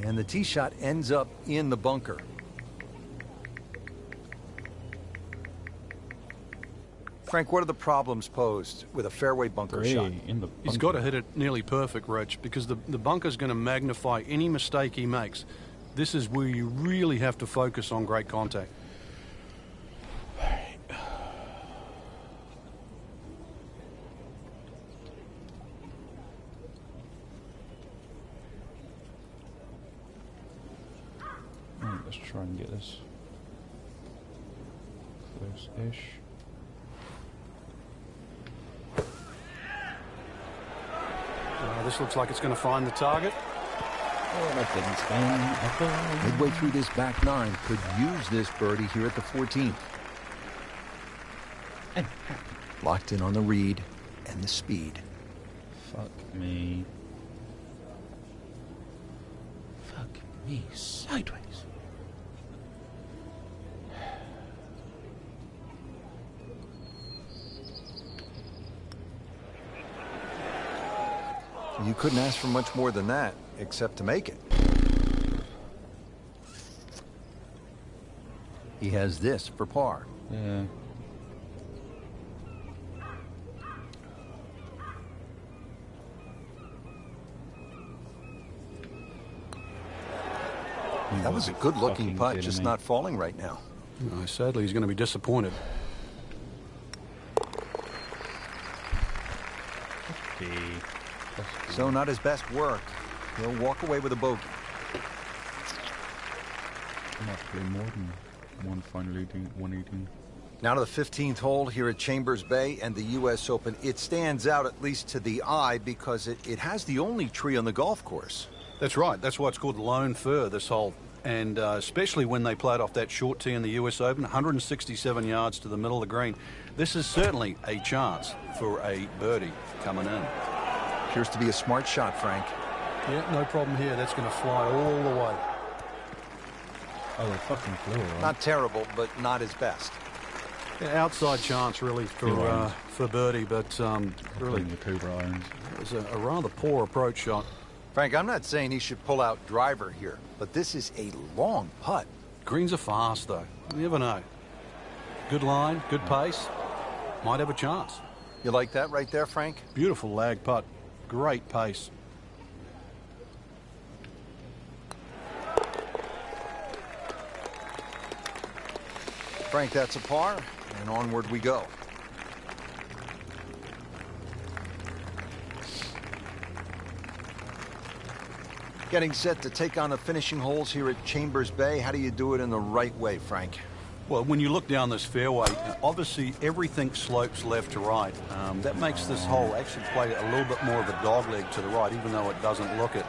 [SPEAKER 3] And the tee shot ends up in the bunker. Frank, what are the problems posed with a fairway bunker shot?
[SPEAKER 2] He's got to hit it nearly perfect, Rich, because the bunker's going to magnify any mistake he makes. This is where you really have to focus on great contact.
[SPEAKER 1] Let's try and get this close-ish.
[SPEAKER 2] This looks like it's going to find the target.
[SPEAKER 1] Oh, that didn't spin at all.
[SPEAKER 3] Midway through this back nine, could use this birdie here at the 14th. Locked in on the read and the speed.
[SPEAKER 1] Fuck me. Fuck me sideways.
[SPEAKER 3] You couldn't ask for much more than that, except to make it. He has this for par.
[SPEAKER 1] Yeah.
[SPEAKER 3] That was a good-looking
[SPEAKER 1] Fucking
[SPEAKER 3] putt,
[SPEAKER 1] kidding
[SPEAKER 3] just
[SPEAKER 1] me.
[SPEAKER 3] not falling right now.
[SPEAKER 2] Sadly, he's going to be disappointed.
[SPEAKER 1] Okay.
[SPEAKER 3] So not his best work. He'll walk away with a bogey.
[SPEAKER 1] Not play more than one final 118.
[SPEAKER 3] Now to the 15th hole here at Chambers Bay and the U.S. Open. It stands out, at least to the eye, because it has the only tree on the golf course.
[SPEAKER 2] That's right. That's why it's called Lone Fir, this hole. And especially when they played off that short tee in the U.S. Open, 167 yards to the middle of the green. This is certainly a chance for a birdie coming in.
[SPEAKER 3] Appears to be a smart shot, Frank.
[SPEAKER 2] Yeah, no problem here. That's going to fly all the way.
[SPEAKER 1] Oh, they fucking flew, right?
[SPEAKER 3] Not terrible, but not his best.
[SPEAKER 2] Yeah, outside chance, really, for birdie, but really,
[SPEAKER 1] the Cobra irons.
[SPEAKER 2] it was a rather poor approach shot.
[SPEAKER 3] Frank, I'm not saying he should pull out driver here, but this is a long putt.
[SPEAKER 2] Greens are fast, though. You never know. Good line, good pace. Might have a chance.
[SPEAKER 3] You like that right there, Frank?
[SPEAKER 2] Beautiful lag putt. Great pace.
[SPEAKER 3] Frank, that's a par, and onward we go. Getting set to take on the finishing holes here at Chambers Bay. How do you do it in the right way, Frank?
[SPEAKER 2] Well, when you look down this fairway, obviously everything slopes left to right. That makes this hole actually play a little bit more of a dogleg to the right, even though it doesn't look it.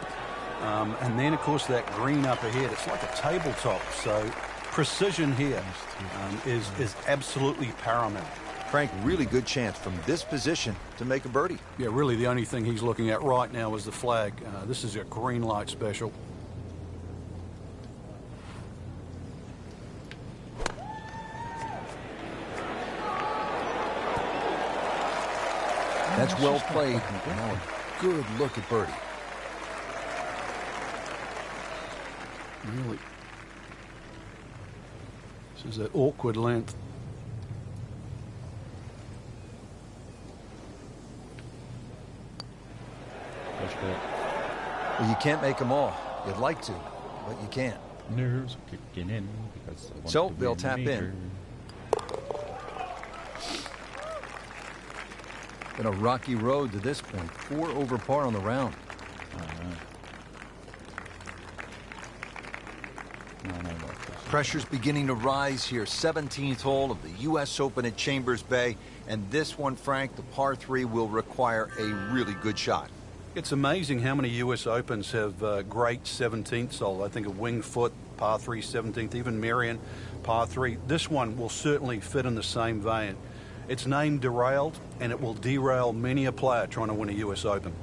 [SPEAKER 2] And then, of course, that green up ahead, it's like a tabletop. So precision here is absolutely paramount.
[SPEAKER 3] Frank, really good chance from this position to make a birdie.
[SPEAKER 2] Yeah, really the only thing he's looking at right now is the flag. This is a green light special.
[SPEAKER 3] That's well played. Now a good look at birdie.
[SPEAKER 2] Really. This is that awkward length.
[SPEAKER 3] Well, you can't make them all. You'd like to, but you can't.
[SPEAKER 1] Nerves are kicking in because I want
[SPEAKER 3] So
[SPEAKER 1] to
[SPEAKER 3] they'll
[SPEAKER 1] win
[SPEAKER 3] tap
[SPEAKER 1] major.
[SPEAKER 3] in. Been a rocky road to this point. 4 over par on the round. Pressure's beginning to rise here. 17th hole of the U.S. Open at Chambers Bay. And this one, Frank, the par 3 will require a really good shot.
[SPEAKER 2] It's amazing how many U.S. Opens have great 17th hole. I think of Winged Foot, par 3, 17th, even Merion, par 3. This one will certainly fit in the same vein. It's named Derailed, and it will derail many a player trying to win a U.S. Open.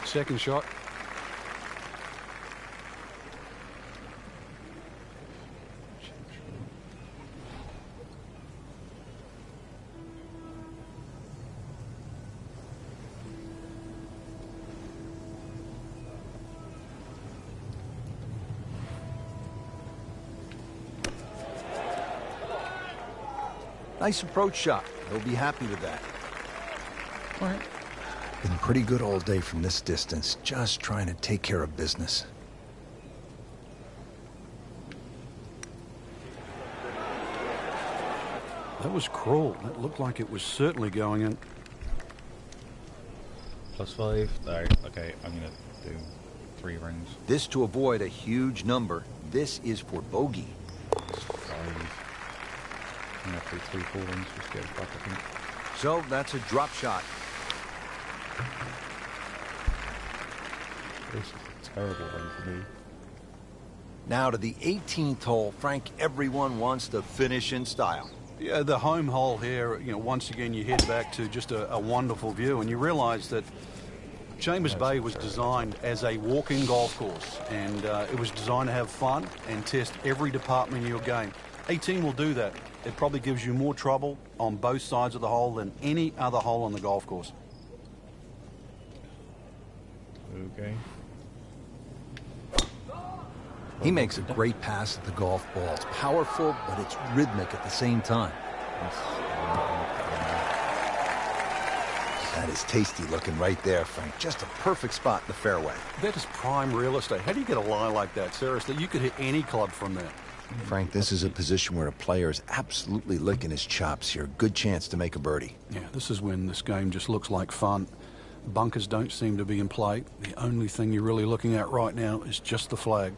[SPEAKER 2] Second shot.
[SPEAKER 3] Nice approach shot. He'll be happy with that.
[SPEAKER 1] All right.
[SPEAKER 3] Been pretty good all day from this distance, just trying to take care of business.
[SPEAKER 2] That was cruel. That looked like it was certainly going in.
[SPEAKER 1] +5. Alright, okay, I'm gonna do 3 rings.
[SPEAKER 3] This to avoid a huge number. This is for bogey.
[SPEAKER 1] 5. I'm gonna do 3, 4 rings just to get it back, I think.
[SPEAKER 3] So that's a drop shot.
[SPEAKER 1] This is a terrible one for me.
[SPEAKER 3] Now to the 18th hole. Frank, everyone wants to finish in style.
[SPEAKER 2] Yeah, the home hole here, once again you head back to just a wonderful view, and you realize that Chambers Bay was designed as a walk-in golf course, and it was designed to have fun and test every department of your game. 18 will do that. It probably gives you more trouble on both sides of the hole than any other hole on the golf course.
[SPEAKER 1] Okay.
[SPEAKER 3] He makes a great pass at the golf ball. It's powerful, but it's rhythmic at the same time. That is tasty looking right there, Frank. Just a perfect spot in the fairway.
[SPEAKER 2] That is prime real estate. How do you get a lie like that? Seriously, you could hit any club from there.
[SPEAKER 3] Frank, this is a position where a player is absolutely licking his chops here. Good chance to make a birdie.
[SPEAKER 2] Yeah, this is when this game just looks like fun. Bunkers don't seem to be in play. The only thing you're really looking at right now is just the flag.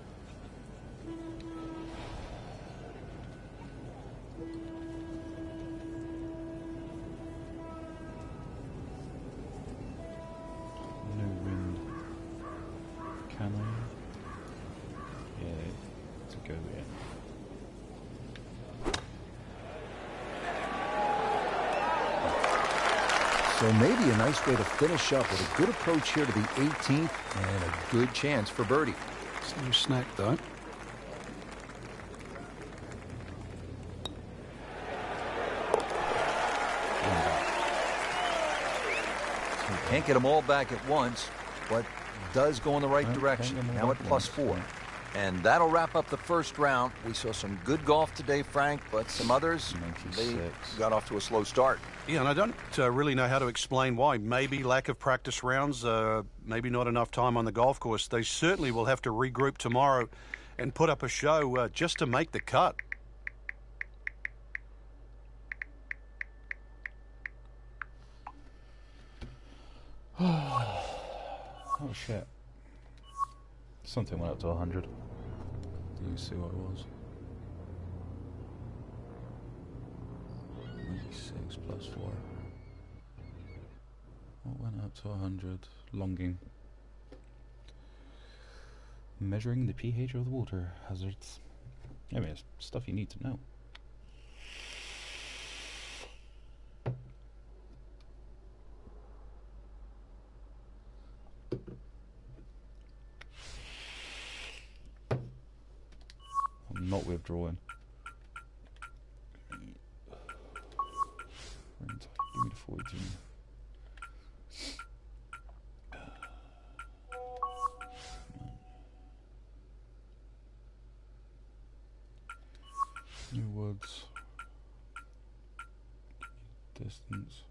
[SPEAKER 1] No wind. Can I? Yeah, to go in.
[SPEAKER 3] So maybe a nice way to finish up with a good approach here to the 18th and a good chance for birdie.
[SPEAKER 2] It's no snack, though.
[SPEAKER 3] Can't get them all back at once, but does go in the right direction. Now at +4. And that'll wrap up the first round. We saw some good golf today, Frank, but some others, they
[SPEAKER 1] 96.
[SPEAKER 3] got off to a slow start.
[SPEAKER 2] Yeah, and I don't really know how to explain why. Maybe lack of practice rounds, maybe not enough time on the golf course. They certainly will have to regroup tomorrow and put up a show just to make the cut.
[SPEAKER 1] Oh shit. Something went up to 100. Do you see what it was? 96 plus 4. What went up to 100? Longing. Measuring the pH of the water hazards. I mean, it's stuff you need to know. I'm not withdrawing. Give me the 42. New woods. Distance.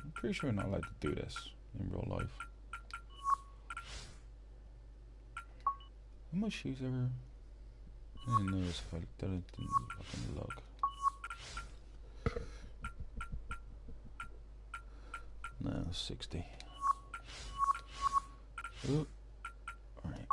[SPEAKER 1] I'm pretty sure we're not allowed to do this in real life. How much shoes ever? I didn't notice if I didn't fucking look. No, 60. Ooh. Alright.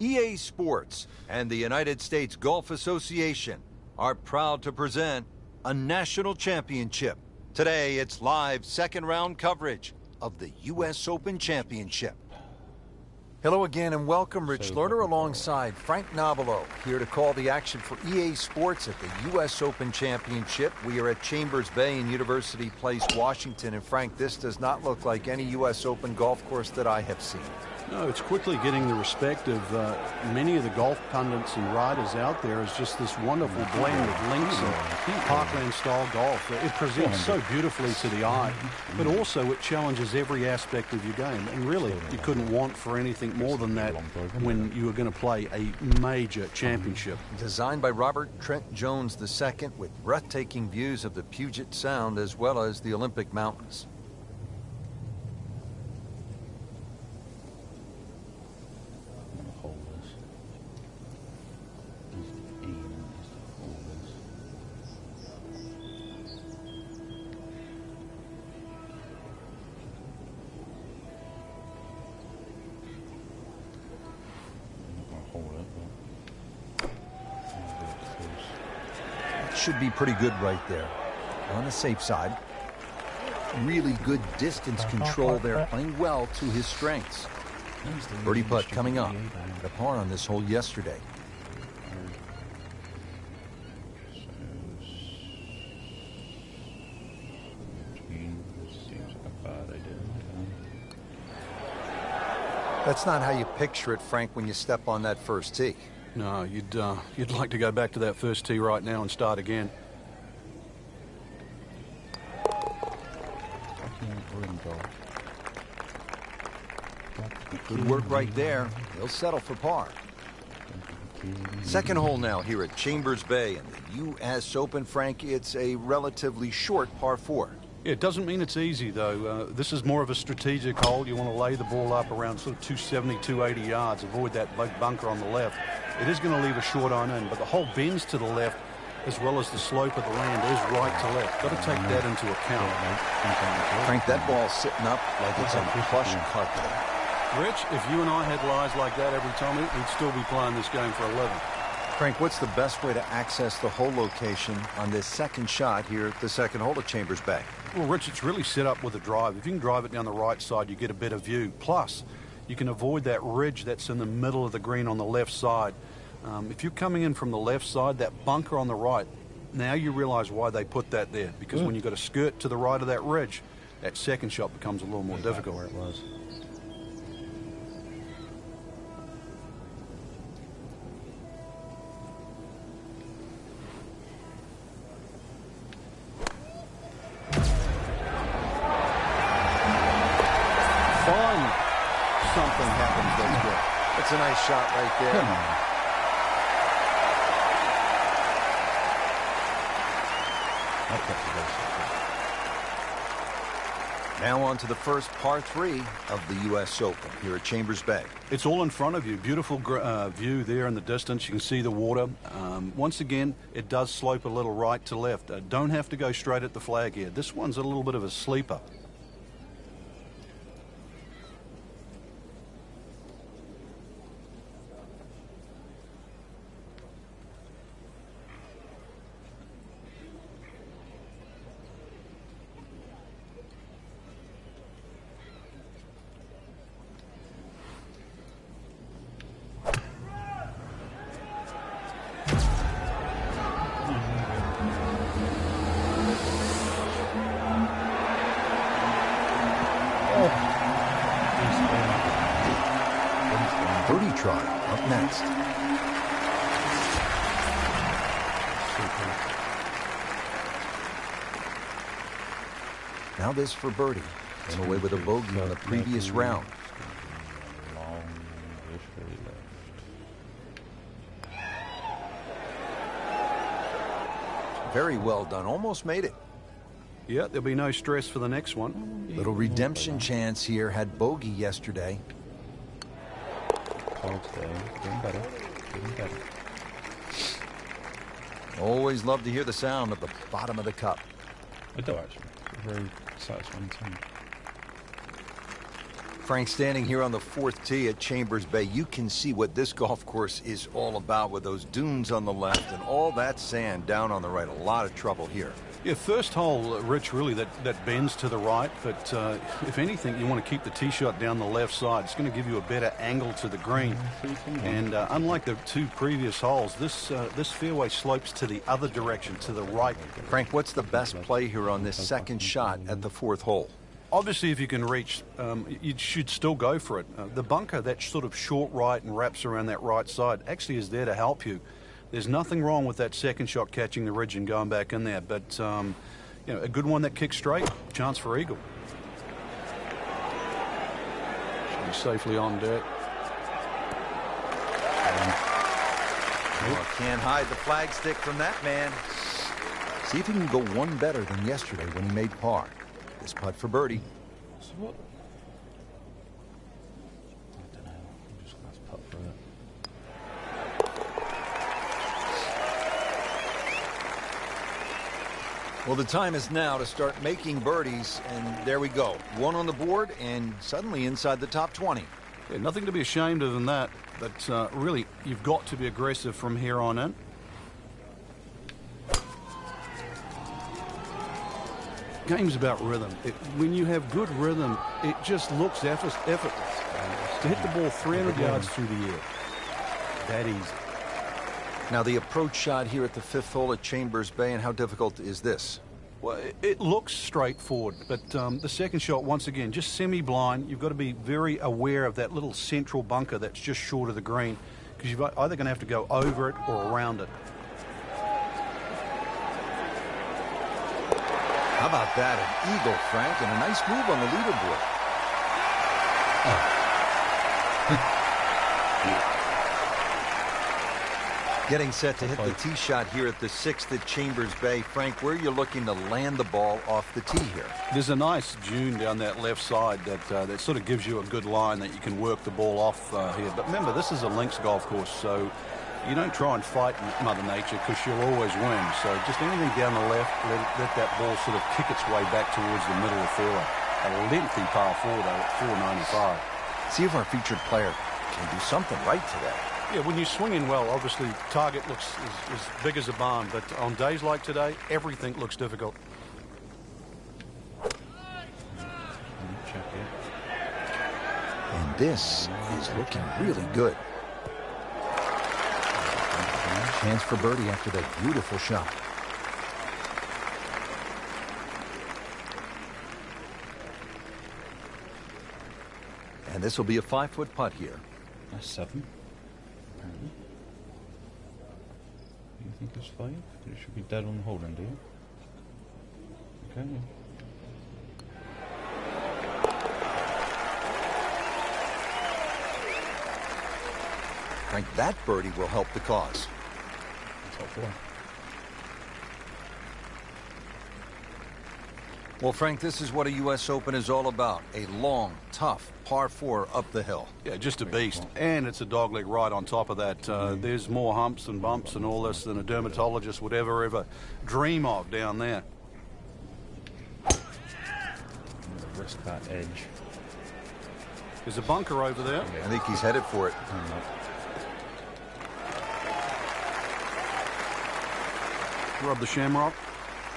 [SPEAKER 3] EA Sports and the United States Golf Association are proud to present a national championship. Today, it's live second round coverage of the U.S. Open Championship. Hello again and welcome, Rich
[SPEAKER 1] So
[SPEAKER 3] Lerner
[SPEAKER 1] welcome.
[SPEAKER 3] alongside Frank Navalo, here to call the action for EA Sports at the U.S. Open Championship. We are at Chambers Bay in University Place, Washington. And Frank, this does not look like any U.S. Open golf course that I have seen.
[SPEAKER 2] No, it's quickly getting the respect of many of the golf pundits and riders out there as just this wonderful blend of links and parkland-style golf. It presents so beautifully to the eye, but also it challenges every aspect of your game. And really, you couldn't want for anything more than that when you were going to play a major championship.
[SPEAKER 3] Designed by Robert Trent Jones II with breathtaking views of the Puget Sound as well as the Olympic Mountains.
[SPEAKER 1] Hold this. Just aim and just hold this. I'm not gonna hold it, but I'll do it close.
[SPEAKER 3] It should be pretty good right there. On the safe side. Really good distance control there, playing well to his strengths. Birdie putt coming up. The par on this hole yesterday.
[SPEAKER 1] Seems like a bad idea.
[SPEAKER 3] That's not how you picture it, Frank, when you step on that first tee.
[SPEAKER 2] No, you'd like to go back to that first tee right now and start again.
[SPEAKER 3] Good work right there. He'll settle for par. Second hole now here at Chambers Bay in the U.S. Open, Frank. It's a relatively short par 4.
[SPEAKER 2] It doesn't mean it's easy, though. This is more of a strategic hole. You want to lay the ball up around sort of 270, 280 yards. Avoid that big bunker on the left. It is going to leave a short iron in, but the hole bends to the left as well as the slope of the land is right to left. Got to take that into account.
[SPEAKER 3] Frank, that ball's sitting up like it's on plush carpet.
[SPEAKER 2] Rich, if you and I had lies like that every time, we'd still be playing this game for 11.
[SPEAKER 3] Frank, what's the best way to access the hole location on this second shot here at the second hole at Chambers Bay?
[SPEAKER 2] Well, Rich, it's really set up with a drive. If you can drive it down the right side, you get a better view. Plus, you can avoid that ridge that's in the middle of the green on the left side. If you're coming in from the left side, that bunker on the right, now you realize why they put that there. Because when you've got a skirt to the right of that ridge, that second shot becomes a little more difficult.
[SPEAKER 1] Where it was.
[SPEAKER 2] Finally, something happens that's good.
[SPEAKER 3] That's a nice shot right there.
[SPEAKER 1] Come on. I'll cut the base.
[SPEAKER 3] Now on to the first par 3 of the U.S. Open here at Chambers Bay.
[SPEAKER 2] It's all in front of you. Beautiful view there in the distance. You can see the water. Once again, it does slope a little right to left. Don't have to go straight at the flag here. This one's a little bit of a sleeper.
[SPEAKER 3] Birdie try up next. Now this for birdie. Came away with a bogey on the previous round.
[SPEAKER 1] Long straight left.
[SPEAKER 3] Very well done. Almost made it.
[SPEAKER 2] Yeah, there'll be no stress for the next one.
[SPEAKER 3] Little redemption chance here. Had bogey yesterday.
[SPEAKER 1] Call today. Getting better. Getting better.
[SPEAKER 3] Always love to hear the sound of the bottom of the cup.
[SPEAKER 1] I do actually. It's a very satisfying sound.
[SPEAKER 3] Frank, standing here on the 4th tee at Chambers Bay, you can see what this golf course is all about with those dunes on the left and all that sand down on the right. A lot of trouble here.
[SPEAKER 2] Yeah, first hole, Rich, really that bends to the right, but if anything, you want to keep the tee shot down the left side. It's going to give you a better angle to the green. And unlike the two previous holes, this fairway slopes to the other direction, to the right.
[SPEAKER 3] Frank, what's the best play here on this second shot at the fourth hole?
[SPEAKER 2] Obviously, if you can reach, you should still go for it. The bunker, that sort of short right and wraps around that right side, actually is there to help you. There's nothing wrong with that second shot catching the ridge and going back in there, but you know, a good one that kicks straight, chance for eagle. Should be safely on deck.
[SPEAKER 3] Oh, can't hide the flag stick from that man. See if he can go one better than yesterday when he made par. This putt for birdie.
[SPEAKER 1] So what? I don't know. I'm just going to putt for it.
[SPEAKER 3] Well, the time is now to start making birdies, and there we go. One on the board, and suddenly inside the top 20.
[SPEAKER 2] Yeah, nothing to be ashamed of in that, but really, you've got to be aggressive from here on in. Game's about rhythm. When you have good rhythm, it just looks effortless. To hit the ball 300 yards through the air, that easy.
[SPEAKER 3] Now, the approach shot here at the fifth hole at Chambers Bay, and how difficult is this?
[SPEAKER 2] Well, it looks straightforward, but the second shot, once again, just semi-blind. You've got to be very aware of that little central bunker that's just short of the green, because you're either going to have to go over it or around it.
[SPEAKER 3] How about that? An eagle, Frank, and a nice move on the leaderboard. Getting set to hit the tee shot here at the sixth at Chambers Bay. Frank, where are you looking to land the ball off the tee here?
[SPEAKER 2] There's a nice dune down that left side that sort of gives you a good line that you can work the ball off here. But remember, this is a links golf course, so you don't try and fight Mother Nature because she'll always win. So just anything down the left, let that ball sort of kick its way back towards the middle of the fairway. A lengthy par 4 though at 495.
[SPEAKER 3] See if our featured player can do something right today.
[SPEAKER 2] Yeah, when you swing in well, obviously target looks as big as a barn, but on days like today, everything looks difficult.
[SPEAKER 1] Check it.
[SPEAKER 3] And this is looking really good. Chance for birdie after that beautiful shot. And this will be a 5-foot putt here.
[SPEAKER 1] That's 7. Apparently. You think it's 5? It should be dead on the hole then, do you? Okay.
[SPEAKER 3] Frank, that birdie will help the cause.
[SPEAKER 1] Top 4.
[SPEAKER 3] Well, Frank, this is what a U.S. Open is all about. A long, tough par 4 up the hill.
[SPEAKER 2] Yeah, just a beast. And it's a dogleg ride on top of that. There's more humps and bumps and all this than a dermatologist would ever dream of down there.
[SPEAKER 1] Risk that edge.
[SPEAKER 2] There's a bunker over there.
[SPEAKER 3] I think he's headed for it.
[SPEAKER 2] Rub the shamrock.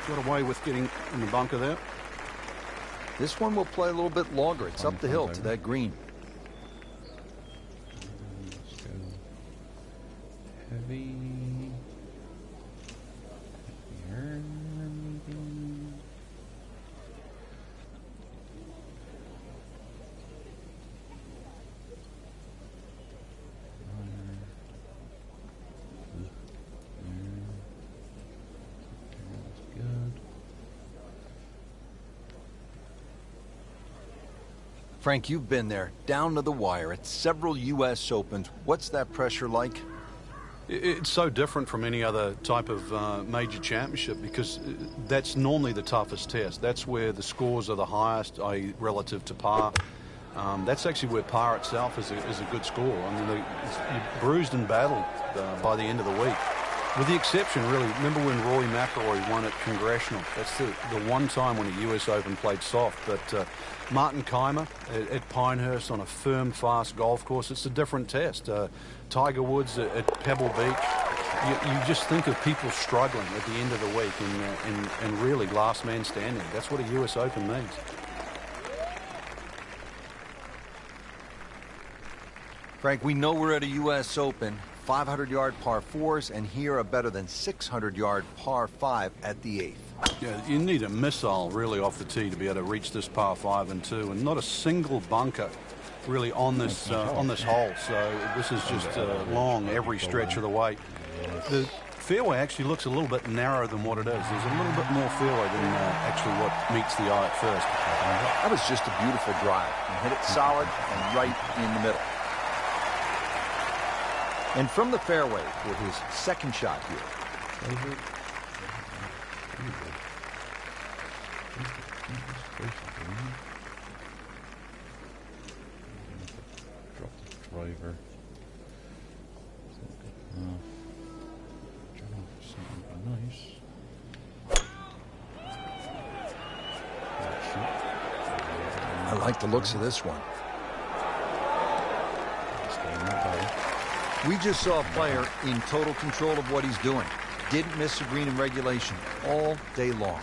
[SPEAKER 2] Got away with getting in the bunker there.
[SPEAKER 3] This one will play a little bit longer. It's up the hill to that green.
[SPEAKER 1] Let's go heavy. Heavier, maybe.
[SPEAKER 3] Frank, you've been there, down to the wire at several U.S. Opens. What's that pressure like?
[SPEAKER 2] It's so different from any other type of major championship because that's normally the toughest test. That's where the scores are the highest, i.e. relative to par. That's actually where par itself is a good score. I mean, you're bruised and battled by the end of the week. With the exception, really, remember when Rory McIlroy won at Congressional? That's the one time when the U.S. Open played soft. But Martin Kaymer at Pinehurst on a firm, fast golf course, it's a different test. Tiger Woods at Pebble Beach, You just think of people struggling at the end of the week and really last man standing. That's what a US Open means.
[SPEAKER 3] Frank, we know we're at a U.S. Open, 500-yard par 4s, and here a better than 600-yard par 5 at the 8th.
[SPEAKER 2] Yeah, you need a missile really off the tee to be able to reach this par 5 and 2, and not a single bunker really on this hole. So this is just long every stretch of the way. The fairway actually looks a little bit narrower than what it is. There's a little bit more fairway than actually what meets the eye at first.
[SPEAKER 3] That was just a beautiful drive. He hit it solid and right in the middle. And from the fairway for his second shot here.
[SPEAKER 1] Drop the driver. Nice.
[SPEAKER 3] I like the looks of this one. We just saw a player in total control of what he's doing. Didn't miss a green in regulation all day long.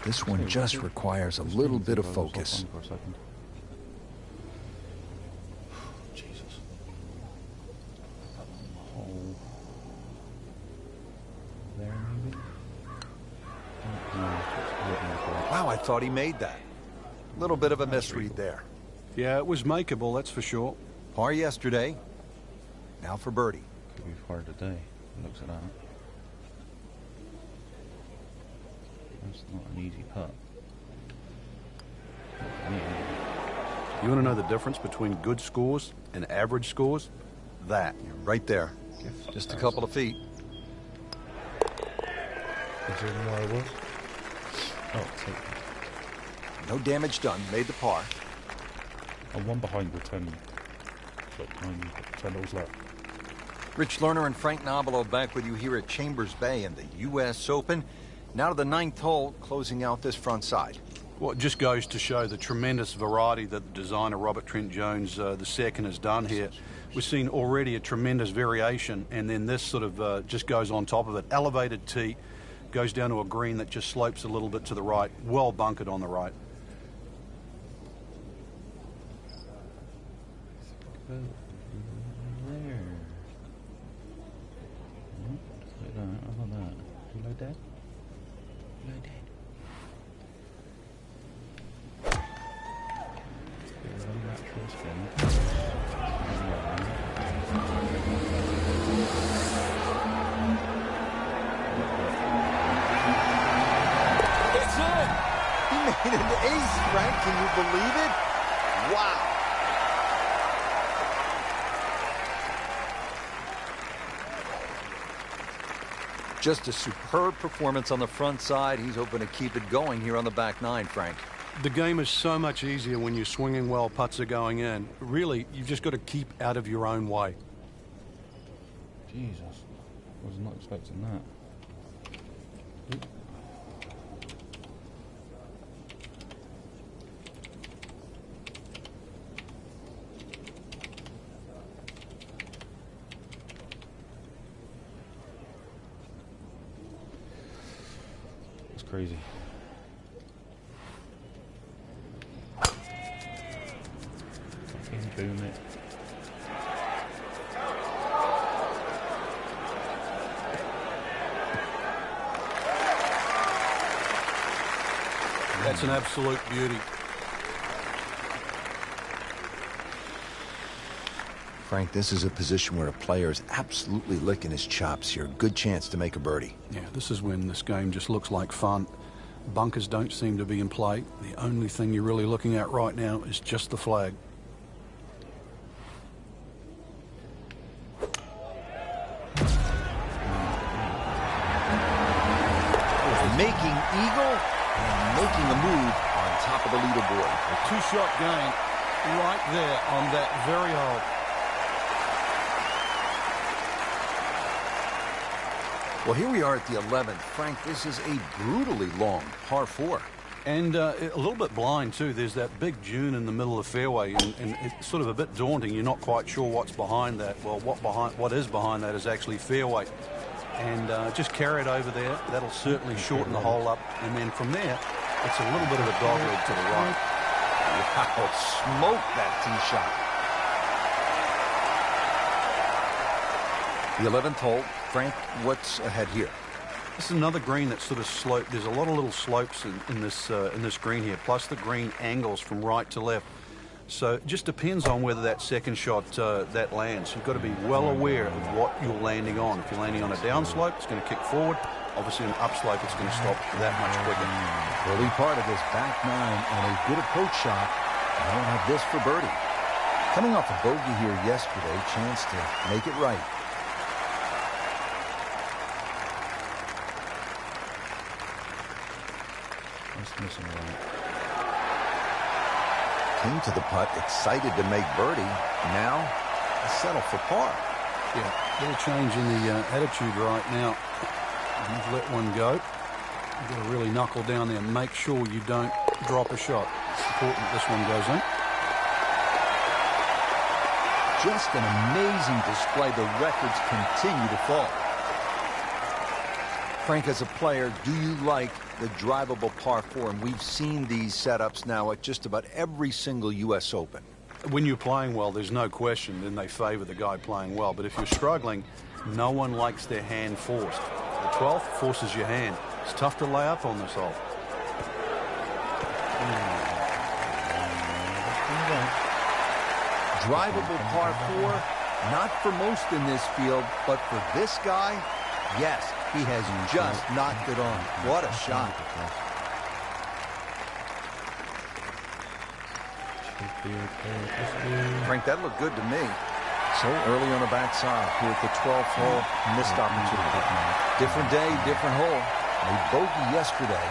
[SPEAKER 3] This one just requires a little bit of focus.
[SPEAKER 1] Jesus. There, maybe?
[SPEAKER 3] Wow, I thought he made that. Little bit of a misread there.
[SPEAKER 2] Yeah, it was makeable, that's for sure.
[SPEAKER 3] Par yesterday. Now for birdie.
[SPEAKER 1] Could be par today. Looks at that. That's not an easy putt.
[SPEAKER 2] You want to know the difference between good scores and average scores? That.
[SPEAKER 3] Right there. Just a couple of feet.
[SPEAKER 1] Is there more I was? Oh, take that.
[SPEAKER 3] No damage done. Made the par.
[SPEAKER 1] I'm one behind with 10. Like 10 holes left.
[SPEAKER 3] Rich Lerner and Frank Nobilo back with you here at Chambers Bay in the U.S. Open. Now to the 9th hole, closing out this front side.
[SPEAKER 2] Well, it just goes to show the tremendous variety that the designer Robert Trent Jones II has done here. We've seen already a tremendous variation, and then this sort of just goes on top of it. Elevated tee, goes down to a green that just slopes a little bit to the right, well bunkered on the right.
[SPEAKER 1] There. Like that. How about that? Do you like that? You like that? Bit of a natural spin.
[SPEAKER 3] It's in! He made an ace, Frank. Can you believe it? Wow. Just a superb performance on the front side. He's hoping to keep it going here on the back 9, Frank.
[SPEAKER 2] The game is so much easier when you're swinging well, putts are going in. Really, you've just got to keep out of your own way.
[SPEAKER 1] Jesus. Was not expecting that. Oop. Crazy. Fucking boom it.
[SPEAKER 2] That's an absolute beauty.
[SPEAKER 3] Frank, this is a position where a player is absolutely licking his chops here. Good chance to make a birdie.
[SPEAKER 2] Yeah, this is when this game just looks like fun. Bunkers don't seem to be in play. The only thing you're really looking at right now is just the flag.
[SPEAKER 3] Making eagle and making a move on top of the leaderboard.
[SPEAKER 2] A two-shot gain right there on that very hole.
[SPEAKER 3] Well, here we are at the 11th. Frank, this is a brutally long par 4.
[SPEAKER 2] And a little bit blind, too. There's that big dune in the middle of the fairway, and it's sort of a bit daunting. You're not quite sure what's behind that. Well, what is behind that is actually fairway. and just carry it over there. That'll certainly shorten the hole up. And then from there, it's a little bit of a dogleg to the right.
[SPEAKER 3] Wow, smoke that tee shot. The 11th hole. Frank, what's ahead here?
[SPEAKER 2] This is another green that's sort of sloped. There's a lot of little slopes in this green here, plus the green angles from right to left. So it just depends on whether that second shot that lands. You've got to be well aware of what you're landing on. If you're landing on a downslope, it's going to kick forward. Obviously, an upslope, it's going to stop that much quicker.
[SPEAKER 3] Early part of this back nine and a good approach shot. I don't have this for birdie. Coming off a bogey here yesterday, chance to make it right.
[SPEAKER 1] Missing right.
[SPEAKER 3] Came to the putt, excited to make birdie. Now, settle for par.
[SPEAKER 2] Yeah, little change in the attitude right now. You've let one go. You've got to really knuckle down there and make sure you don't drop a shot. It's important this one goes in.
[SPEAKER 3] Just an amazing display. The records continue to fall. Frank, as a player, do you like the drivable par 4? And we've seen these setups now at just about every single U.S. Open.
[SPEAKER 2] When you're playing well, there's no question, then they favor the guy playing well. But if you're struggling, no one likes their hand forced. The 12th forces your hand. It's tough to lay up on this hole.
[SPEAKER 3] Drivable par 4, not for most in this field, but for this guy, yes, he has just knocked it on. What a shot. Frank, that looked good to me. So early on the backside here at the 12th hole, missed opportunity. Different day, different hole. A bogey yesterday.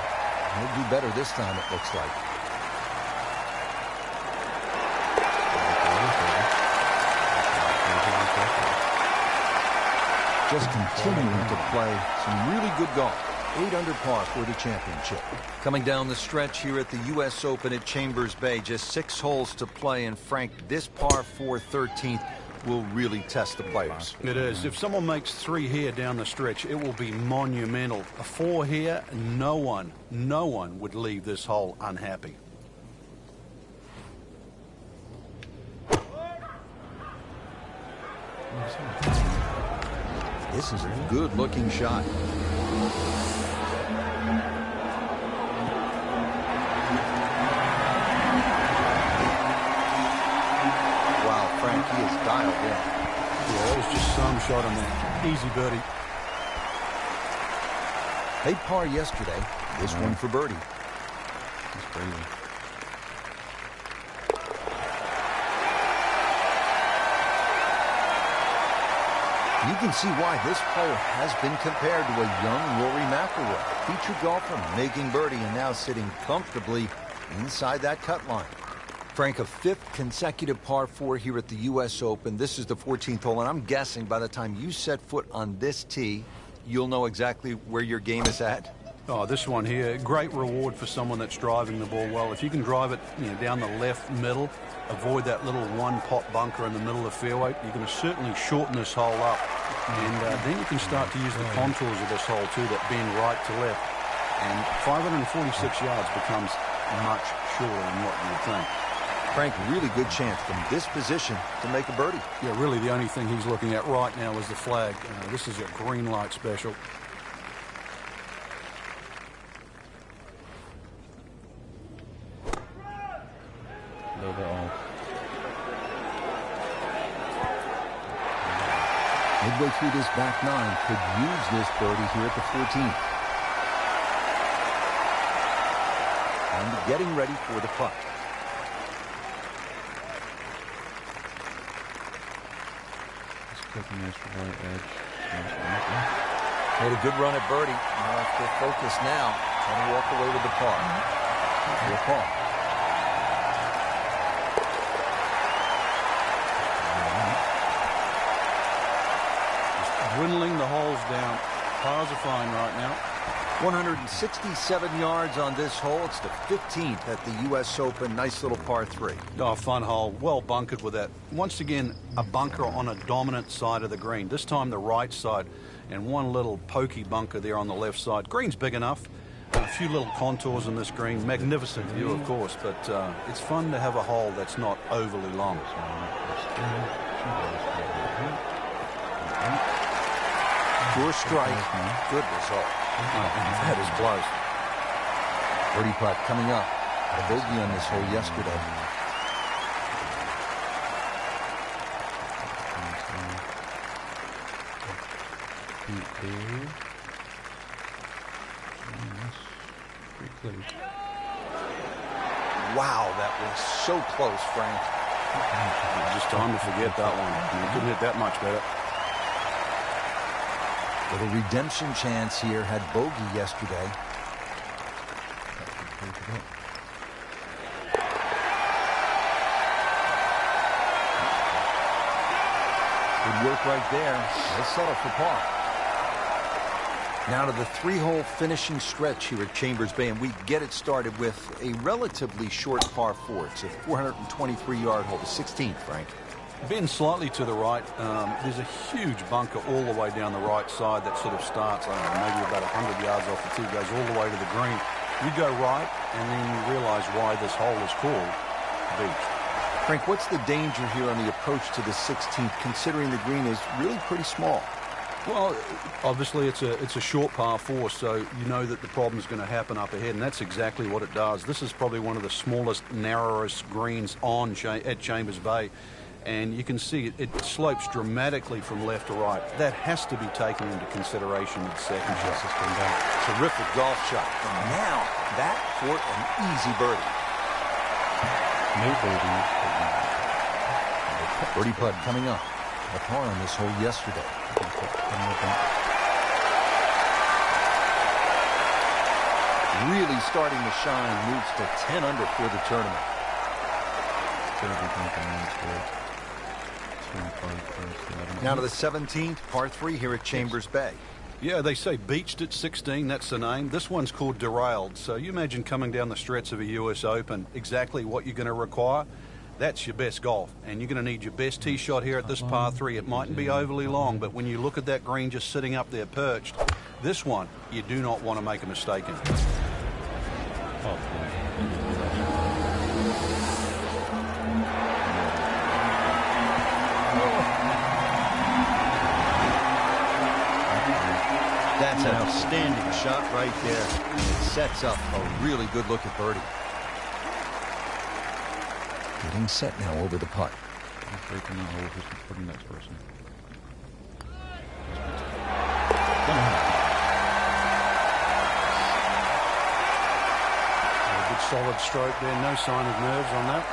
[SPEAKER 3] He'll do better this time, it looks like. Just continuing to play some really good golf. 8 under par for the championship. Coming down the stretch here at the U.S. Open at Chambers Bay. Just 6 holes to play. And Frank, this par 4 13th will really test the players.
[SPEAKER 2] It is. If someone makes 3 here down the stretch, it will be monumental. A 4 here, no one would leave this hole unhappy.
[SPEAKER 3] This is a good-looking shot. Wow, Frank, he is dialed in.
[SPEAKER 2] Yeah, that was just some shot on there. Easy birdie.
[SPEAKER 3] They par yesterday. This one for birdie.
[SPEAKER 1] That's crazy.
[SPEAKER 3] You can see why this hole has been compared to a young Rory McIlroy. Featured golfer making birdie and now sitting comfortably inside that cut line. Frank, a 5th consecutive par 4 here at the U.S. Open. This is the 14th hole, and I'm guessing by the time you set foot on this tee, you'll know exactly where your game is at.
[SPEAKER 2] Oh, this one here, great reward for someone that's driving the ball well. If you can drive it down the left middle, avoid that little one-pot bunker in the middle of the fairway, you're going to certainly shorten this hole up. And then you can start to use the contours of this hole, too, that bend right to left. And 546 yards becomes much shorter than what you would think.
[SPEAKER 3] Frank, really good chance from this position to make a birdie.
[SPEAKER 2] Yeah, really the only thing he's looking at right now is the flag. This is a green light special.
[SPEAKER 1] A little bit off.
[SPEAKER 3] Midway through this back nine, could use this birdie here at the 14th. And getting ready for the putt.
[SPEAKER 1] Clicking this right edge.
[SPEAKER 3] Made a good run at birdie. Now they're focused now. Trying to walk away with the par. The par.
[SPEAKER 2] Just dwindling the holes down. Pars are fine right now.
[SPEAKER 3] 167 yards on this hole. It's the 15th at the U.S. Open. Nice little par 3.
[SPEAKER 2] Oh, fun hole. Well bunkered with that. Once again, a bunker on a dominant side of the green. This time the right side. And one little pokey bunker there on the left side. Green's big enough. A few little contours on this green. Magnificent view, of course. But it's fun to have a hole that's not overly long.
[SPEAKER 3] Pure strike. Good result. That is close. Birdie putt coming up. A bogey on this hole yesterday. Wow, that was so close, Frank.
[SPEAKER 2] Just time to forget that one. You couldn't hit that much better.
[SPEAKER 3] Little redemption chance here. Had bogey yesterday. Good work right there. They'll settle for par. Now to the 3-hole finishing stretch here at Chambers Bay, and we get it started with a relatively short par 4. It's a 423-yard hole, the 16th, Frank.
[SPEAKER 2] Being slightly to the right, there's a huge bunker all the way down the right side that sort of starts, I don't know, maybe about 100 yards off the tee, goes all the way to the green. You go right, and then you realize why this hole is called Beach.
[SPEAKER 3] Frank, what's the danger here on the approach to the 16th, considering the green is really pretty small?
[SPEAKER 2] Well, obviously it's a short par 4, so you know that the problem's going to happen up ahead, and that's exactly what it does. This is probably one of the smallest, narrowest greens at Chambers Bay. And you can see it slopes dramatically from left to right. That has to be taken into consideration in the second shot.
[SPEAKER 3] Terrific golf shot. And now, that for an easy birdie.
[SPEAKER 1] No birdie.
[SPEAKER 3] Birdie putt coming up. A par on this hole yesterday. Really starting to shine. Moves to 10 under for the tournament. Now to the 17th, par 3 here at Chambers Bay.
[SPEAKER 2] Yeah, they say beached at 16, that's the name. This one's called derailed. So you imagine coming down the stretch of a US Open, exactly what you're going to require. That's your best golf. And you're going to need your best tee shot here at this par 3. It mightn't be overly long, but when you look at that green just sitting up there perched, this one you do not want to make a mistake in.
[SPEAKER 3] That's an outstanding shot right there. It sets up a really good look at birdie. Getting set now over the putt.
[SPEAKER 1] Breaking that hole, who's putting next person?
[SPEAKER 2] A good solid stroke there, no sign of nerves on that.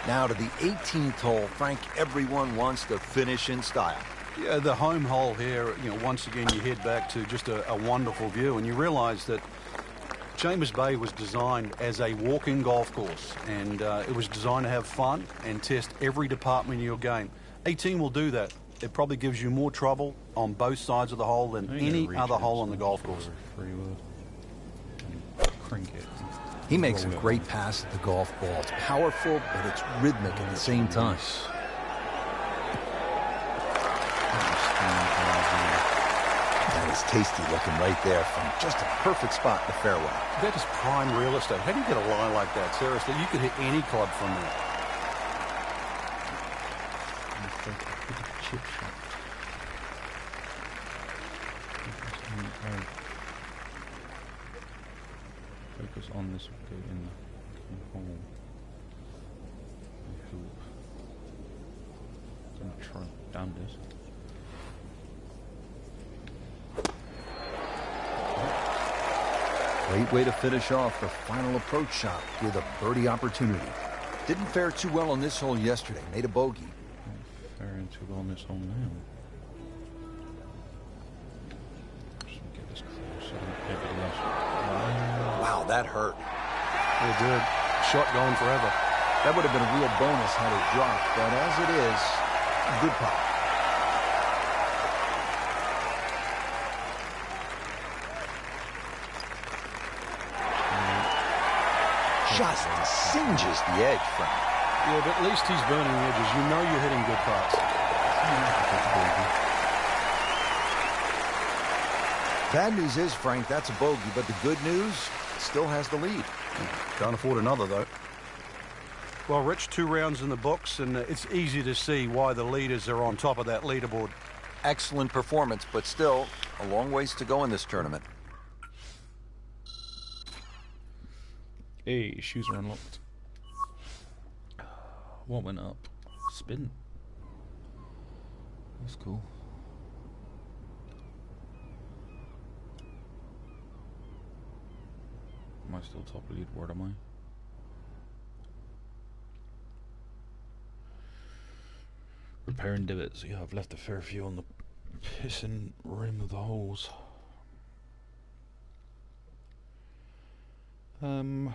[SPEAKER 3] Now to the 18th hole. Frank, everyone wants to finish in style.
[SPEAKER 2] Yeah, the home hole here, once again you head back to just a wonderful view, and you realize that Chambers Bay was designed as a walking golf course, and it was designed to have fun and test every department of your game. 18 will do that. It probably gives you more trouble on both sides of the hole than any other hole on the golf course.
[SPEAKER 3] He makes a great pass at the golf ball. It's powerful, but it's rhythmic at the same time. That is tasty looking right there from just a perfect spot in the fairway.
[SPEAKER 2] That is prime real estate. How do you get a lie like that? Seriously, you could hit any club from there.
[SPEAKER 1] Chip shot. Focus on this go in the hole. I'm gonna try down this.
[SPEAKER 3] Great way to finish off the final approach shot with a birdie opportunity. Didn't fare too well on this hole yesterday. Made a bogey.
[SPEAKER 1] Faring too well on this hole now. Just get this close.
[SPEAKER 3] Wow, that hurt.
[SPEAKER 2] It did. Shot going forever.
[SPEAKER 3] That would have been a real bonus had it dropped, but as it is, good putt. just singes the edge, Frank.
[SPEAKER 2] Yeah, but at least he's burning the edges. You know you're hitting good putts.
[SPEAKER 3] Bad news is, Frank, that's a bogey, but the good news, still has the lead.
[SPEAKER 2] Can't afford another, though. Well, Rich, 2 rounds in the books, and it's easy to see why the leaders are on top of that leaderboard.
[SPEAKER 3] Excellent performance, but still a long ways to go in this tournament.
[SPEAKER 1] Hey, shoes are unlocked. What went up? Spin. That's cool. Am I still top leaderboard, am I? Repairing divots. Yeah, I've left a fair few on the pissing rim of the holes. I'm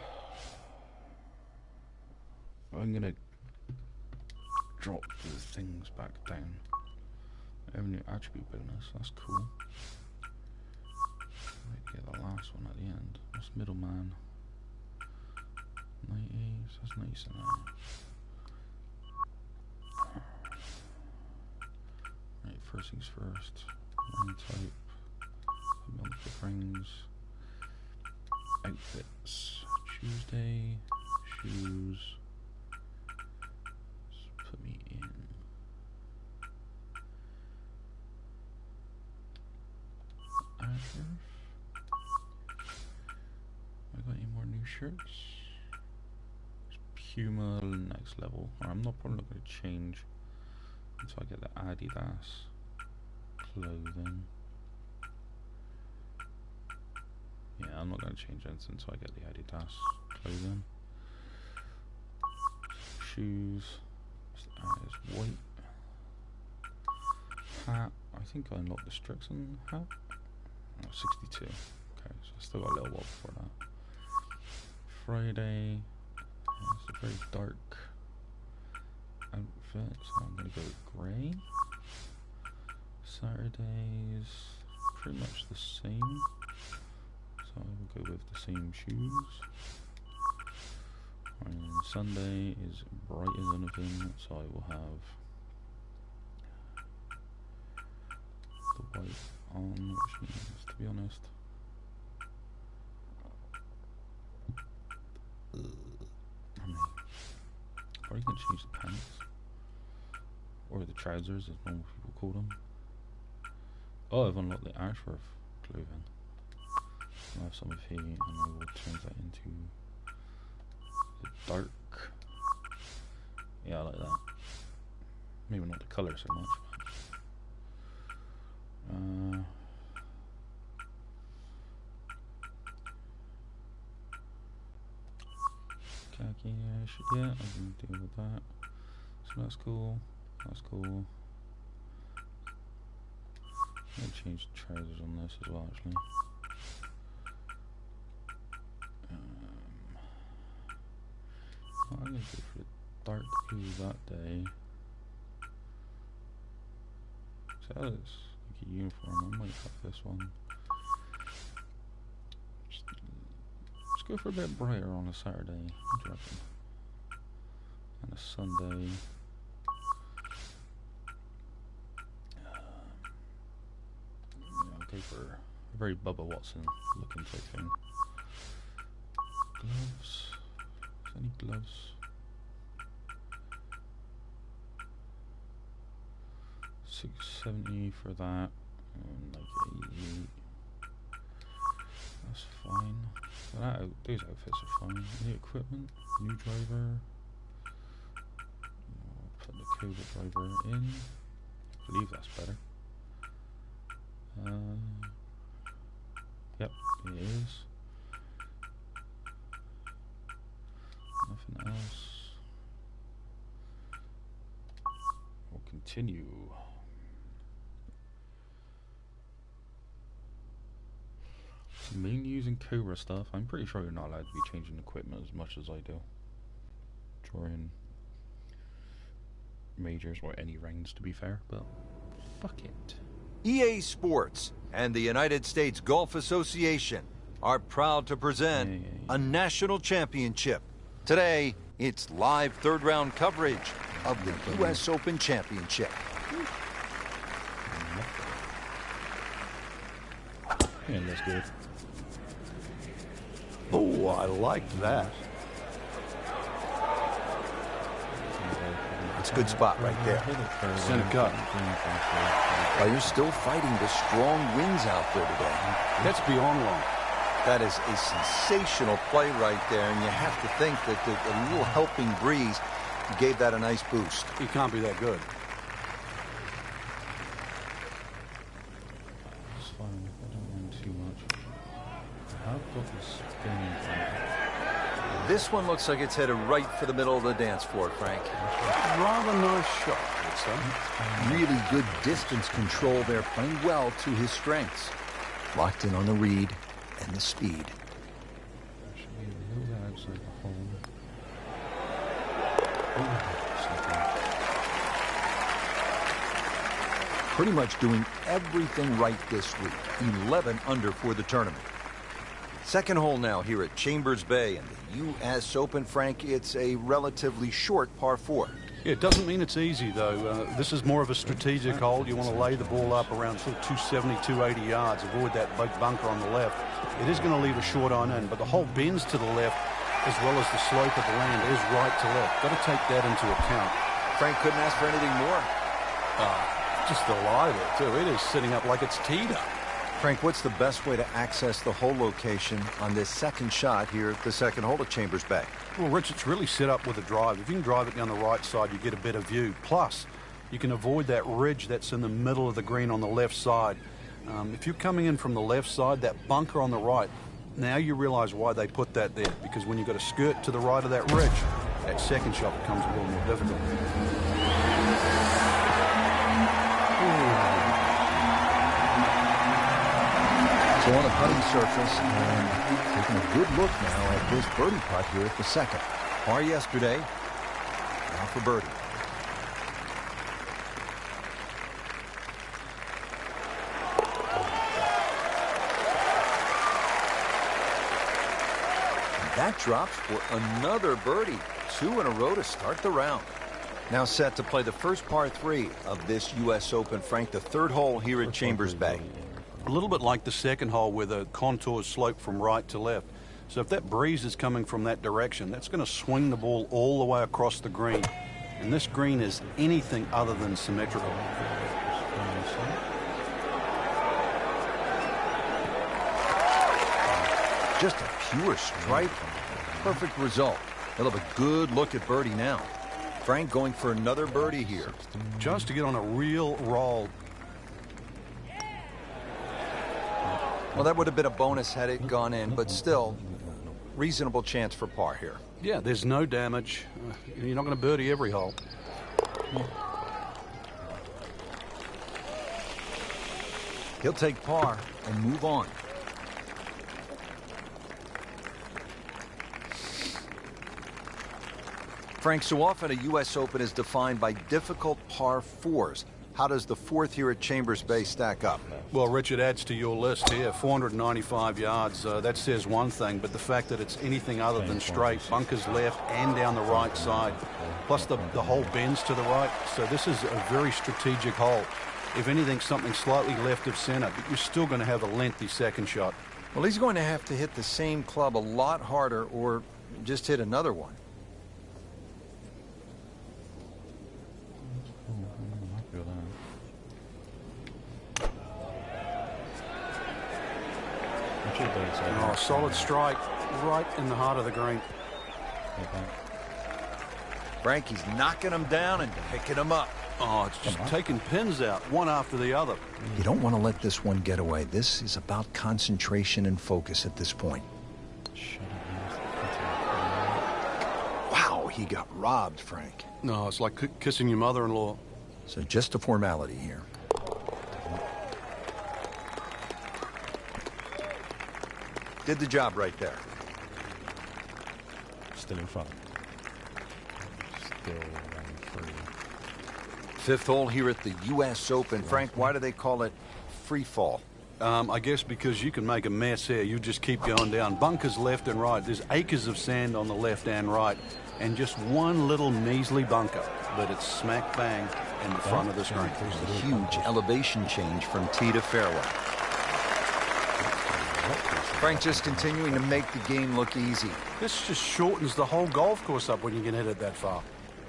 [SPEAKER 1] gonna drop the things back down. I have a new attribute bonus, that's cool. Might get the last one at the end. What's middleman? 90, so that's nice and Right, first things first. Ring type. Multiple rings. Outfits. Tuesday. Shoes. Just put me in. Ashworth. I got any more new shirts? Puma next level. I'm not probably not going to change until I get the Adidas clothing. Yeah, I'm not going to change anything until I get the Adidas clothing. Shoes. Is white. Hat. I think I unlocked the Strixon hat. Oh, 62. Okay, so I still got a little while before that. Friday. It's a very dark outfit, so I'm going to go with grey. Saturdays, pretty much the same, so I will go with the same shoes. And Sunday is bright as anything, so I will have the white on, which means, to be honest, or you can change the pants or the trousers, as normal people call them. Oh, I've unlocked the Ashworth clothing. I'll have some of here, and I will change that into the dark. Yeah, I like that. Maybe not the colour so much. Khaki-ish, yeah, I can deal with that. So that's cool. That's cool. I'm gonna change the trousers on this as well, actually. I'm gonna go for the dark blue that day. So that is like a uniform. I might have this one. Let's go for a bit brighter on a Saturday. What do you reckon? And a Sunday. I'll go for a very Bubba Watson looking type thing. Gloves. Is there any gloves? $670 for that. And like 88. That's fine. So those outfits are fine. New equipment, new driver. I'll put the Cobra driver in. I believe that's better. Yep, it is. Nothing else. We'll continue. So mainly using Cobra stuff. I'm pretty sure you're not allowed to be changing equipment as much as I do. Drawing majors or any rounds, to be fair, but fuck it.
[SPEAKER 3] EA Sports and the United States Golf Association are proud to present a national championship Today, it's live third-round coverage of the U.S. Open Championship.
[SPEAKER 1] Yeah, that's good.
[SPEAKER 2] Oh, I like that.
[SPEAKER 3] It's a good spot right there.
[SPEAKER 2] Center cut.
[SPEAKER 3] Players still fighting the strong winds out there today.
[SPEAKER 2] That's beyond long.
[SPEAKER 3] That is a sensational play right there, and you have to think that the little helping breeze gave that a nice boost.
[SPEAKER 2] He can't be that good.
[SPEAKER 1] It's fine. I don't mind too much. I've got this spinning thing.
[SPEAKER 3] This one looks like it's headed right for the middle of the dance floor, Frank.
[SPEAKER 2] Rather nice shot, I'd say.
[SPEAKER 3] Really good distance control there, playing well to his strengths. Locked in on the read and the speed.
[SPEAKER 1] Actually, a little outside the hole.
[SPEAKER 3] Pretty much doing everything right this week. 11 under for the tournament. Second hole now here at Chambers Bay in the U.S. Open, Frank. It's a relatively short par 4.
[SPEAKER 2] Yeah, it doesn't mean it's easy, though. This is more of a strategic hole. You want to lay the ball up around sort of 270, 280 yards, avoid that big bunker on the left. It is going to leave a short iron in, but the hole bends to the left as well as the slope of the land is right to left. Got to take that into account.
[SPEAKER 3] Frank couldn't ask for anything more.
[SPEAKER 2] Just the lie there, too. It is sitting up like it's teed up.
[SPEAKER 3] Frank, what's the best way to access the hole location on this second shot here at the second hole at Chambers Bay?
[SPEAKER 2] Well, Rich, it's really set up with a drive. If you can drive it down the right side, you get a better view. Plus, you can avoid that ridge that's in the middle of the green on the left side. If you're coming in from the left side, that bunker on the right, now you realize why they put that there. Because when you've got a skirt to the right of that ridge, that second shot becomes a little more difficult.
[SPEAKER 3] So on the putting surface, and taking a good look now at this birdie putt here at the second. Par yesterday, now for birdie. And that drops for another birdie. 2 in a row to start the round. Now set to play the first par 3 of this U.S. Open, Frank, the third hole here at Chambers Bay.
[SPEAKER 2] A little bit like the second hole where the contours slope from right to left. So if that breeze is coming from that direction, that's going to swing the ball all the way across the green. And this green is anything other than symmetrical.
[SPEAKER 3] Just a pure strike. Perfect result. He'll have a good look at birdie now. Frank going for another birdie here.
[SPEAKER 2] Just to get on a real roll.
[SPEAKER 3] Well, that would have been a bonus had it gone in, but still, reasonable chance for par here.
[SPEAKER 2] Yeah, there's no damage. You're not going to birdie every hole.
[SPEAKER 3] He'll take par and move on. Frank, so often a U.S. Open is defined by difficult par 4s. How does the fourth here at Chambers Bay stack up?
[SPEAKER 2] Well, Richard, adds to your list here. 495 yards, that says one thing, but the fact that it's anything other than straight, bunkers left and down the right side, plus the hole bends to the right, so this is a very strategic hole. If anything, something slightly left of center, but you're still going to have a lengthy second shot.
[SPEAKER 3] Well, he's going to have to hit the same club a lot harder or just hit another one.
[SPEAKER 2] Oh, solid strike right in the heart of the green.
[SPEAKER 3] Frank, he's knocking them down and picking them up.
[SPEAKER 2] Oh, it's just taking pins out, one after the other.
[SPEAKER 3] You don't want to let this one get away. This is about concentration and focus at this point. Wow, he got robbed, Frank.
[SPEAKER 2] No, it's like kissing your mother-in-law.
[SPEAKER 3] So just a formality here. Did the job right there.
[SPEAKER 1] Still in front. Still running free.
[SPEAKER 3] Fifth hole here at the U.S. Open. Frank, why do they call it free fall?
[SPEAKER 2] I guess because you can make a mess here. You just keep going down. Bunkers left and right. There's acres of sand on the left and right. And just one little measly bunker. But it's smack bang in the front of the screen.
[SPEAKER 3] A huge elevation change from tee to fairway. Frank just continuing to make the game look easy.
[SPEAKER 2] This just shortens the whole golf course up when you can hit it that far.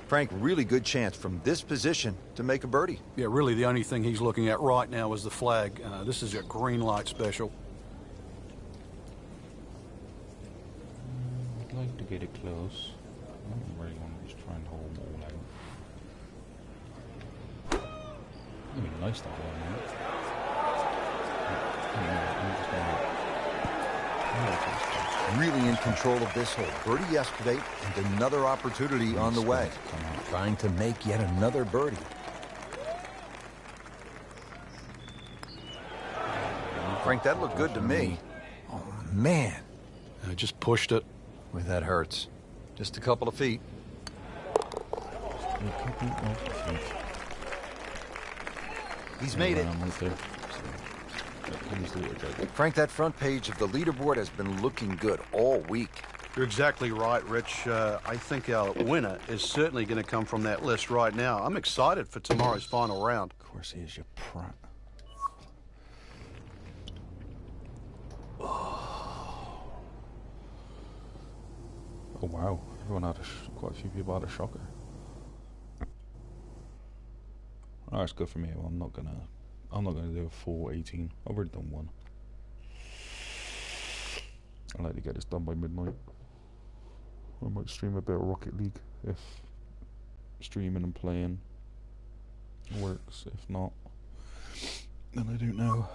[SPEAKER 3] Frank, really good chance from this position to make a birdie.
[SPEAKER 2] Yeah, really the only thing he's looking at right now is the flag. This is a green light special.
[SPEAKER 1] I'd like to get it close. I don't really want to just try and hold them all out. It'd be nice to hold them out.
[SPEAKER 3] Really in control of this hole. Birdie yesterday and another opportunity on the way. Trying to make yet another birdie. Frank, that looked good to me. Oh, man.
[SPEAKER 2] I just pushed it.
[SPEAKER 3] Boy, that hurts. Just a couple of feet. He's made it. Frank, that front page of the leaderboard has been looking good all week.
[SPEAKER 2] You're exactly right, Rich. I think our winner is certainly going to come from that list right now. I'm excited for tomorrow's final round.
[SPEAKER 1] Of course he is, you prat. Oh wow, everyone had quite a few people had a shocker. Oh, that's good for me. Well, I'm not gonna do a full 18. I've already done one. I like to get this done by midnight. I might stream a bit of Rocket League if streaming and playing works. If not, then I don't know.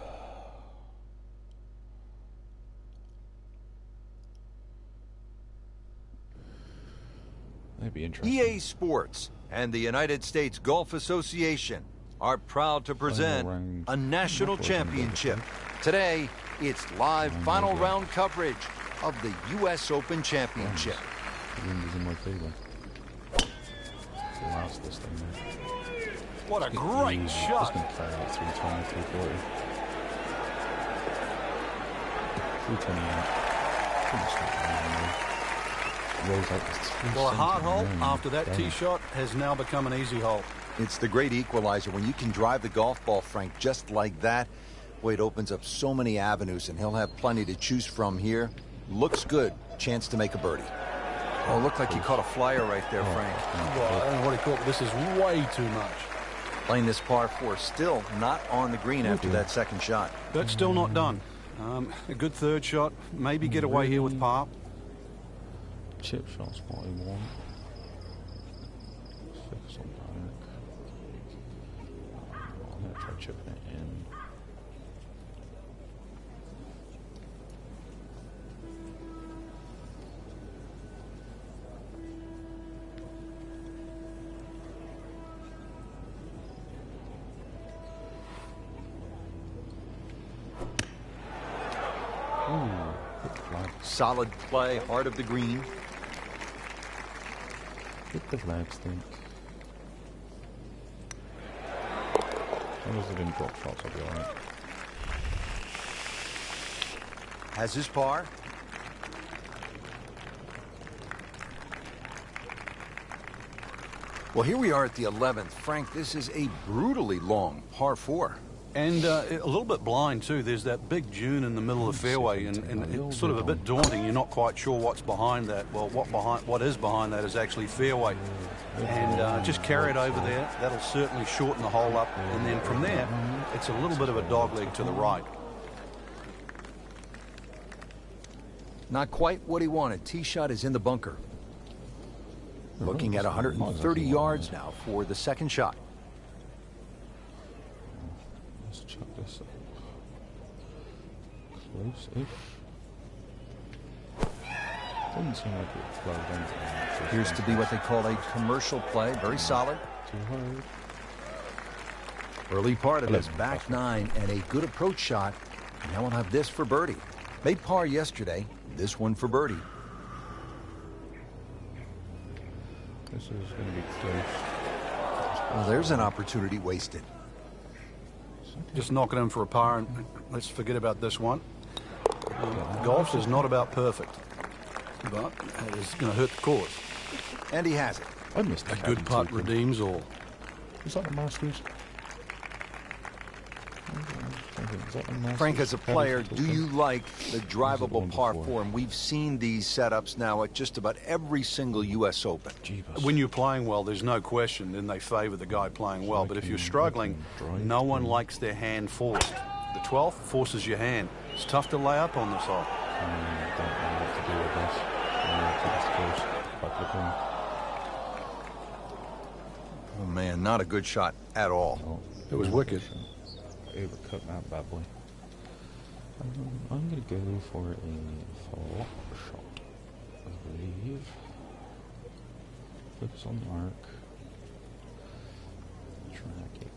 [SPEAKER 1] That'd be interesting.
[SPEAKER 3] EA Sports and the United States Golf Association are proud to present a national championship. Today, it's live final round coverage of the U.S. Open Championship.
[SPEAKER 1] The wind is in my favour. Last this thing, mate.
[SPEAKER 2] What a great shot!
[SPEAKER 1] Just going to carry it 320, 340. 328.
[SPEAKER 2] Well, a hard hole after that tee shot has now become an easy hole.
[SPEAKER 3] It's the great equalizer. When you can drive the golf ball, Frank, just like that, boy, it opens up so many avenues, and he'll have plenty to choose from here. Looks good. Chance to make a birdie. Oh, looked like he caught a flyer right there, Frank.
[SPEAKER 2] Well, I don't know what he caught, but this is way too much.
[SPEAKER 3] Playing this par 4, still not on the green after that second shot.
[SPEAKER 2] That's still not done. A good third shot. Maybe get away here with par.
[SPEAKER 1] Chip shot's what I want. Fix on back. I'm going to try chipping it in.
[SPEAKER 3] Solid play, heart of the green.
[SPEAKER 1] Hit the flag stink. As long as they didn't drop shots, I'll be alright.
[SPEAKER 3] Has his par. Well, here we are at the 11th. Frank, this is a brutally long par 4.
[SPEAKER 2] And a little bit blind, too. There's that big dune in the middle of the fairway, and it's sort of a bit daunting. You're not quite sure what's behind that. Well, what is behind that is actually fairway. And just carry it over there. That'll certainly shorten the hole up. And then from there, it's a little bit of a dogleg to the right.
[SPEAKER 3] Not quite what he wanted. Tee shot is in the bunker. Looking at 130 yards now for the second shot.
[SPEAKER 1] Let's chuck this up. Close-ish. Doesn't seem like it flowed into.
[SPEAKER 3] Appears to be what they call a commercial play. Very solid.
[SPEAKER 1] Too hard.
[SPEAKER 3] Early part of his back nine and a good approach shot. And now we'll have this for birdie. Made par yesterday. This one for birdie.
[SPEAKER 1] This is going to be close.
[SPEAKER 3] Well, there's an opportunity wasted.
[SPEAKER 1] So
[SPEAKER 2] Just knock it in for a par, and let's forget about this one. Golf is not about perfect, but it is going to hurt the cause.
[SPEAKER 3] And he has it.
[SPEAKER 1] I missed
[SPEAKER 2] A good putt redeems all.
[SPEAKER 1] Is that the Masters?
[SPEAKER 3] Frank, as a player, do you like the drivable par 4? And we've seen these setups now at just about every single U.S. Open.
[SPEAKER 2] When you're playing well, there's no question, then they favour the guy playing well. But if you're struggling, no one likes their hand forced. The 12th forces your hand. It's tough to lay up on this hole.
[SPEAKER 1] I don't know what to do with this.
[SPEAKER 3] Oh, man, not a good shot at all.
[SPEAKER 1] Oh,
[SPEAKER 2] It was wicked.
[SPEAKER 1] Overcut that bad boy. I'm going to go for a flop shot, I believe. Focus on the arc. Track it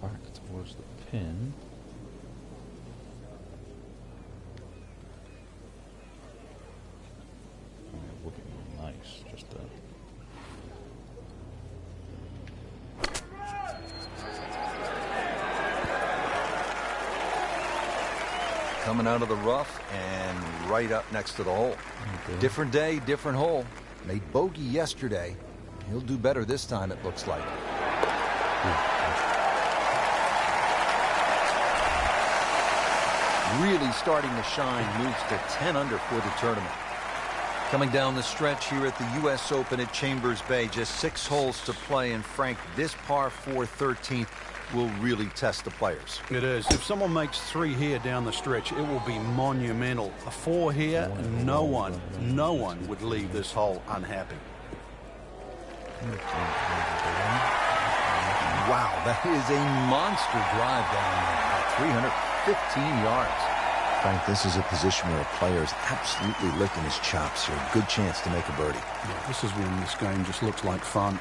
[SPEAKER 1] back towards the pin. It would be nice, just
[SPEAKER 3] Coming out of the rough and right up next to the hole.
[SPEAKER 1] Okay.
[SPEAKER 3] Different day, different hole. Made bogey yesterday. He'll do better this time, it looks like. Really starting to shine, moves to 10 under for the tournament. Coming down the stretch here at the U.S. Open at Chambers Bay, just 6 holes to play, and Frank, this par 4 13th will really test the players.
[SPEAKER 2] It is. If someone makes 3 here down the stretch, it will be monumental. A 4 here, no one would leave this hole unhappy.
[SPEAKER 3] Wow, that is a monster drive down there, about 315 yards. Frank, this is a position where a player is absolutely licking his chops here. Good chance to make a birdie.
[SPEAKER 2] Yeah, this is when this game just looks like fun.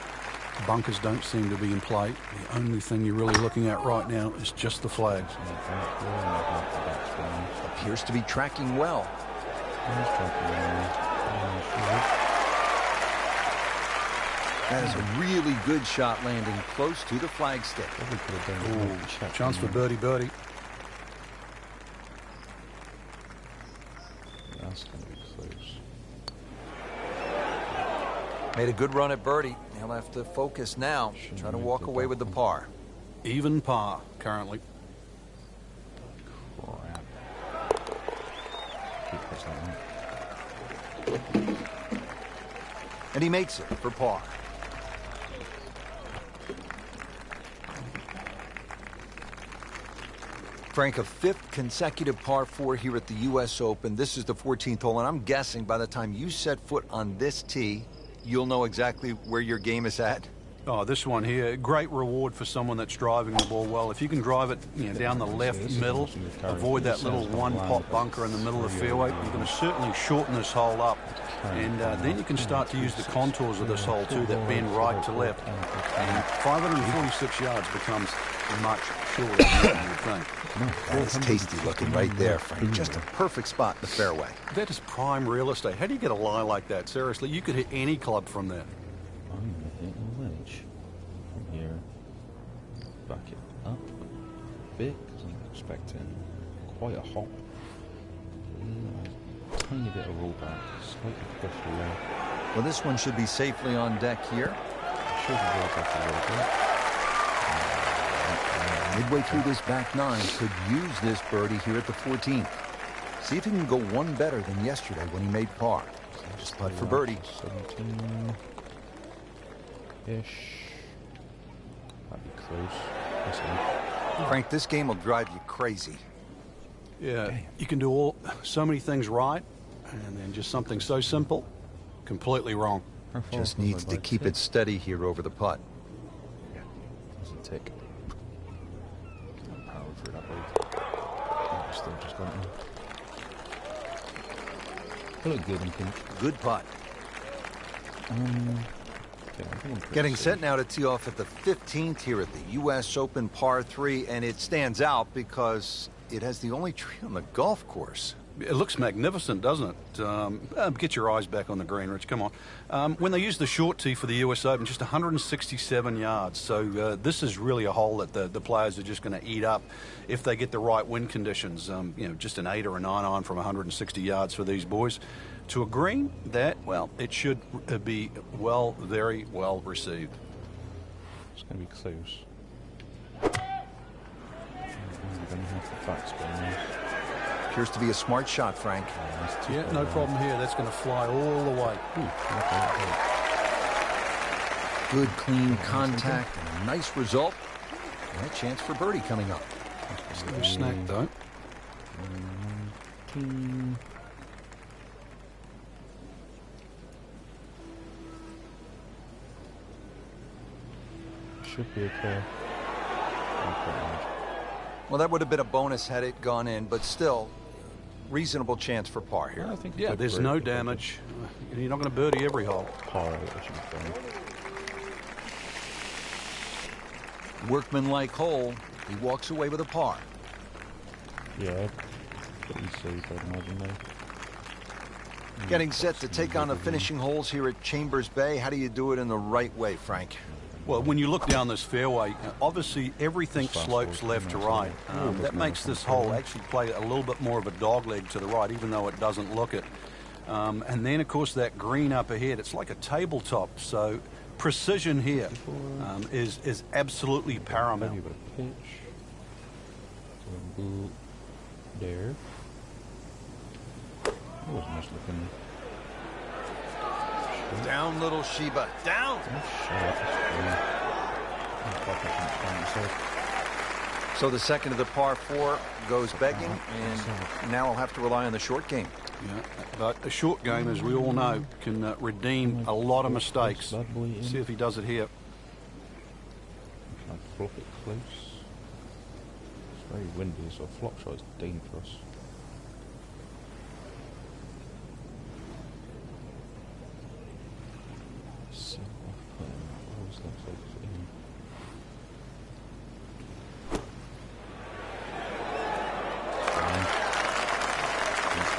[SPEAKER 2] Bunkers don't seem to be in play. The only thing you're really looking at right now is just the flags.
[SPEAKER 3] Appears to be tracking well. That is a really good shot landing close to the flagstick.
[SPEAKER 2] Ooh, chance for birdie.
[SPEAKER 1] That's going to be close.
[SPEAKER 3] Made a good run at birdie. He'll have to focus now. Try to walk away with the par.
[SPEAKER 2] Even par currently.
[SPEAKER 1] Crap. Keep pressing that.
[SPEAKER 3] And he makes it for par. Frank, a 5th consecutive par 4 here at the U.S. Open. This is the 14th hole, and I'm guessing by the time you set foot on this tee, you'll know exactly where your game is at.
[SPEAKER 2] Oh, this one here, great reward for someone that's driving the ball well. If you can drive it down the left middle, avoid that little one-pot bunker in the middle of the fairway, you're going to certainly shorten this hole up. And then you can start to use the contours of this hole too, that bend right to left. And 546 yards becomes much shorter than you would think.
[SPEAKER 3] That is tasty looking right there, Frank. Just a perfect spot in the fairway.
[SPEAKER 2] That is prime real estate. How do you get a lie like that? Seriously, you could hit any club from there.
[SPEAKER 1] I'm going to hit a wedge from here. Back it up a bit, because I'm expecting quite a hop. Tiny bit of rollback, slightly push away.
[SPEAKER 3] Well, this one should be safely on deck here.
[SPEAKER 1] Should roll back a little bit.
[SPEAKER 3] Midway through this back 9, could use this birdie here at the 14th. See if he can go one better than yesterday when he made par. Just putt for birdie.
[SPEAKER 1] 17-ish. That'd be close.
[SPEAKER 3] Frank, this game will drive you crazy.
[SPEAKER 2] Yeah, you can do so many things right, and then just something so simple, completely wrong.
[SPEAKER 3] Just needs to keep it steady here over the putt.
[SPEAKER 1] Yeah, doesn't take. Power for that way. Oh, still just got in. Look good in pink.
[SPEAKER 3] Good putt. Getting set now to tee off at the 15th here at the U.S. Open par 3, and it stands out because it has the only tree on the golf course.
[SPEAKER 2] It looks magnificent, doesn't it? Get your eyes back on the green, Rich. Come on. When they use the short tee for the US Open, just 167 yards. So this is really a hole that the players are just going to eat up if they get the right wind conditions. Just an 8 or a 9 iron from 160 yards for these boys. To a green, well, it should be very well received.
[SPEAKER 1] It's going to be close. We're going to have the backspin this.
[SPEAKER 3] Appears to be a smart shot, Frank.
[SPEAKER 2] Yeah, no problem here. That's going to fly all the way.
[SPEAKER 3] Good, clean contact and a nice result. And a chance for birdie coming up.
[SPEAKER 2] No snack, though.
[SPEAKER 1] 19. Should be okay.
[SPEAKER 3] Well, that would have been a bonus had it gone in, but still, reasonable chance for par here.
[SPEAKER 1] I think
[SPEAKER 2] Yeah, there's no damage. You're not going to birdie every hole.
[SPEAKER 1] Par, that should be fine.
[SPEAKER 3] Workman-like hole. He walks away with a par.
[SPEAKER 1] Yeah, pretty safe, I'd imagine, though.
[SPEAKER 3] Getting set to take on the finishing holes here at Chambers Bay. How do you do it in the right way, Frank?
[SPEAKER 2] Well, when you look down this fairway, obviously everything slopes left to right. That makes this hole actually play a little bit more of a dogleg to the right, even though it doesn't look it. And then, of course, that green up ahead, it's like a tabletop. So precision here is absolutely paramount.
[SPEAKER 1] Maybe a bit of pitch. So boot there. That was nice looking.
[SPEAKER 3] Down, little Sheba. Down! So the second of the par 4 goes begging, and now I'll have to rely on the short game.
[SPEAKER 2] Yeah, but a short game, as we all know, can redeem a lot of mistakes. See if he does it here.
[SPEAKER 1] Try to flop it close. It's very windy, so a flop shot is dangerous.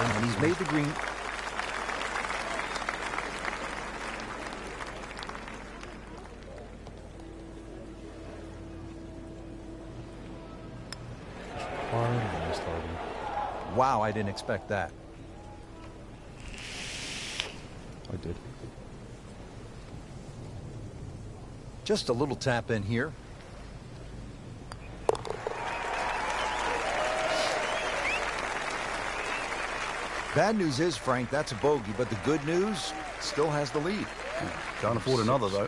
[SPEAKER 3] And he's made the green. Wow, I didn't expect that.
[SPEAKER 1] I did.
[SPEAKER 3] Just a little tap in here. Bad news is, Frank, that's a bogey, but the good news, still has the lead.
[SPEAKER 2] Can't afford another, though.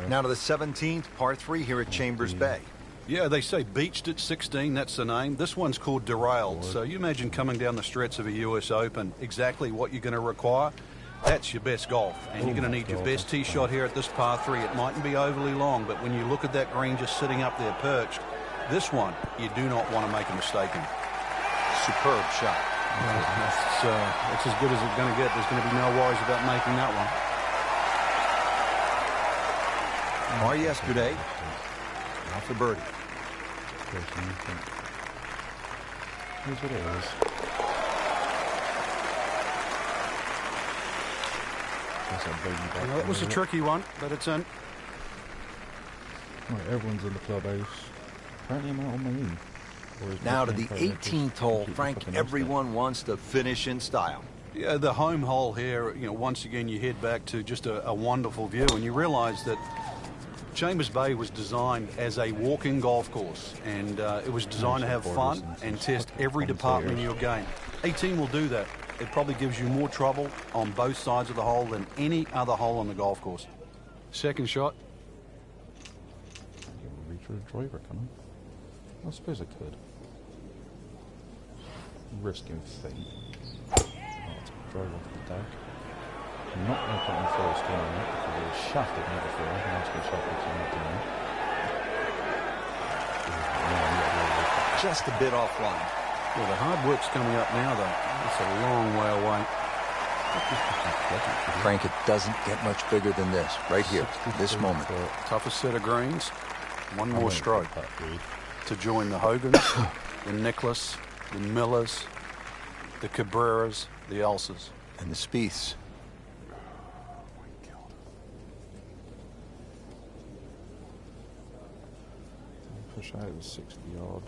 [SPEAKER 3] Now to the 17th, par 3 here at Chambers Bay.
[SPEAKER 2] Yeah, they say beached at 16, that's the name. This one's called derailed. So you imagine coming down the stretch of a US Open, exactly what you're going to require. That's your best golf. And you're going to need your best tee shot here at this par 3. It mightn't be overly long, but when you look at that green just sitting up there perched, this one you do not want to make a mistake in.
[SPEAKER 3] Superb shot.
[SPEAKER 2] That's as good as it's going to get. There's going to be no worries about making that one.
[SPEAKER 3] Par yesterday. Now for birdie.
[SPEAKER 1] Here's what it is.
[SPEAKER 2] That was a tricky one, but it's in.
[SPEAKER 1] Right, everyone's in the clubhouse. Apparently I'm out on my own.
[SPEAKER 3] Now to the 18th hole, Frank. Everyone wants to finish in style.
[SPEAKER 2] Yeah, the home hole here, once again you head back to just a wonderful view, and you realize that Chambers Bay was designed as a walking golf course, and it was designed to have fun and test every department of your game. 18 will do that. It probably gives you more trouble on both sides of the hole than any other hole on the golf course. Second shot.
[SPEAKER 1] Reach for a driver, can I? I suppose I could. Risking thing. Oh, it's a drive off the deck. I'm not going to put my first one on it because it was shafted metaphor. I'm just going to shafted to not doing it.
[SPEAKER 3] Just a bit offline.
[SPEAKER 2] Well, the hard work's coming up now, though. It's a long way away.
[SPEAKER 3] Frank, it doesn't get much bigger than this, right here, this moment.
[SPEAKER 2] Toughest set of greens. One more stroke to join the Hogans, the Nicklaus, the Millers, The Cabreras, the Elsas.
[SPEAKER 3] And the Spieths.
[SPEAKER 1] Push out of 60 yard.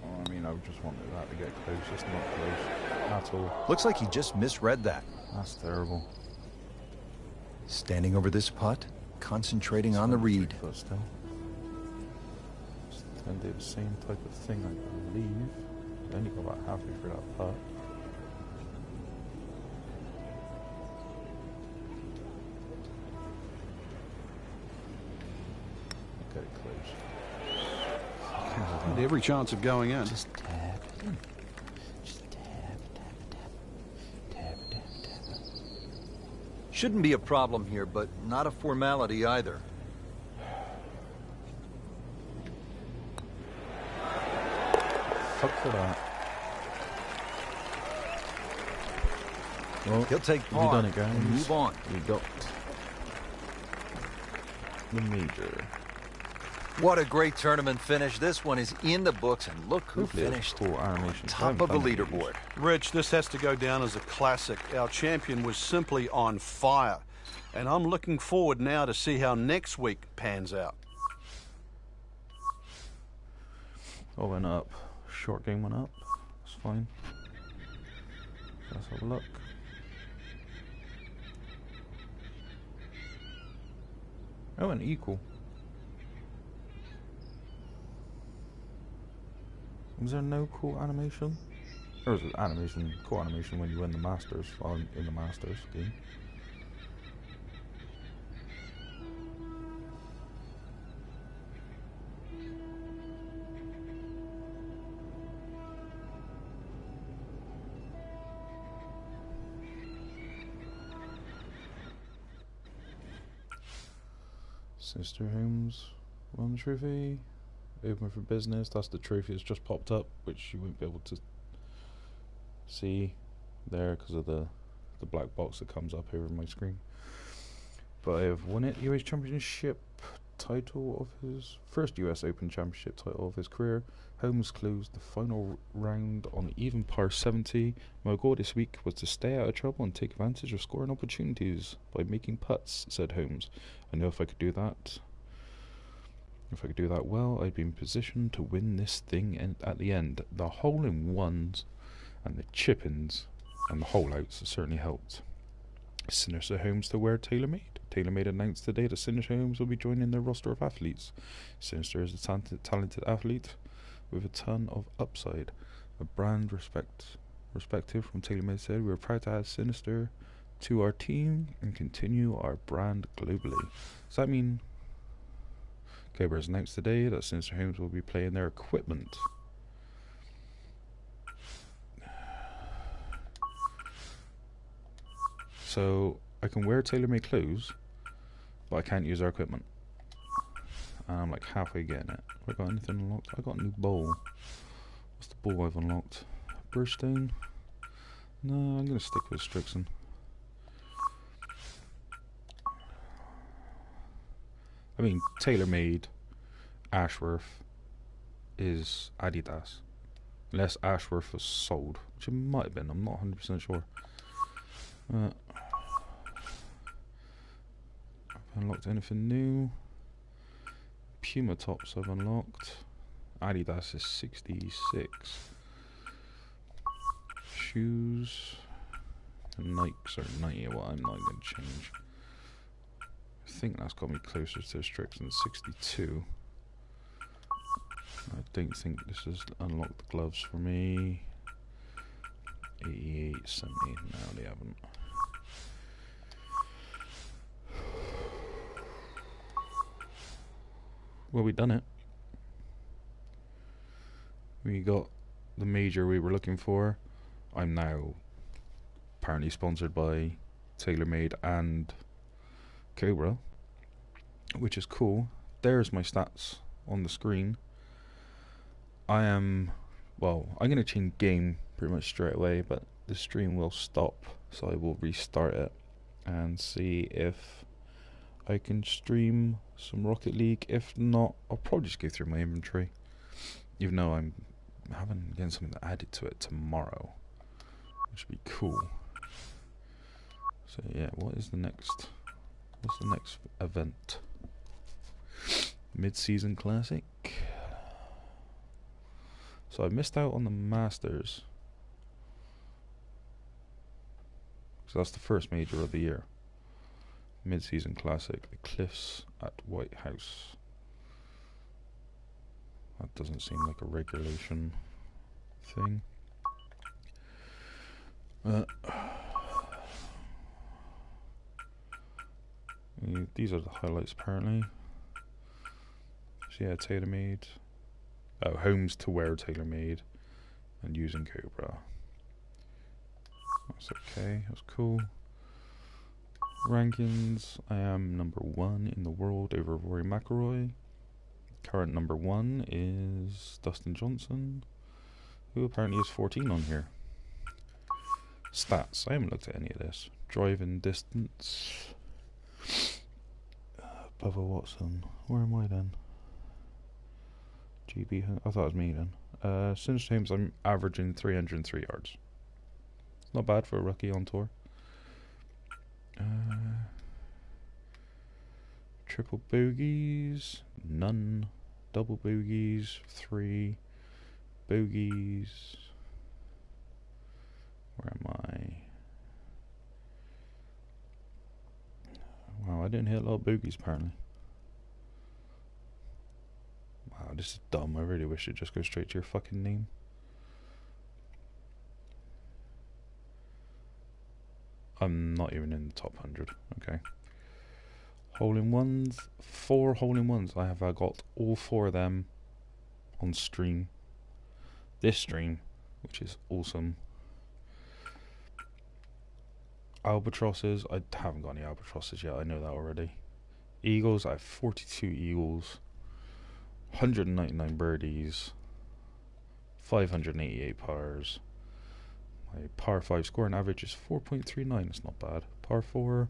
[SPEAKER 1] I mean, I just wanted that to get close. It's not close at all.
[SPEAKER 3] Looks like he just misread that.
[SPEAKER 1] That's terrible.
[SPEAKER 3] Standing over this putt, concentrating on the read.
[SPEAKER 1] But still. It's going to do the same type of thing, I believe. I only got about halfway through that putt. Get it close.
[SPEAKER 2] Had every chance of going in.
[SPEAKER 1] Just tap it in. Just tap.
[SPEAKER 3] Shouldn't be a problem here, but not a formality either.
[SPEAKER 1] Fuck for that. Well,
[SPEAKER 3] He'll take
[SPEAKER 1] we've
[SPEAKER 3] par
[SPEAKER 1] done it, guys.
[SPEAKER 3] and move on.
[SPEAKER 1] We got the major.
[SPEAKER 3] What a great tournament finish. This one is in the books, and look who
[SPEAKER 1] Hopefully it's
[SPEAKER 3] finished
[SPEAKER 1] cool animation.
[SPEAKER 3] top of the leaderboard.
[SPEAKER 2] Rich, this has to go down as a classic. Our champion was simply on fire. And I'm looking forward now to see how next week pans out.
[SPEAKER 1] Oh, went up. Short game went up. That's fine. Let's have a look. Oh, and equal. Was there no cool animation? Or is it animation, cool animation when you win the Masters, while in the Masters game? Sister Holmes won the trophy. Open for business. That's the trophy that's just popped up, which you won't be able to see there because of the black box that comes up here on my screen. But I have won it. US Championship title of his first US Open Championship title of his career. Holmes closed the final round on even par 70. My goal this week was to stay out of trouble and take advantage of scoring opportunities by making putts, said Holmes. I know if I could do that well, I'd be in position to win this thing. And at the end, the hole-in-ones and the chip-ins and the hole-outs certainly helped. Sinister Holmes to wear TaylorMade. TaylorMade announced today that Sinister Holmes will be joining their roster of athletes. Sinister is a talented athlete with a ton of upside. A brand perspective from TaylorMade said, "We're proud to add Sinister to our team and continue our brand globally." Does that mean Cobra has announced today that Sinister Holmes will be playing their equipment? So I can wear TaylorMade clothes, but I can't use our equipment. And I'm like halfway getting it. Have I got anything unlocked? I got a new bowl. What's the bowl I've unlocked? Birthstone? No, I'm gonna stick with Strixon. I mean, TaylorMade Ashworth is Adidas. Unless Ashworth was sold, which it might have been, I'm not 100% sure. I've unlocked anything new. Puma tops I've unlocked. Adidas is 66. Shoes. And Nikes are 90. Well, I'm not going to change. I think that's got me closer to Strixon 62. I don't think this has unlocked the gloves for me. 88, 70. No, they haven't. Well, we done it. We got the major we were looking for. I'm now apparently sponsored by TaylorMade and Cobra, which is cool. There's my stats on the screen. I'm going to change game pretty much straight away, but the stream will stop, so I will restart it and see if I can stream some Rocket League. If not, I'll probably just go through my inventory. Even though I'm getting something added to it tomorrow, which would be cool. So yeah, what's the next event? Mid-season classic. So I missed out on the Masters. So that's the first major of the year. Mid-season classic, the Cliffs at White House. That doesn't seem like a regulation thing. These are the highlights apparently. So yeah, TaylorMade. Oh, homes to wear TaylorMade and using Cobra. That's okay, that's cool. Rankings, I am number 1 in the world over Rory McIlroy. Current number 1 is Dustin Johnson, who apparently is 14 on here. Stats, I haven't looked at any of this. Driving distance. Bubba Watson, where am I then? GB, I thought it was me then. Since James, I'm averaging 303 yards. Not bad for a rookie on tour. Triple bogeys, none. Double bogeys, 3. Bogeys. Where am I? Wow, I didn't hit a lot of bogeys apparently. Wow, this is dumb. I really wish it just goes straight to your fucking name. I'm not even in the top 100. Okay. Hole-in-ones. 4 hole-in-ones. I have got all 4 of them on stream. This stream, which is awesome. Albatrosses. I haven't got any albatrosses yet. I know that already. Eagles. I have 42 eagles. 199 birdies. 588 pars. My par 5 scoring average is 4.39. It's not bad. Par 4,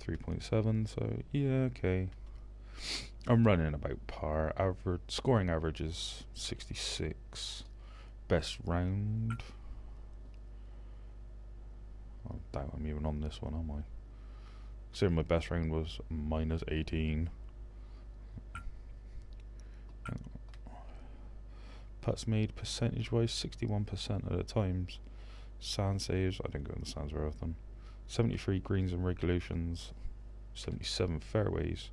[SPEAKER 1] 3.7. So yeah, okay. I'm running about par. Average scoring average is 66. Best round. I doubt I'm even on this one, am I? So my best round was minus 18. Putts made percentage wise, 61% of the times. Sand saves, I don't go in the sands very often. 73 greens and regulations, 77 fairways,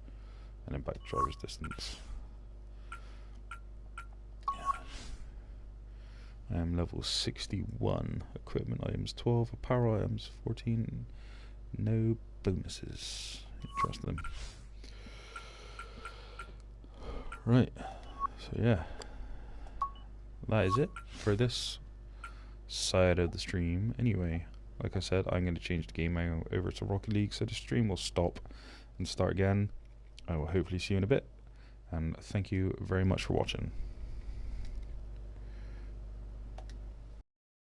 [SPEAKER 1] and then back driver's distance. I am level 61. Equipment items 12, apparel items 14. No bonuses. Interesting. Right. So yeah, that is it for this side of the stream. Anyway, like I said, I'm going to change the game over to Rocket League, so the stream will stop and start again. I will hopefully see you in a bit, and thank you very much for watching.